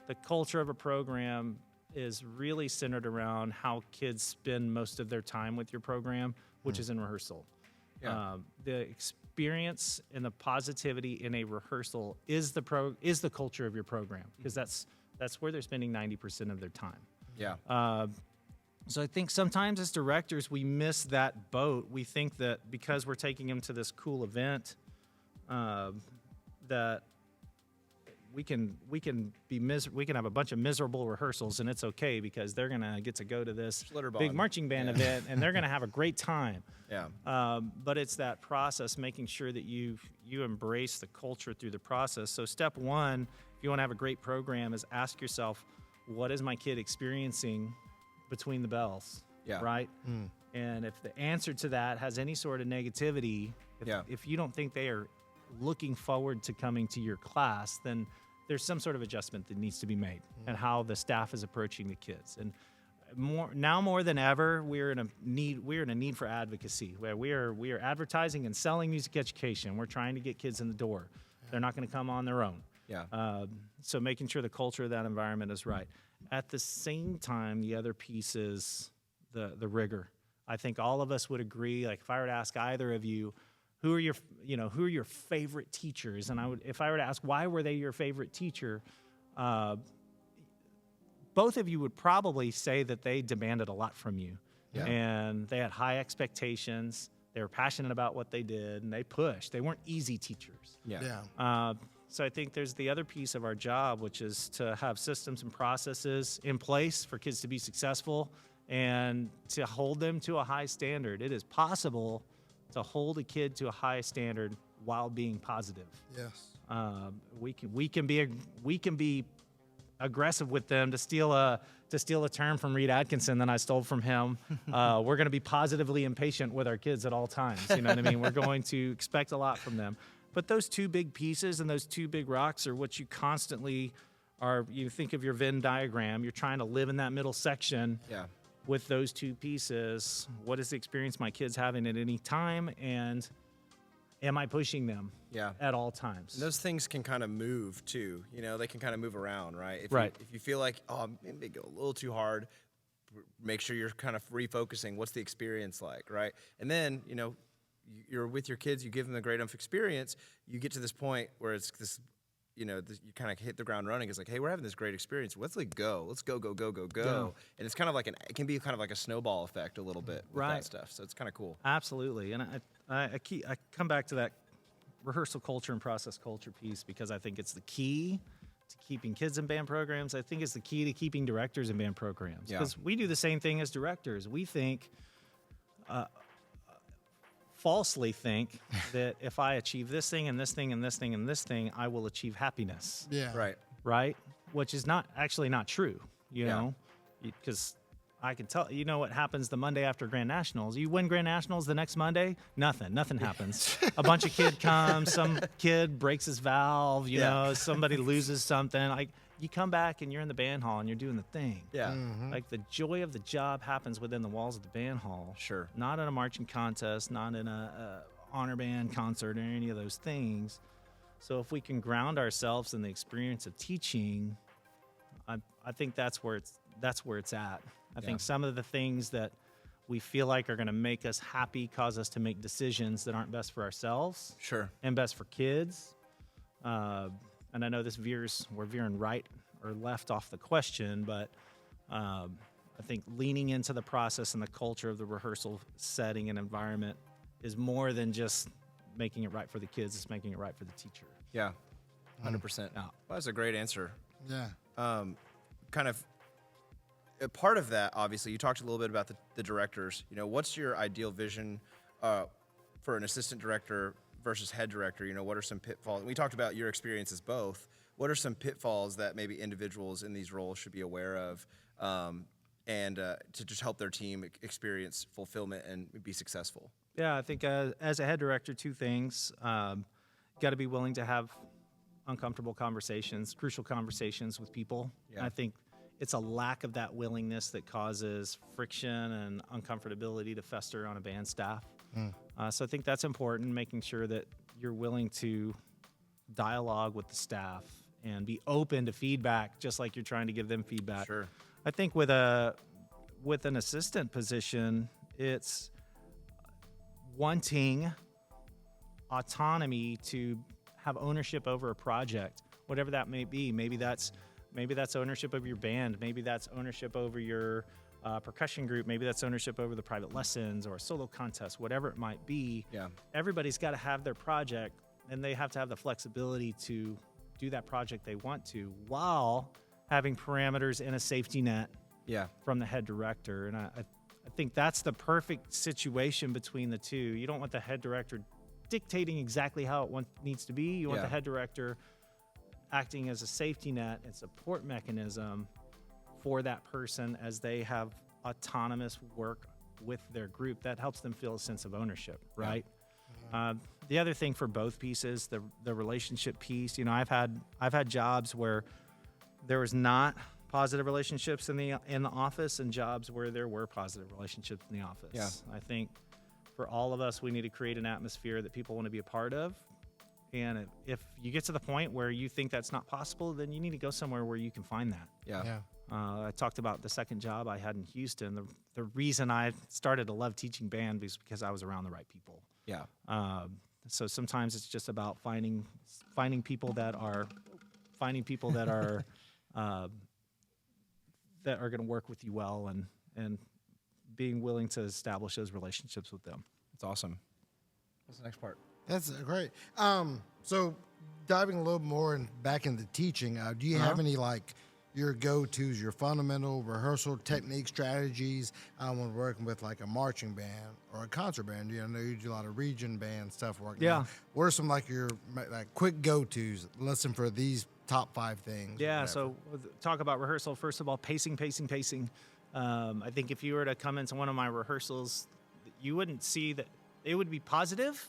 the culture of a program is really centered around how kids spend most of their time with your program, which is in rehearsal. Yeah. The experience and the positivity in a rehearsal is the culture of your program, because that's where they're spending 90% of their time. Yeah. So I think sometimes as directors we miss that boat. We think that because we're taking them to this cool event, that we can have a bunch of miserable rehearsals and it's okay because they're gonna get to go to this big marching band event and they're gonna have a great time. Yeah. But it's that process, making sure that you embrace the culture through the process. So step 1, if you want to have a great program, is ask yourself, what is my kid experiencing between the bells? Yeah. Right? And if the answer to that has any sort of negativity, if you don't think they are looking forward to coming to your class, then there's some sort of adjustment that needs to be made and how the staff is approaching the kids. And more than ever, we're in a need for advocacy, where we are advertising and selling music education. We're trying to get kids in the door. They're not going to come on their own. Yeah. So making sure the culture of that environment is right. At the same time, the other piece is the rigor. I think all of us would agree. Like if I were to ask either of you, who are your favorite teachers, and if I were to ask why were they your favorite teacher, both of you would probably say that they demanded a lot from you, and they had high expectations. They were passionate about what they did, and they pushed. They weren't easy teachers. Yeah. So I think there's the other piece of our job, which is to have systems and processes in place for kids to be successful and to hold them to a high standard. It is possible to hold a kid to a high standard while being positive. Yes. We can be aggressive with them. To steal a term from Reed Atkinson that I stole from him, we're going to be positively impatient with our kids at all times. You know what I mean? We're going to expect a lot from them. But those two big pieces and those two big rocks are what you constantly are. You think of your Venn diagram. You're trying to live in that middle section. Yeah. With those two pieces, what is the experience my kids having at any time, and am I pushing them at all times? And those things can kind of move too. You know, they can kind of move around, right? If you feel like, oh, maybe go a little too hard, make sure you're kind of refocusing. What's the experience like, right? And then, you know, you're with your kids, you give them a great enough experience, you get to this point where it's this, you know, you kind of hit the ground running. It's like, hey, we're having this great experience. Let's go. Let's go. And it's kind of like it can be kind of like a snowball effect a little bit with that stuff. So it's kind of cool. Absolutely. And I come back to that rehearsal culture and process culture piece because I think it's the key to keeping kids in band programs. I think it's the key to keeping directors in band programs. Because we do the same thing as directors. We think, falsely think that if I achieve this thing and this thing and this thing and this thing, I will achieve happiness. Yeah. Right? Which is not true, you know, because I can tell, you know what happens the Monday after Grand Nationals. You win Grand Nationals the next Monday, nothing happens. A bunch of kid comes, some kid breaks his valve, you know, somebody loses something. Like, you come back and you're in the band hall and you're doing the thing. Yeah. Mm-hmm. Like, the joy of the job happens within the walls of the band hall. Sure. Not in a marching contest, not in a honor band concert or any of those things. So if we can ground ourselves in the experience of teaching, I think that's where it's at. I think some of the things that we feel like are going to make us happy cause us to make decisions that aren't best for ourselves. Sure. And best for kids. And I know we're veering right or left off the question, but I think leaning into the process and the culture of the rehearsal setting and environment is more than just making it right for the kids. It's making it right for the teacher. Yeah. 100%. Well, that's a great answer. Yeah. Kind of a part of that, obviously, you talked a little bit about the directors. You know, what's your ideal vision for an assistant director versus head director? You know, what are some pitfalls? We talked about your experiences both. What are some pitfalls that maybe individuals in these roles should be aware of and to just help their team experience fulfillment and be successful? Yeah, I think as a head director, two things. Got to be willing to have uncomfortable conversations, crucial conversations with people. Yeah. I think it's a lack of that willingness that causes friction and uncomfortability to fester on a band staff. So I think that's important, making sure that you're willing to dialogue with the staff and be open to feedback, just like you're trying to give them feedback. Sure. I think with an assistant position, it's wanting autonomy to have ownership over a project, whatever that may be. Maybe that's ownership of your band. Maybe that's ownership over your percussion group. Maybe that's ownership over the private lessons or a solo contest, whatever it might be. Yeah. Everybody's got to have their project, and they have to have the flexibility to do that project they want to while having parameters and a safety net from the head director. And I think that's the perfect situation between the two. You don't want the head director dictating exactly how it needs to be. You want the head director acting as a safety net and support mechanism for that person as they have autonomous work with their group. That helps them feel a sense of ownership, right? The other thing for both pieces, the relationship piece, you know, I've had jobs where there was not positive relationships in the office and jobs where there were positive relationships in the office. Yeah. I think for all of us, we need to create an atmosphere that people want to be a part of. And if you get to the point where you think that's not possible, then you need to go somewhere where you can find that. Yeah. I talked about the second job I had in Houston. The reason I started to love teaching band was because I was around the right people. Yeah. So sometimes it's just about finding people that are that are going to work with you well and being willing to establish those relationships with them. That's awesome. What's the next part? That's great. So diving a little more back into teaching, do you have any your go-tos, your fundamental rehearsal technique strategies when we're working with like a marching band or a concert band? I know you do a lot of region band stuff working. Yeah. What are some like your like quick go-tos? Listen for these top 5 things. Yeah, so talk about rehearsal. First of all, pacing. I think if you were to come into one of my rehearsals, you wouldn't see that it would be positive,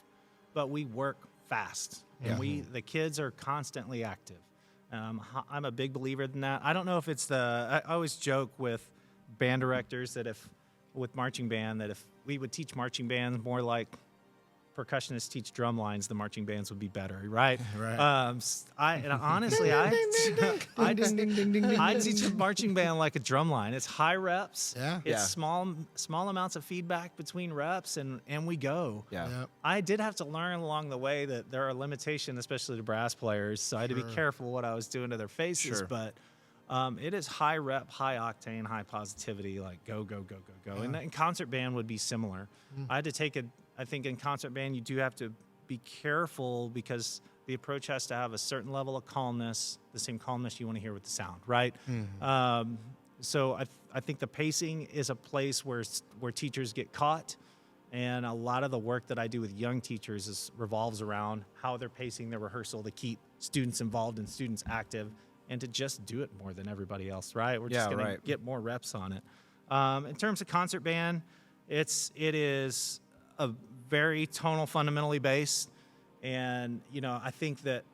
but we work fast. And the kids are constantly active. I'm a big believer in that. I don't know if it's I always joke with band directors that with marching band, that if we would teach marching bands more like percussionists teach drum lines, the marching bands would be better, right? Right. Honestly, I teach a marching band like a drum line. It's high reps. Yeah. It's small amounts of feedback between reps, and we go. Yeah. Yep. I did have to learn along the way that there are limitations, especially to brass players. So I had to be careful what I was doing to their faces. Sure. But it is high rep, high octane, high positivity, like go. And in concert band would be similar. I had to I think in concert band, you do have to be careful because the approach has to have a certain level of calmness, the same calmness you want to hear with the sound, right? So I think the pacing is a place where teachers get caught, and a lot of the work that I do with young teachers revolves around how they're pacing their rehearsal to keep students involved and students active, and to just do it more than everybody else, right? We're just going to get more reps on it. In terms of concert band, it is a very tonal, fundamentally based. And, I think that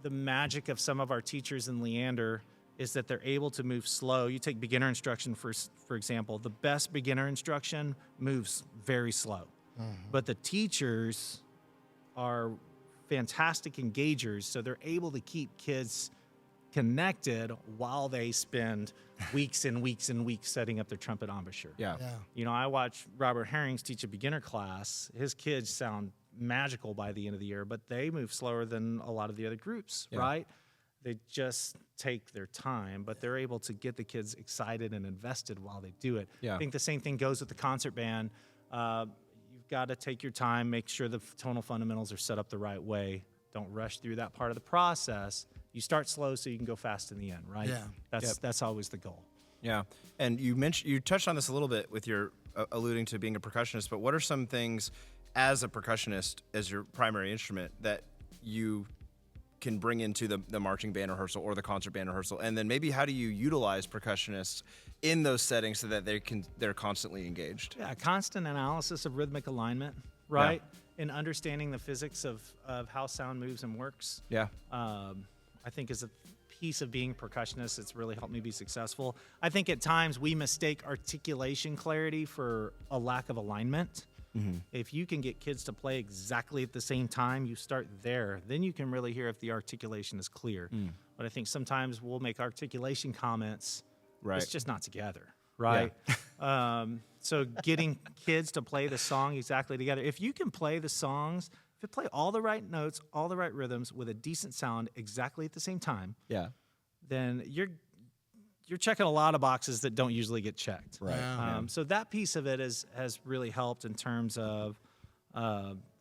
the magic of some of our teachers in Leander is that they're able to move slow. You take beginner instruction, for example. The best beginner instruction moves very slow. But the teachers are fantastic engagers, so they're able to keep kids connected while they spend weeks and weeks and weeks setting up their trumpet embouchure. Yeah. Yeah. I watch Robert Herrings teach a beginner class. His kids sound magical by the end of the year, but they move slower than a lot of the other groups, right? They just take their time, but they're able to get the kids excited and invested while they do it. Yeah. I think the same thing goes with the concert band. You've got to take your time, make sure the tonal fundamentals are set up the right way. Don't rush through that part of the process. You start slow so you can go fast in the end, right? Yeah. That's always the goal. Yeah, and you touched on this a little bit with your alluding to being a percussionist, but what are some things as a percussionist, as your primary instrument, that you can bring into the marching band rehearsal or the concert band rehearsal, and then maybe how do you utilize percussionists in those settings so that they're constantly engaged? Yeah, constant analysis of rhythmic alignment, right? And understanding the physics of how sound moves and works. Yeah. I think is a piece of being a percussionist. It's really helped me be successful. I think at times we mistake articulation clarity for a lack of alignment. If you can get kids to play exactly at the same time, you start there. Then you can really hear if the articulation is clear. But I think sometimes we'll make articulation comments. Right. It's just not together, right? So getting kids to play the song exactly together. If you can play the songs, if you play all the right notes, all the right rhythms with a decent sound exactly at the same time, then you're checking a lot of boxes that don't usually get checked. Right. So that piece of it has really helped in terms of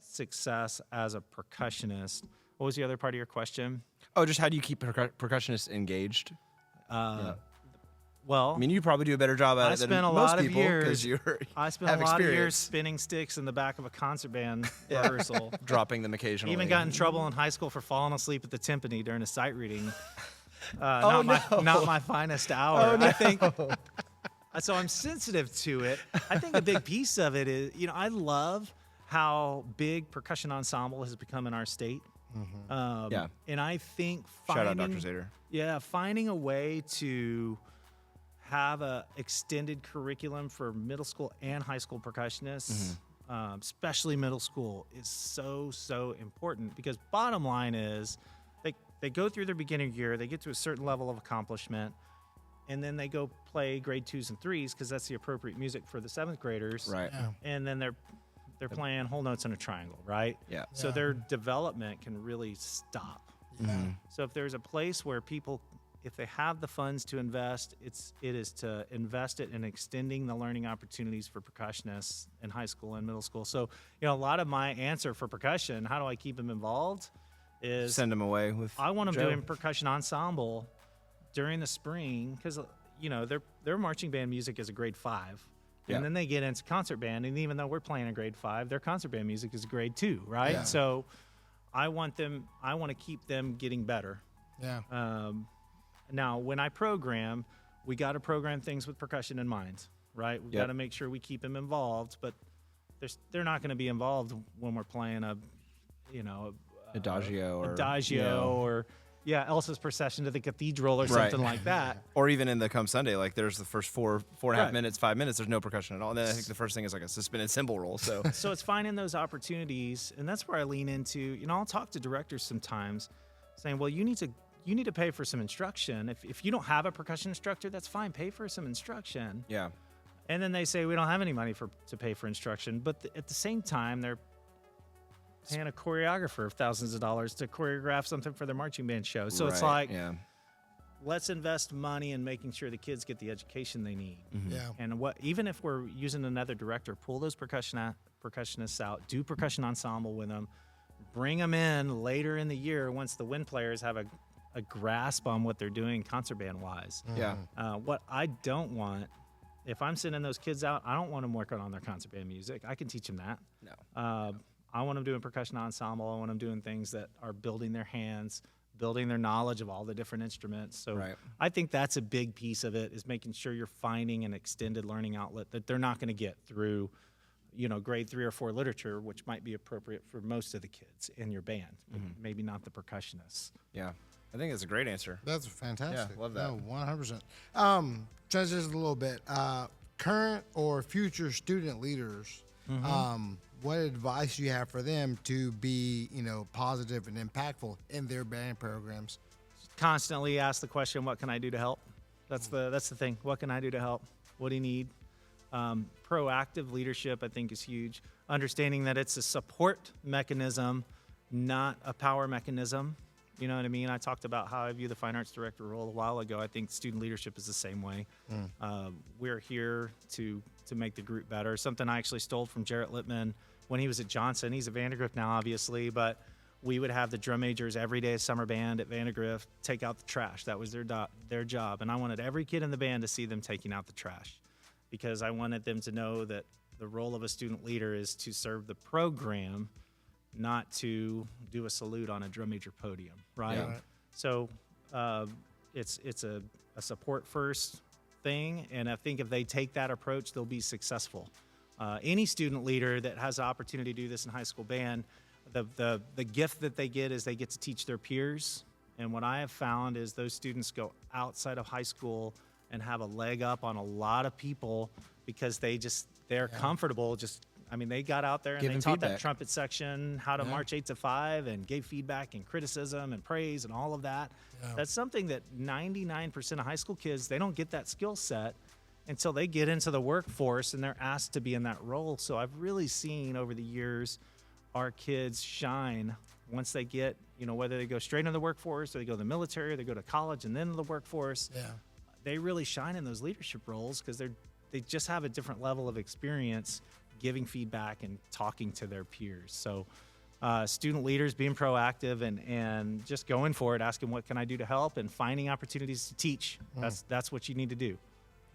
success as a percussionist. What was the other part of your question? Oh, just how do you keep percussionists engaged? Well, I mean, you probably do a better job at it than most people because you I spent have a lot of years experience spinning sticks in the back of a concert band rehearsal. dropping them occasionally. Even got in trouble in high school for falling asleep at the timpani during a sight reading. no. Not my finest hour. Oh, no. I think. So I'm sensitive to it. I think a big piece of it is, I love how big percussion ensemble has become in our state. And I think Shout out Dr. Zader. Yeah, finding a way to have a extended curriculum for middle school and high school percussionists, especially middle school, is so important, because bottom line is they go through their beginning year, they get to a certain level of accomplishment, and then they go play grade 2s and 3s because that's the appropriate music for the 7th graders. Right. Yeah. And then they're playing whole notes in a triangle, right? Yeah. So their development can really stop. So if there's a place where people, if they have the funds to invest, it is to invest it in extending the learning opportunities for percussionists in high school and middle school. So, a lot of my answer for percussion, how do I keep them involved, is Send them away with I want them Joe. doing percussion ensemble during the spring, because their marching band music is a grade 5. Yeah. And then they get into concert band, and even though we're playing a grade 5, their concert band music is a grade 2, right? Yeah. So I want to keep them getting better. Yeah. Now, when I program, we got to program things with percussion in mind, right? We've got to make sure we keep them involved, but they're not going to be involved when we're playing Adagio or Elsa's procession to the cathedral or something like that. Or even in the Come Sunday, like there's the first four and a half Right. minutes, 5 minutes, there's no percussion at all. And then I think the first thing is like a suspended cymbal roll. So So it's finding those opportunities, and that's where I lean into. I'll talk to directors sometimes, saying, "Well, you need to pay for some instruction. If you don't have a percussion instructor, that's fine. Pay for some instruction." yeah, And then they say we don't have any money to pay for instruction, but at the same time they're paying a choreographer of thousands of dollars to choreograph something for their marching band show. So it's like, let's invest money in making sure the kids get the education they need. Yeah. And even if we're using another director, pull those percussionists out, do percussion ensemble with them, bring them in later in the year once the wind players have a grasp on what they're doing concert band wise. yeah, What I don't want, if I'm sending those kids out, I don't want them working on their concert band music. I can teach them that. no, I want them doing percussion ensemble. I want them doing things that are building their hands, building their knowledge of all the different instruments. So Right. I think that's a big piece of it, is making sure you're finding an extended learning outlet that they're not going to get through, grade 3 or 4 literature, which might be appropriate for most of the kids in your band, but maybe not the percussionists. yeah. I think it's a great answer. That's fantastic. Yeah, love that. No, 100%. Transition a little bit. Current or future student leaders, what advice do you have for them to be, positive and impactful in their band programs? Constantly ask the question, what can I do to help? That's the thing. What can I do to help? What do you need? Proactive leadership, I think, is huge. Understanding that it's a support mechanism, not a power mechanism. You know what I mean? I talked about how I view the fine arts director role a while ago. I think student leadership is the same way. We're here to make the group better. Something I actually stole from Jarrett Littman when he was at Johnson. He's at Vandergrift now, obviously, but we would have the drum majors every day, summer band at Vandergrift, take out the trash. That was their job. And I wanted every kid in the band to see them taking out the trash, because I wanted them to know that the role of a student leader is to serve the program, not to do a salute on a drum major podium, right? Yeah. So it's a support first thing, and I think if they take that approach, they'll be successful. Any student leader that has the opportunity to do this in high school band, the gift that they get is they get to teach their peers. And what I have found is those students go outside of high school and have a leg up on a lot of people because they're comfortable they got out there and Giving they taught feedback. that trumpet section how to march 8 to 5 and gave feedback and criticism and praise and all of that. Yeah. That's something that 99% of high school kids, they don't get that skill set until they get into the workforce and they're asked to be in that role. So I've really seen over the years our kids shine once they get, whether they go straight into the workforce or they go to the military or they go to college and then to the workforce. Yeah. They really shine in those leadership roles because they just have a different level of experience giving feedback and talking to their peers. So student leaders being proactive and just going for it, asking what can I do to help, and finding opportunities to teach. That's what you need to do.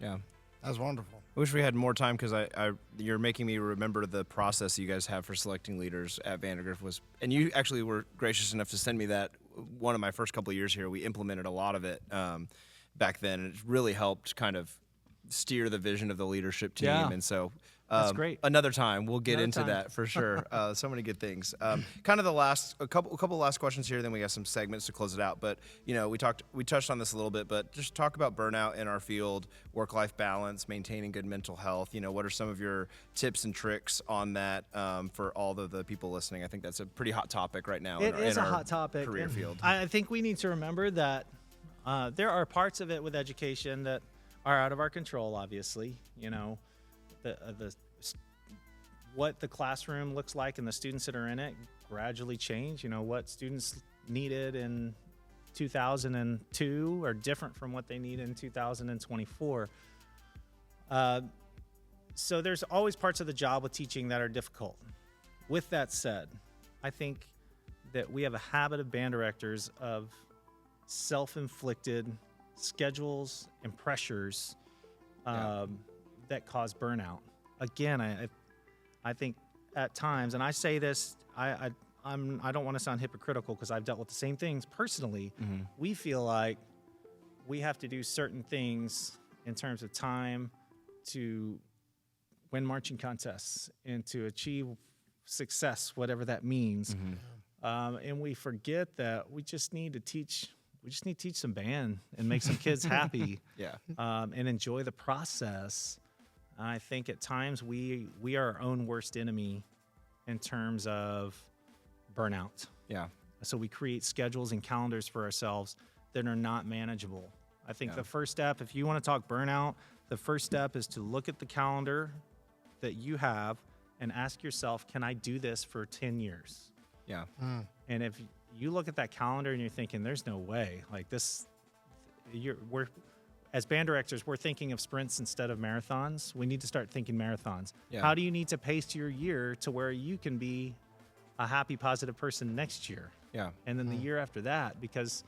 Yeah. That's wonderful. I wish we had more time, because you're making me remember the process you guys have for selecting leaders at Vandergrift and you actually were gracious enough to send me that. One of my first couple of years here, we implemented a lot of it back then, and it really helped kind of steer the vision of the leadership team. Yeah. And so That's great. Another time we'll get Another into time. that for sure. So many good things. Kind of a couple last questions here, then we got some segments to close it out. But we touched on this a little bit, but just talk about burnout in our field, work-life balance, maintaining good mental health. What are some of your tips and tricks on that for all the people listening? I think that's a pretty hot topic right now. It is in a our hot topic. career and field. I think we need to remember that there are parts of it with education that are out of our control, obviously. What the classroom looks like and the students that are in it gradually change. What students needed in 2002 are different from what they need in 2024. So there's always parts of the job with teaching that are difficult. With that said, I think that we have a habit of band directors of self-inflicted schedules and pressures that cause burnout. Again, I think at times, and I say this, I don't want to sound hypocritical because I've dealt with the same things personally. We feel like we have to do certain things in terms of time to win marching contests and to achieve success, whatever that means. And we forget that we just need to teach some band and make some kids happy. And enjoy the process. I think at times we are our own worst enemy in terms of burnout. So we create schedules and calendars for ourselves that are not manageable. I think the first step, if you want to talk burnout, the first step is to look at the calendar that you have and ask yourself, can I do this for 10 years? And if you look at that calendar and you're thinking, there's no way, like this, we're as band directors, we're thinking of sprints instead of marathons. We need to start thinking marathons. How do you need to pace your year to where you can be a happy, positive person next year? And then the year after that, because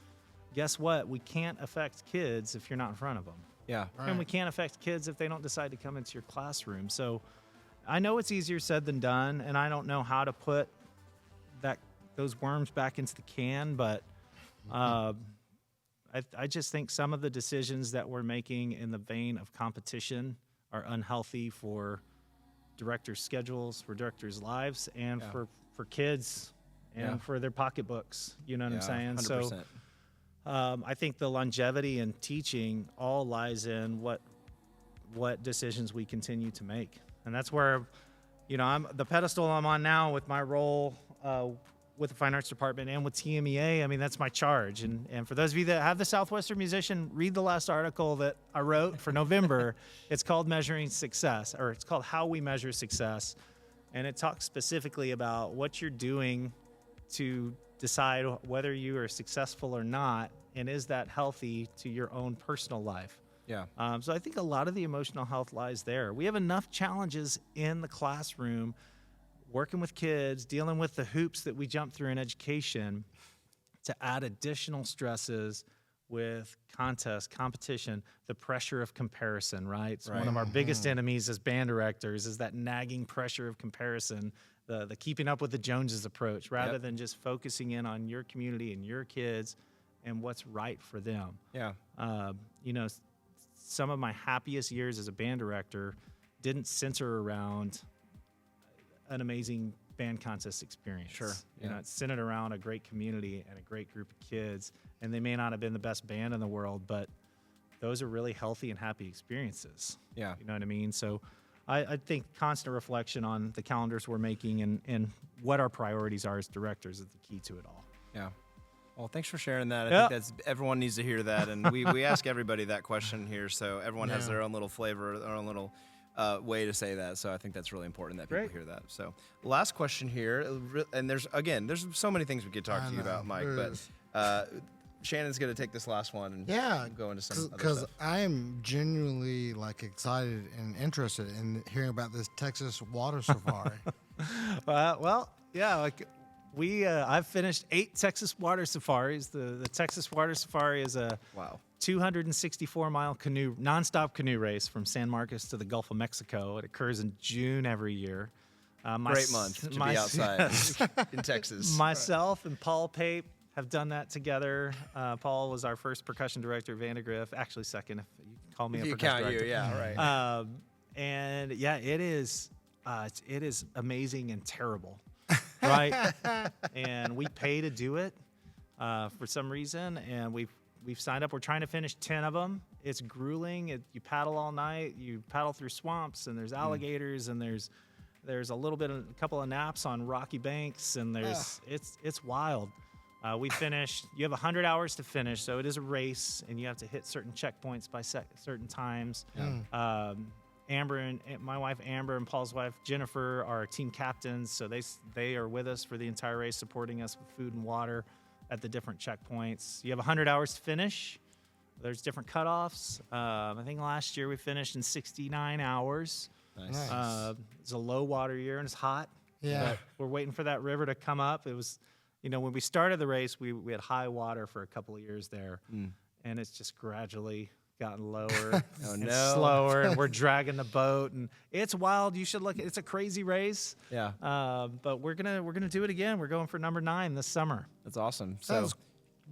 guess what? We can't affect kids if you're not in front of them. And we can't affect kids if they don't decide to come into your classroom. So I know it's easier said than done, and I don't know how to put those worms back into the can, but I just think some of the decisions that we're making in the vein of competition are unhealthy for directors' schedules, for directors' lives, and for kids and for their pocketbooks. You know what I'm saying? 100%. So I think the longevity in teaching all lies in what decisions we continue to make. And that's where, I'm the pedestal I'm on now with my role with the Fine Arts Department and with TMEA. I mean, that's my charge. And for those of you that have the Southwestern Musician, read the last article that I wrote for November. It's called Measuring Success, or it's called How We Measure Success. And it talks specifically about what you're doing to decide whether you are successful or not, and is that healthy to your own personal life. So I think a lot of the emotional health lies there. We have enough challenges in the classroom, working with kids, dealing with the hoops that we jump through in education, to add additional stresses with contest, competition, the pressure of comparison, right? It's one of our biggest enemies as band directors is that nagging pressure of comparison, the keeping up with the Joneses approach, rather than just focusing in on your community and your kids and what's right for them. Some of my happiest years as a band director didn't center around an amazing band contest experience. It's centered around a great community and a great group of kids, and they may not have been the best band in the world, but those are really healthy and happy experiences. You know what I mean? So I think constant reflection on the calendars we're making and what our priorities are as directors is the key to it all. Well, thanks for sharing that. I think everyone needs to hear that, and we ask everybody that question here, so everyone has their own little flavor, their own little way to say that. So I think that's really important that people hear that. So last question here, and there's so many things we could talk to you about, Mike, but Shannon's going to take this last one and go into some other stuff. Because I am genuinely excited and interested in hearing about this Texas water safari. I've finished 8 Texas water safaris. The Texas water safari is a 264-mile nonstop canoe race from San Marcos to the Gulf of Mexico. It occurs in June every year. Great month to be outside in Texas. Myself and Paul Pape have done that together. Paul was our first percussion director at Vandergrift, actually second if you can call me a percussion director. And it is amazing and terrible. Right? And we pay to do it for some reason, and we've signed up. We're trying to finish 10 of them. It's grueling. You paddle all night. You paddle through swamps, and there's alligators, and there's a couple of naps on rocky banks, and it's wild. We finished. You have 100 hours to finish, so it is a race, and you have to hit certain checkpoints by certain times. Amber and my wife Amber and Paul's wife Jennifer are team captains, so they are with us for the entire race, supporting us with food and water at the different checkpoints. You have 100 hours to finish. There's different cutoffs. I think last year we finished in 69 hours. Nice. It's a low water year and it's hot. But we're waiting for that river to come up. It was, when we started the race, we had high water for a couple of years there. and it's just gradually gotten lower Oh, and no. slower, and we're dragging the boat, and it's wild. You should look. It's a crazy race. Yeah. But we're gonna do it again. We're going for number 9 this summer. That's awesome. So Sounds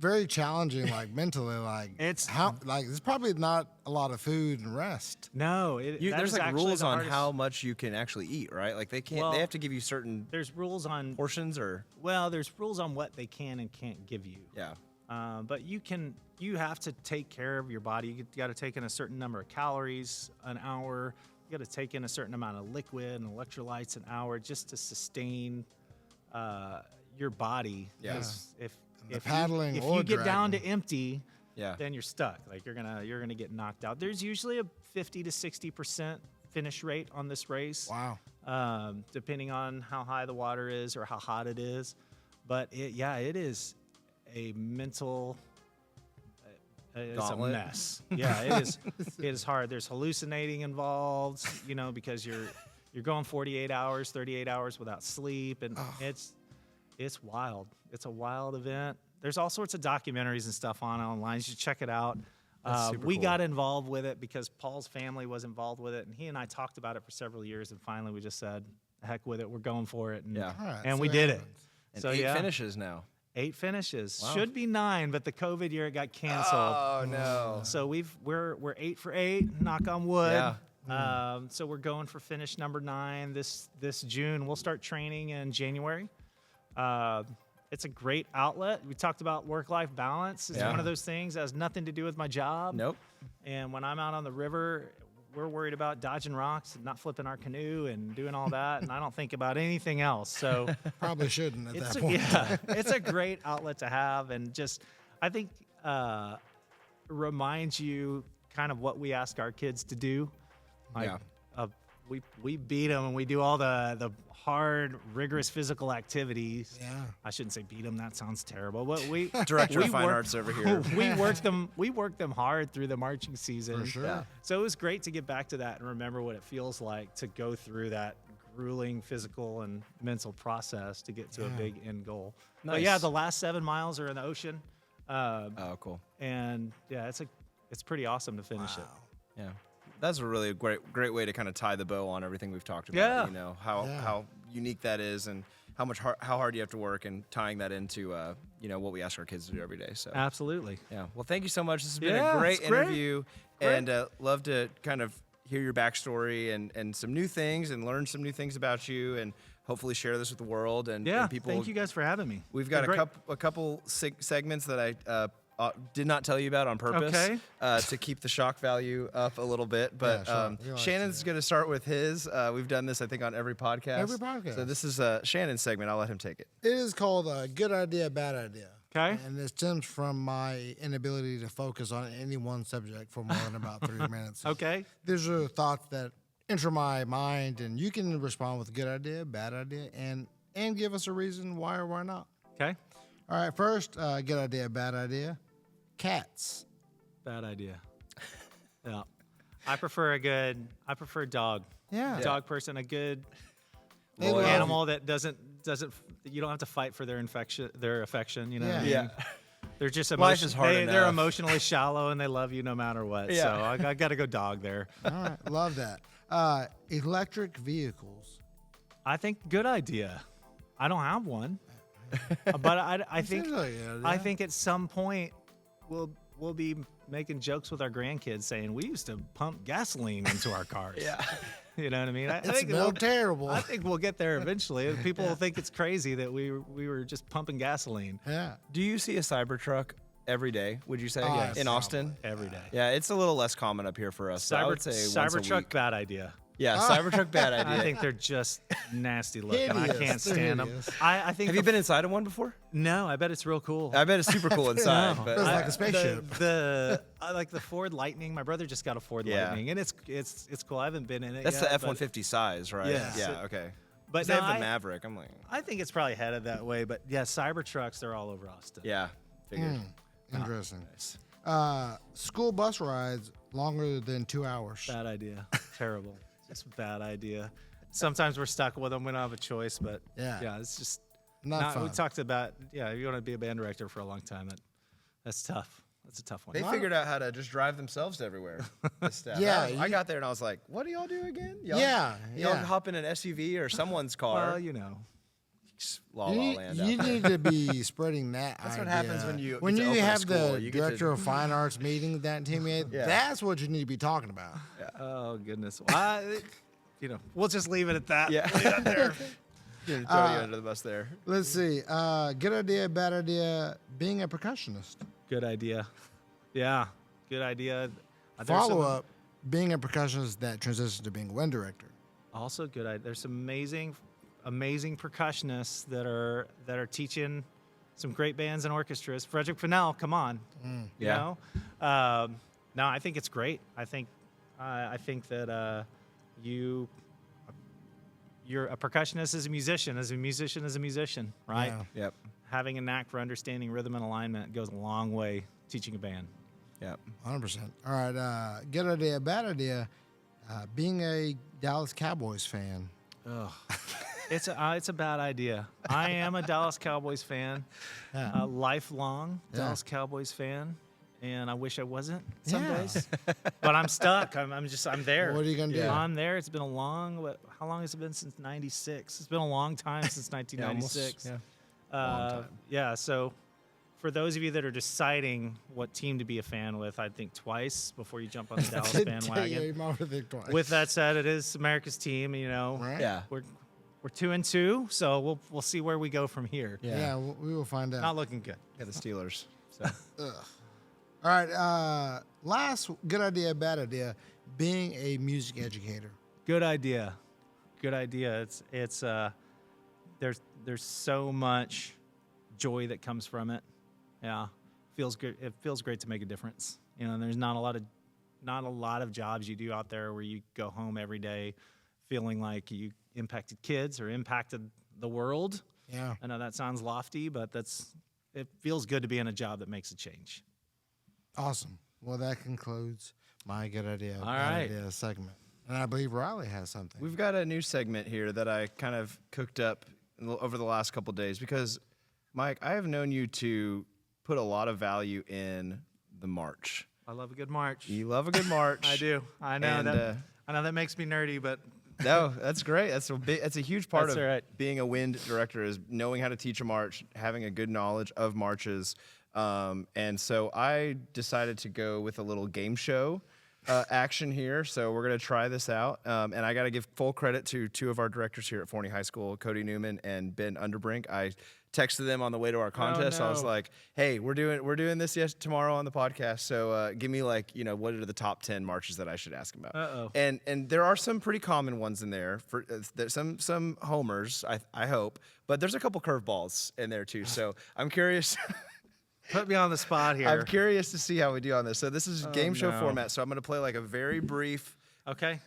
very challenging, like mentally. Like It's- how like there's probably not a lot of food and rest. No, there's like rules on how much you can actually eat, right? Like they Well, they have to give you certain There's rules on portions or there's rules on what they can and can't give you. yeah. But you have to take care of your body. You got to take in a certain number of calories an hour. You got to take in a certain amount of liquid and electrolytes an hour just to sustain your body. Yeah. 'Cause The if paddling you, if or you get down to dragging. empty, Yeah. then you're stuck. Like you're gonna get knocked out. There's usually a 50 to 60% finish rate on this race. Wow. Depending on how high the water is or how hot it is. But it is a mental. It's Gauntlet. a mess. Yeah, it is. It is hard. There's hallucinating involved, because you're going 48 hours, 38 hours without sleep, and it's wild. It's a wild event. There's all sorts of documentaries and stuff online. You should check it out. That's super We cool. got involved with it because Paul's family was involved with it, and he and I talked about it for several years, and finally we just said, heck with it, we're going for it. And, Yeah. All right, and so we that did it. happens. And So 8 yeah, finishes now. 8 finishes. Wow. Should be 9, but the COVID year it got canceled. Oh no. So we're 8 for 8. Knock on wood. Yeah. So we're going for finish number 9 this June. We'll start training in January. It's a great outlet. We talked about work-life balance. It's Yeah. one of those things that has nothing to do with my job. Nope. And when I'm out on the river, we're worried about dodging rocks and not flipping our canoe and doing all that. And I don't think about anything else. So Probably shouldn't at it's that point. it's a great outlet to have, and just I think reminds you kind of what we ask our kids to do. Like, Yeah. we beat them and we do all the hard, rigorous physical activities. Yeah. I shouldn't say beat them. That sounds terrible. But we Director we of Fine work- Arts over here. we worked them hard through the marching season. For sure. Yeah. So it was great to get back to that and remember what it feels like to go through that grueling physical and mental process to get to a big end goal. But yeah, Nice. the last 7 miles are in the ocean, Oh, cool. and yeah, it's pretty awesome to finish it. Yeah. That's a really great way to kind of tie the bow on everything we've talked about. Yeah. You know, how unique that is and how hard you have to work and tying that into what we ask our kids to do every day. So Absolutely. yeah. Well, thank you so much. This has been Yeah, a great it's great. interview, and love to kind of hear your backstory and some new things and learn some new things about you, and hopefully share this with the world and Yeah. people. Thank you guys for having me. We've It's got been great. a couple segments that I did not tell you about on purpose Okay. to keep the shock value up a little bit. But Yeah, sure. We like Shannon's going to start with his. We've done this, I think, on every podcast. Every podcast. So this is Shannon's segment. I'll let him take it. It is called Good Idea, Bad Idea. Okay. And it stems from my inability to focus on any one subject for more than about 3 minutes. Okay. These are thoughts that enter my mind, and you can respond with good idea, bad idea, and give us a reason why or why not. Okay. All right, first, good idea, bad idea. Cats. Bad idea. Yeah. I prefer a dog. Yeah. Dog person, a good They love animal that doesn't you don't have to fight for their affection, you know what I Yeah. mean? They're just Life is hard they're enough. emotionally shallow and they love you no matter what. Yeah. So I got to go dog there. All right, love that. Electric vehicles. I think good idea. I don't have one. But I think Seems like a good I idea. think at some point we'll be making jokes with our grandkids saying we used to pump gasoline into our cars. Yeah. You know what I mean? I It think smelled terrible. I think we'll get there eventually. People will think it's crazy that we were just pumping gasoline Yeah. Do you see a Cybertruck every day? Would you say Yes. in Austin? every day. Yeah, it's a little less common up here for us. So I would say once a Cybertruck, week. bad idea. Yeah, Cybertruck, bad idea. I think they're just nasty looking. I Hideous. can't They're stand them. hideous. I think Have you been inside of one before? No, I bet it's real cool. I bet it's super cool inside. No. But Feels like a spaceship. I like the Ford Lightning. My brother just got a Ford Yeah. Lightning, and it's cool. I haven't been in it. that's yet, the but- F-150 size, right? Yes. Yeah. Okay. But 'Cause they no, have the I- Maverick. I'm like, I think it's probably headed that way. But yeah, Cybertrucks, they're all over Austin. yeah, figured. Interesting. Nice. School bus rides longer than 2 hours. Bad idea. Terrible. Just a bad idea. Sometimes we're stuck with them. We don't have a choice, but Yeah. it's just Not We fun. talked about if you want to be a band director for a long time, that's tough. That's a tough one. They figured out how to just drive themselves everywhere. The staff. Yeah, I got there and I was like, "What do y'all do again? Y'all, Yeah, y'all yeah. hop in an SUV or someone's car." Well, you know. La La Land. out You there. need to be spreading that. That's what idea. happens when you when get to you open a have school, the you get to- director of fine arts meeting that team. Yeah. That's what you need to be talking about. Oh goodness. You know, we'll just leave it at that. Yeah. Leave it there. Gonna throw you under the bus there. Let's see. Good idea, bad idea. Being a percussionist. Good idea. Yeah, good idea. There's Follow some- up. Being a percussionist that transitions to being a wind director. Also good idea. There's some amazing percussionists that are teaching some great bands and orchestras. Frederick Fennell, come on. You Yeah. know? No, I think it's great. I think that you're a percussionist as a musician, as a musician, right? Yeah. Yep. Having a knack for understanding rhythm and alignment goes a long way teaching a band. Yep. 100%. All right. Good idea, bad idea. Being a Dallas Cowboys fan. It's a bad idea. I am a Dallas Cowboys fan, Yeah. a lifelong Yeah. Dallas Cowboys fan, and I wish I wasn't some Yeah. days. But I'm stuck. I'm there. What are you gonna do? I'm there. It's been how long has it been since '96? It's been a long time since 1996. Yeah. Uh, Long time. yeah. So, for those of you that are deciding what team to be a fan with, I'd think twice before you jump on the Dallas Yeah, bandwagon. you might think twice. With that said, it is America's team. You know, Right? Yeah. we're 2-2, so we'll see where we go from here. Yeah, we will find out. Not looking good. Got the Steelers. So All right. Last good idea, bad idea. Being a music educator. Good idea. Good idea. It's there's so much joy that comes from it. Yeah, feels good. It feels great to make a difference. You know, there's not a lot of jobs you do out there where you go home every day feeling like you impacted kids or impacted the world. Yeah. I know that sounds lofty, but it feels good to be in a job that makes a change. Awesome. Well, that concludes my good idea, All bad right. idea segment. And I believe Riley has something. we've got a new segment here that I kind of cooked up over the last couple days because, Mike, I have known you to put a lot of value in the march. I love a good march. You love a good march. I do. I know And, that. I know that makes me nerdy, but No, that's great. That's a huge part That's of all right. being a wind director is knowing how to teach a march, having a good knowledge of marches. And so I decided to go with a little game show action here. So we're going to try this out. And I got to give full credit to two of our directors here at Forney High School, Cody Newman and Ben Underbrink. I texted them on the way to our contest. I was no. like, "Hey, we're doing this tomorrow on the podcast. So give me what are the top 10 marches that I should ask them about?" Uh-oh. And there are some pretty common ones in there for there's some homers, I hope, but there's a couple curveballs in there too. So I'm curious. put me on the spot here. I'm curious to see how we do on this. So this is game show no. format. So I'm going to play like a very brief. Okay.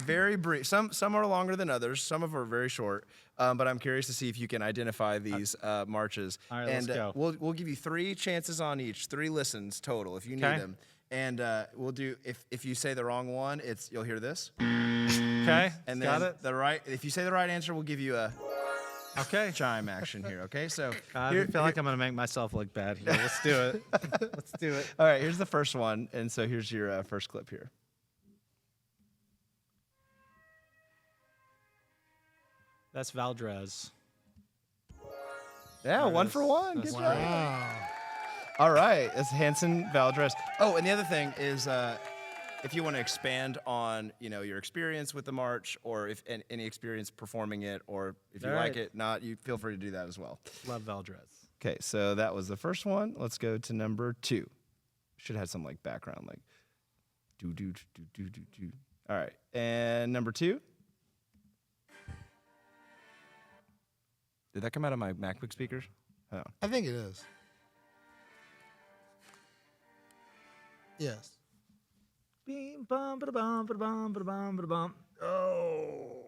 Very brief. Some are longer than others. Some of them are very short. But I'm curious to see if you can identify these marches. All right, and let's go. We'll give you 3 chances on each, 3 listens total if you need Okay. them. And we'll do if you say the wrong one, you'll hear this. Okay. And got then it. if you say the right answer, we'll give you a Okay. chime action here. Okay, so I feel like I'm gonna make myself look bad here. Let's do it. Let's do it. all right, here's the first one, and so here's your first clip here. That's Valdres. Yeah, There it 1 is. for 1. That's Good right. job. Wow. All right, it's Hanson Valdres. Oh, and the other thing is, if you want to expand on, your experience with the march, or if any experience performing it, or if you All like right. it, not, you feel free to do that as well. Love Valdres. Okay, so that was the first one. Let's go to number 2. Should have some background, like do do do do do do. All right, and number 2. Did that come out of my MacBook speakers? Oh. I think it is. Yes. Beam bum ba bum ba bum ba bum ba bum. Oh.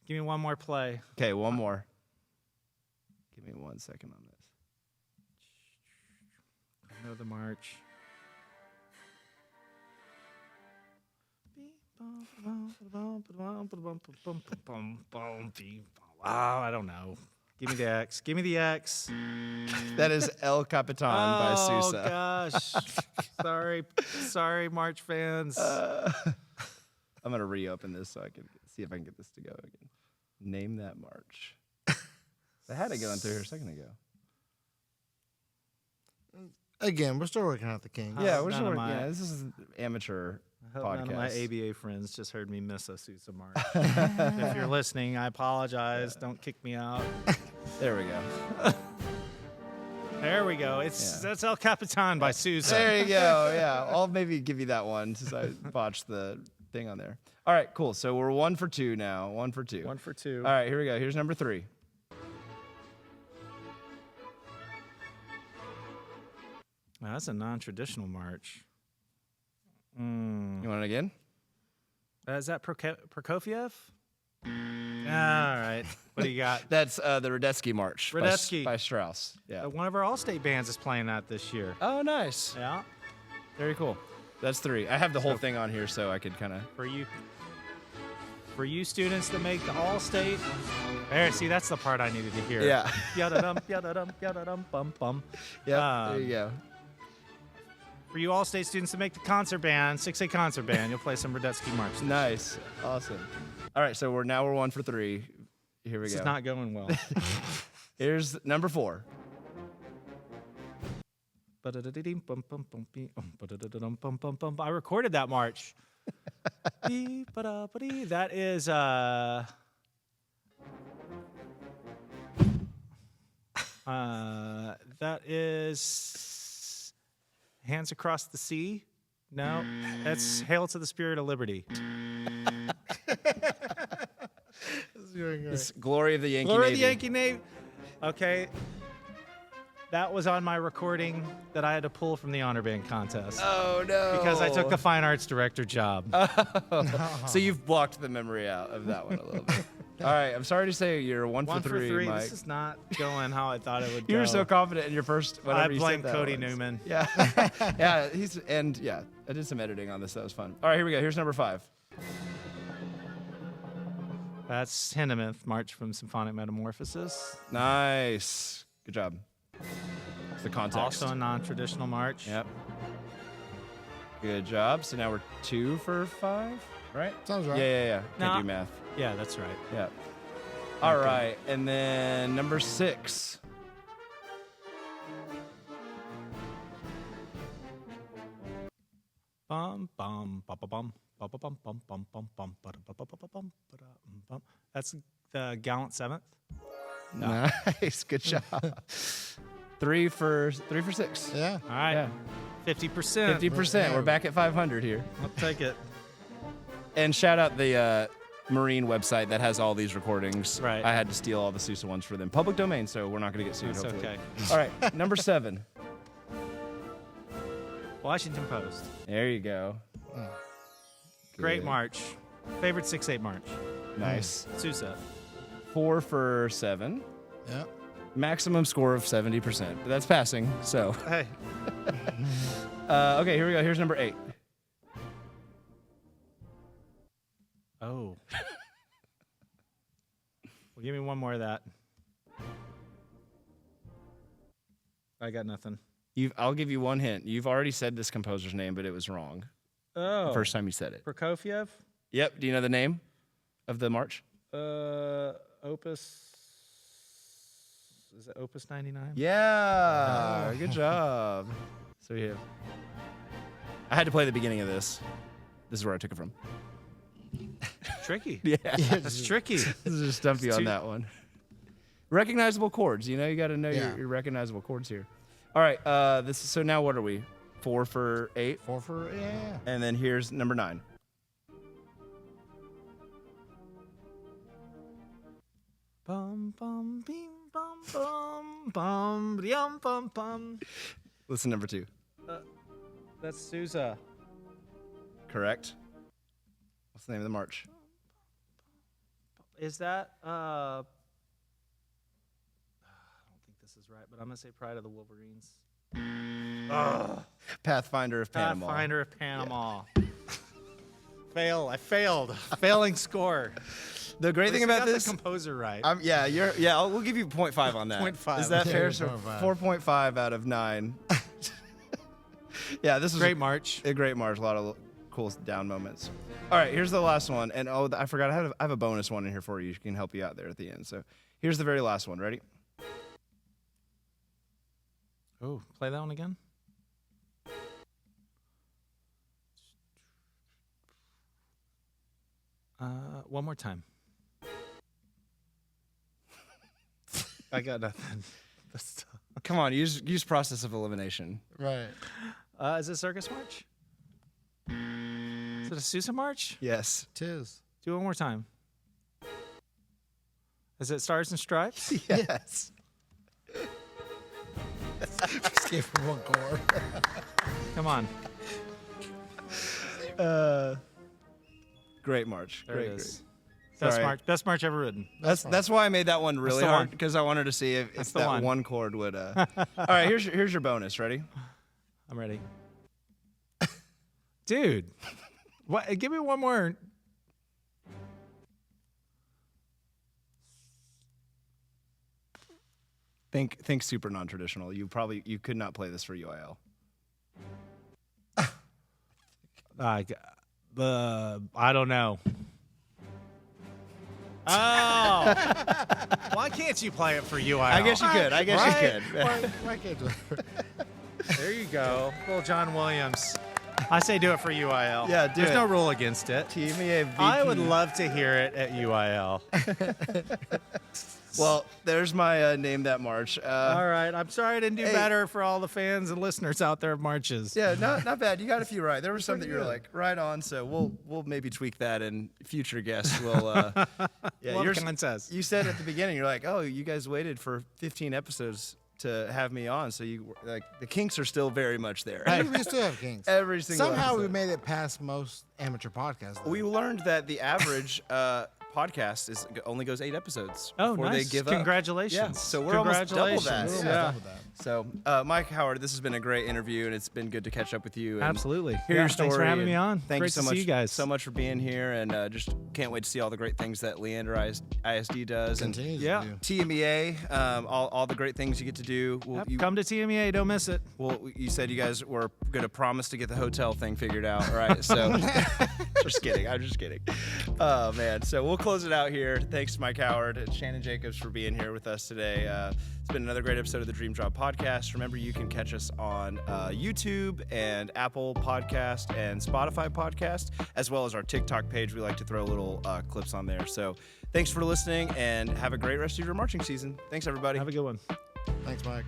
Give me one more play. Okay, one more. Give me 1 second on this. I know the march. Wow, I don't know. Give me the X. Give me the X. That is El Capitan by Sousa. Oh, gosh. Sorry, March fans. I'm going to reopen this so I can see if I can get this to go again. Name that march. I had it going through here a second ago. Again, we're still working out the kinks. Yeah, we're still working. Yeah, this is an amateur I hope podcast. none of my ABA friends just heard me miss a Sousa march. If you're listening, I apologize. Don't kick me out. There we go. There we go. That's El Capitan by Sousa. There you go. Yeah, I'll maybe give you that one since I botched the thing on there. All right, cool. So we're 1 for 2 now. 1 for 2. 1 for 2. All right, here we go. Here's number 3. Wow, that's a non-traditional march. You want it again? Is that Prokofiev? All right. What do you got? That's the Radetzky March Radetzky. by Strauss. Yeah. One of our All-State bands is playing that this year. Oh, nice. Yeah. Very cool. That's 3. I have the whole thing on here so I could kind of... For you students that make the All-State, there, see, that's the part I needed to hear. Yeah. Yada-dum, yada-dum, yada-dum, bum, bum. Yeah, there you go. For you All-State students that make the concert band, 6A concert band, you'll play some Radetzky March. Nice. Awesome. All right, so we're 1 for 3. Here we This go. is not going well. Here's number 4. I recorded that march. That is Hands Across the Sea. No, that's Hail to the Spirit of Liberty. It's Glory of the Yankee Glory Navy. of the Yankee Navy. Okay. That was on my recording that I had to pull from the honor band contest. Oh, no. Because I took the fine arts director job. So you've blocked the memory out of that one a little bit. All right, I'm sorry to say you're 1 for 3, Mike. This is not going how I thought it would go. You were so confident in your first I whatever you blame said that Cody was. Newman. Yeah. I did some editing on this. That was fun. All right, here we go. Here's number 5. That's Hindemith, March from Symphonic Metamorphosis. Nice. Good job. It's the context. Also a non-traditional march. Yep. Good job. So now we're 2 for 5, right? Sounds right. Yeah. Can't No. do math. Yeah, that's right. Yeah. All right, and then number 6. Bum bum bum bum bum bum bum bum bum bum bum bum bum. That's the Gallant Seventh. Nice. Good job. 3 for 6. Yeah. All right. Yeah. 50%. 50%. We're back at 500 here. I'll take it. And shout out the Marine website that has all these recordings. Right. I had to steal all the Sousa ones for them. Public domain, so we're not going to get sued, That's hopefully. okay. All right, number 7. Washington Post. There you go. Great Good. march. Favorite 6/8 march. Nice. Sousa. 4 for 7. Yeah. Maximum score of 70%. But that's passing, so. Hey. Okay, here we go. Here's number 8. Oh. Well, give me one more of that. I got nothing. I'll give you one hint. You've already said this composer's name, but it was wrong. Oh. The first time you said it. Prokofiev? Yep. Do you know the name of the march? Opus. Is it Opus 99? Yeah. Good job. So yeah. I had to play the beginning of this. This is where I took it from. Tricky. Yeah. That's tricky. This is just stump you on that one. Recognizable chords. You know, you got to know Yeah. your recognizable chords here. All right. So now what are we? 4 for 8. 4 for, yeah. And then here's number 9. Bum bum bim bum bum bum yum bum bum. Listen, number 2. That's Sousa. Correct. What's the name of the march? Is that I don't think this is right, but I'm gonna say Pride of the Wolverines. Pathfinder of Panama. Pathfinder of Panama. I failed. Failing score. The great thing about this, the composer right. we'll give you 0.5 on that. 0.5. Is that Yeah, fair? So 0.5. 4.5 out of 9. Yeah, this was Great march. a great march. A lot of cool down moments. All right, here's the last one. And I forgot. I have a bonus one in here for you. You can help you out there at the end. So here's the very last one. Ready? Oh, play that one again. One more time. I got nothing. Come on, use process of elimination. Right. Is it Circus March? Is it a Sousa March? Yes. Tis. Do it one more time. Is it Stars and Stripes? Yes. Just gave him one chord. Come on. Great march. There Great. it is. Great. Best march ever written. That's why I made that one really the hard one. because I wanted to see if That's the that one. one chord would. All right, here's your bonus. Ready? I'm ready. Dude. What? Give me one more. Think super non-traditional. You could not play this for UIL. I don't know. Oh. Why can't you play it for UIL? I guess you could. I guess you could. Why can't you? There you go. Little John Williams. I say do it for UIL. Yeah, do There's it. no rule against it. TMEA VP. I would love to hear it at UIL. Well, there's my name that march. All right. I'm sorry I didn't do Hey. better for all the fans and listeners out there of marches. Yeah, not bad. You got a few right. There were some that you were good. like right on. So we'll maybe tweak that, and future guests will. Yeah, Love yours- contest. You said at the beginning, you're like, oh, you guys waited for 15 episodes to have me on, so you like the kinks are still very much there. We still have kinks. Every single Somehow we episode. made it past most amateur podcasts. though. We learned that the average podcast only goes 8 episodes Oh, before nice. they give up. Congratulations. Yeah, so we're almost double that. Congratulations. We're Yeah. almost done with that. So, Mike Howard, this has been a great interview, and it's been good to catch up with you. And Absolutely. Hear Yeah, your story. thanks for having and me on. Thank Great you so to much, see you guys. so much for being here, and just can't wait to see all the great things that Leander ISD does, and Continues to Yeah. do. TMEA, all the great things you get to do. Yep, come to TMEA. Don't miss it. You said you guys were going to promise to get the hotel thing figured out, right? So, just kidding. I'm just kidding. Oh, man. So, we'll close it out here. Thanks to Mike Howard and Shannon Jacobs for being here with us today. It's been another great episode of the Dream Job Podcast. Remember, you can catch us on YouTube and Apple Podcast and Spotify Podcast, as well as our TikTok page. We like to throw little clips on there. So, thanks for listening, and have a great rest of your marching season. Thanks, everybody. Have a good one. Thanks, Mike.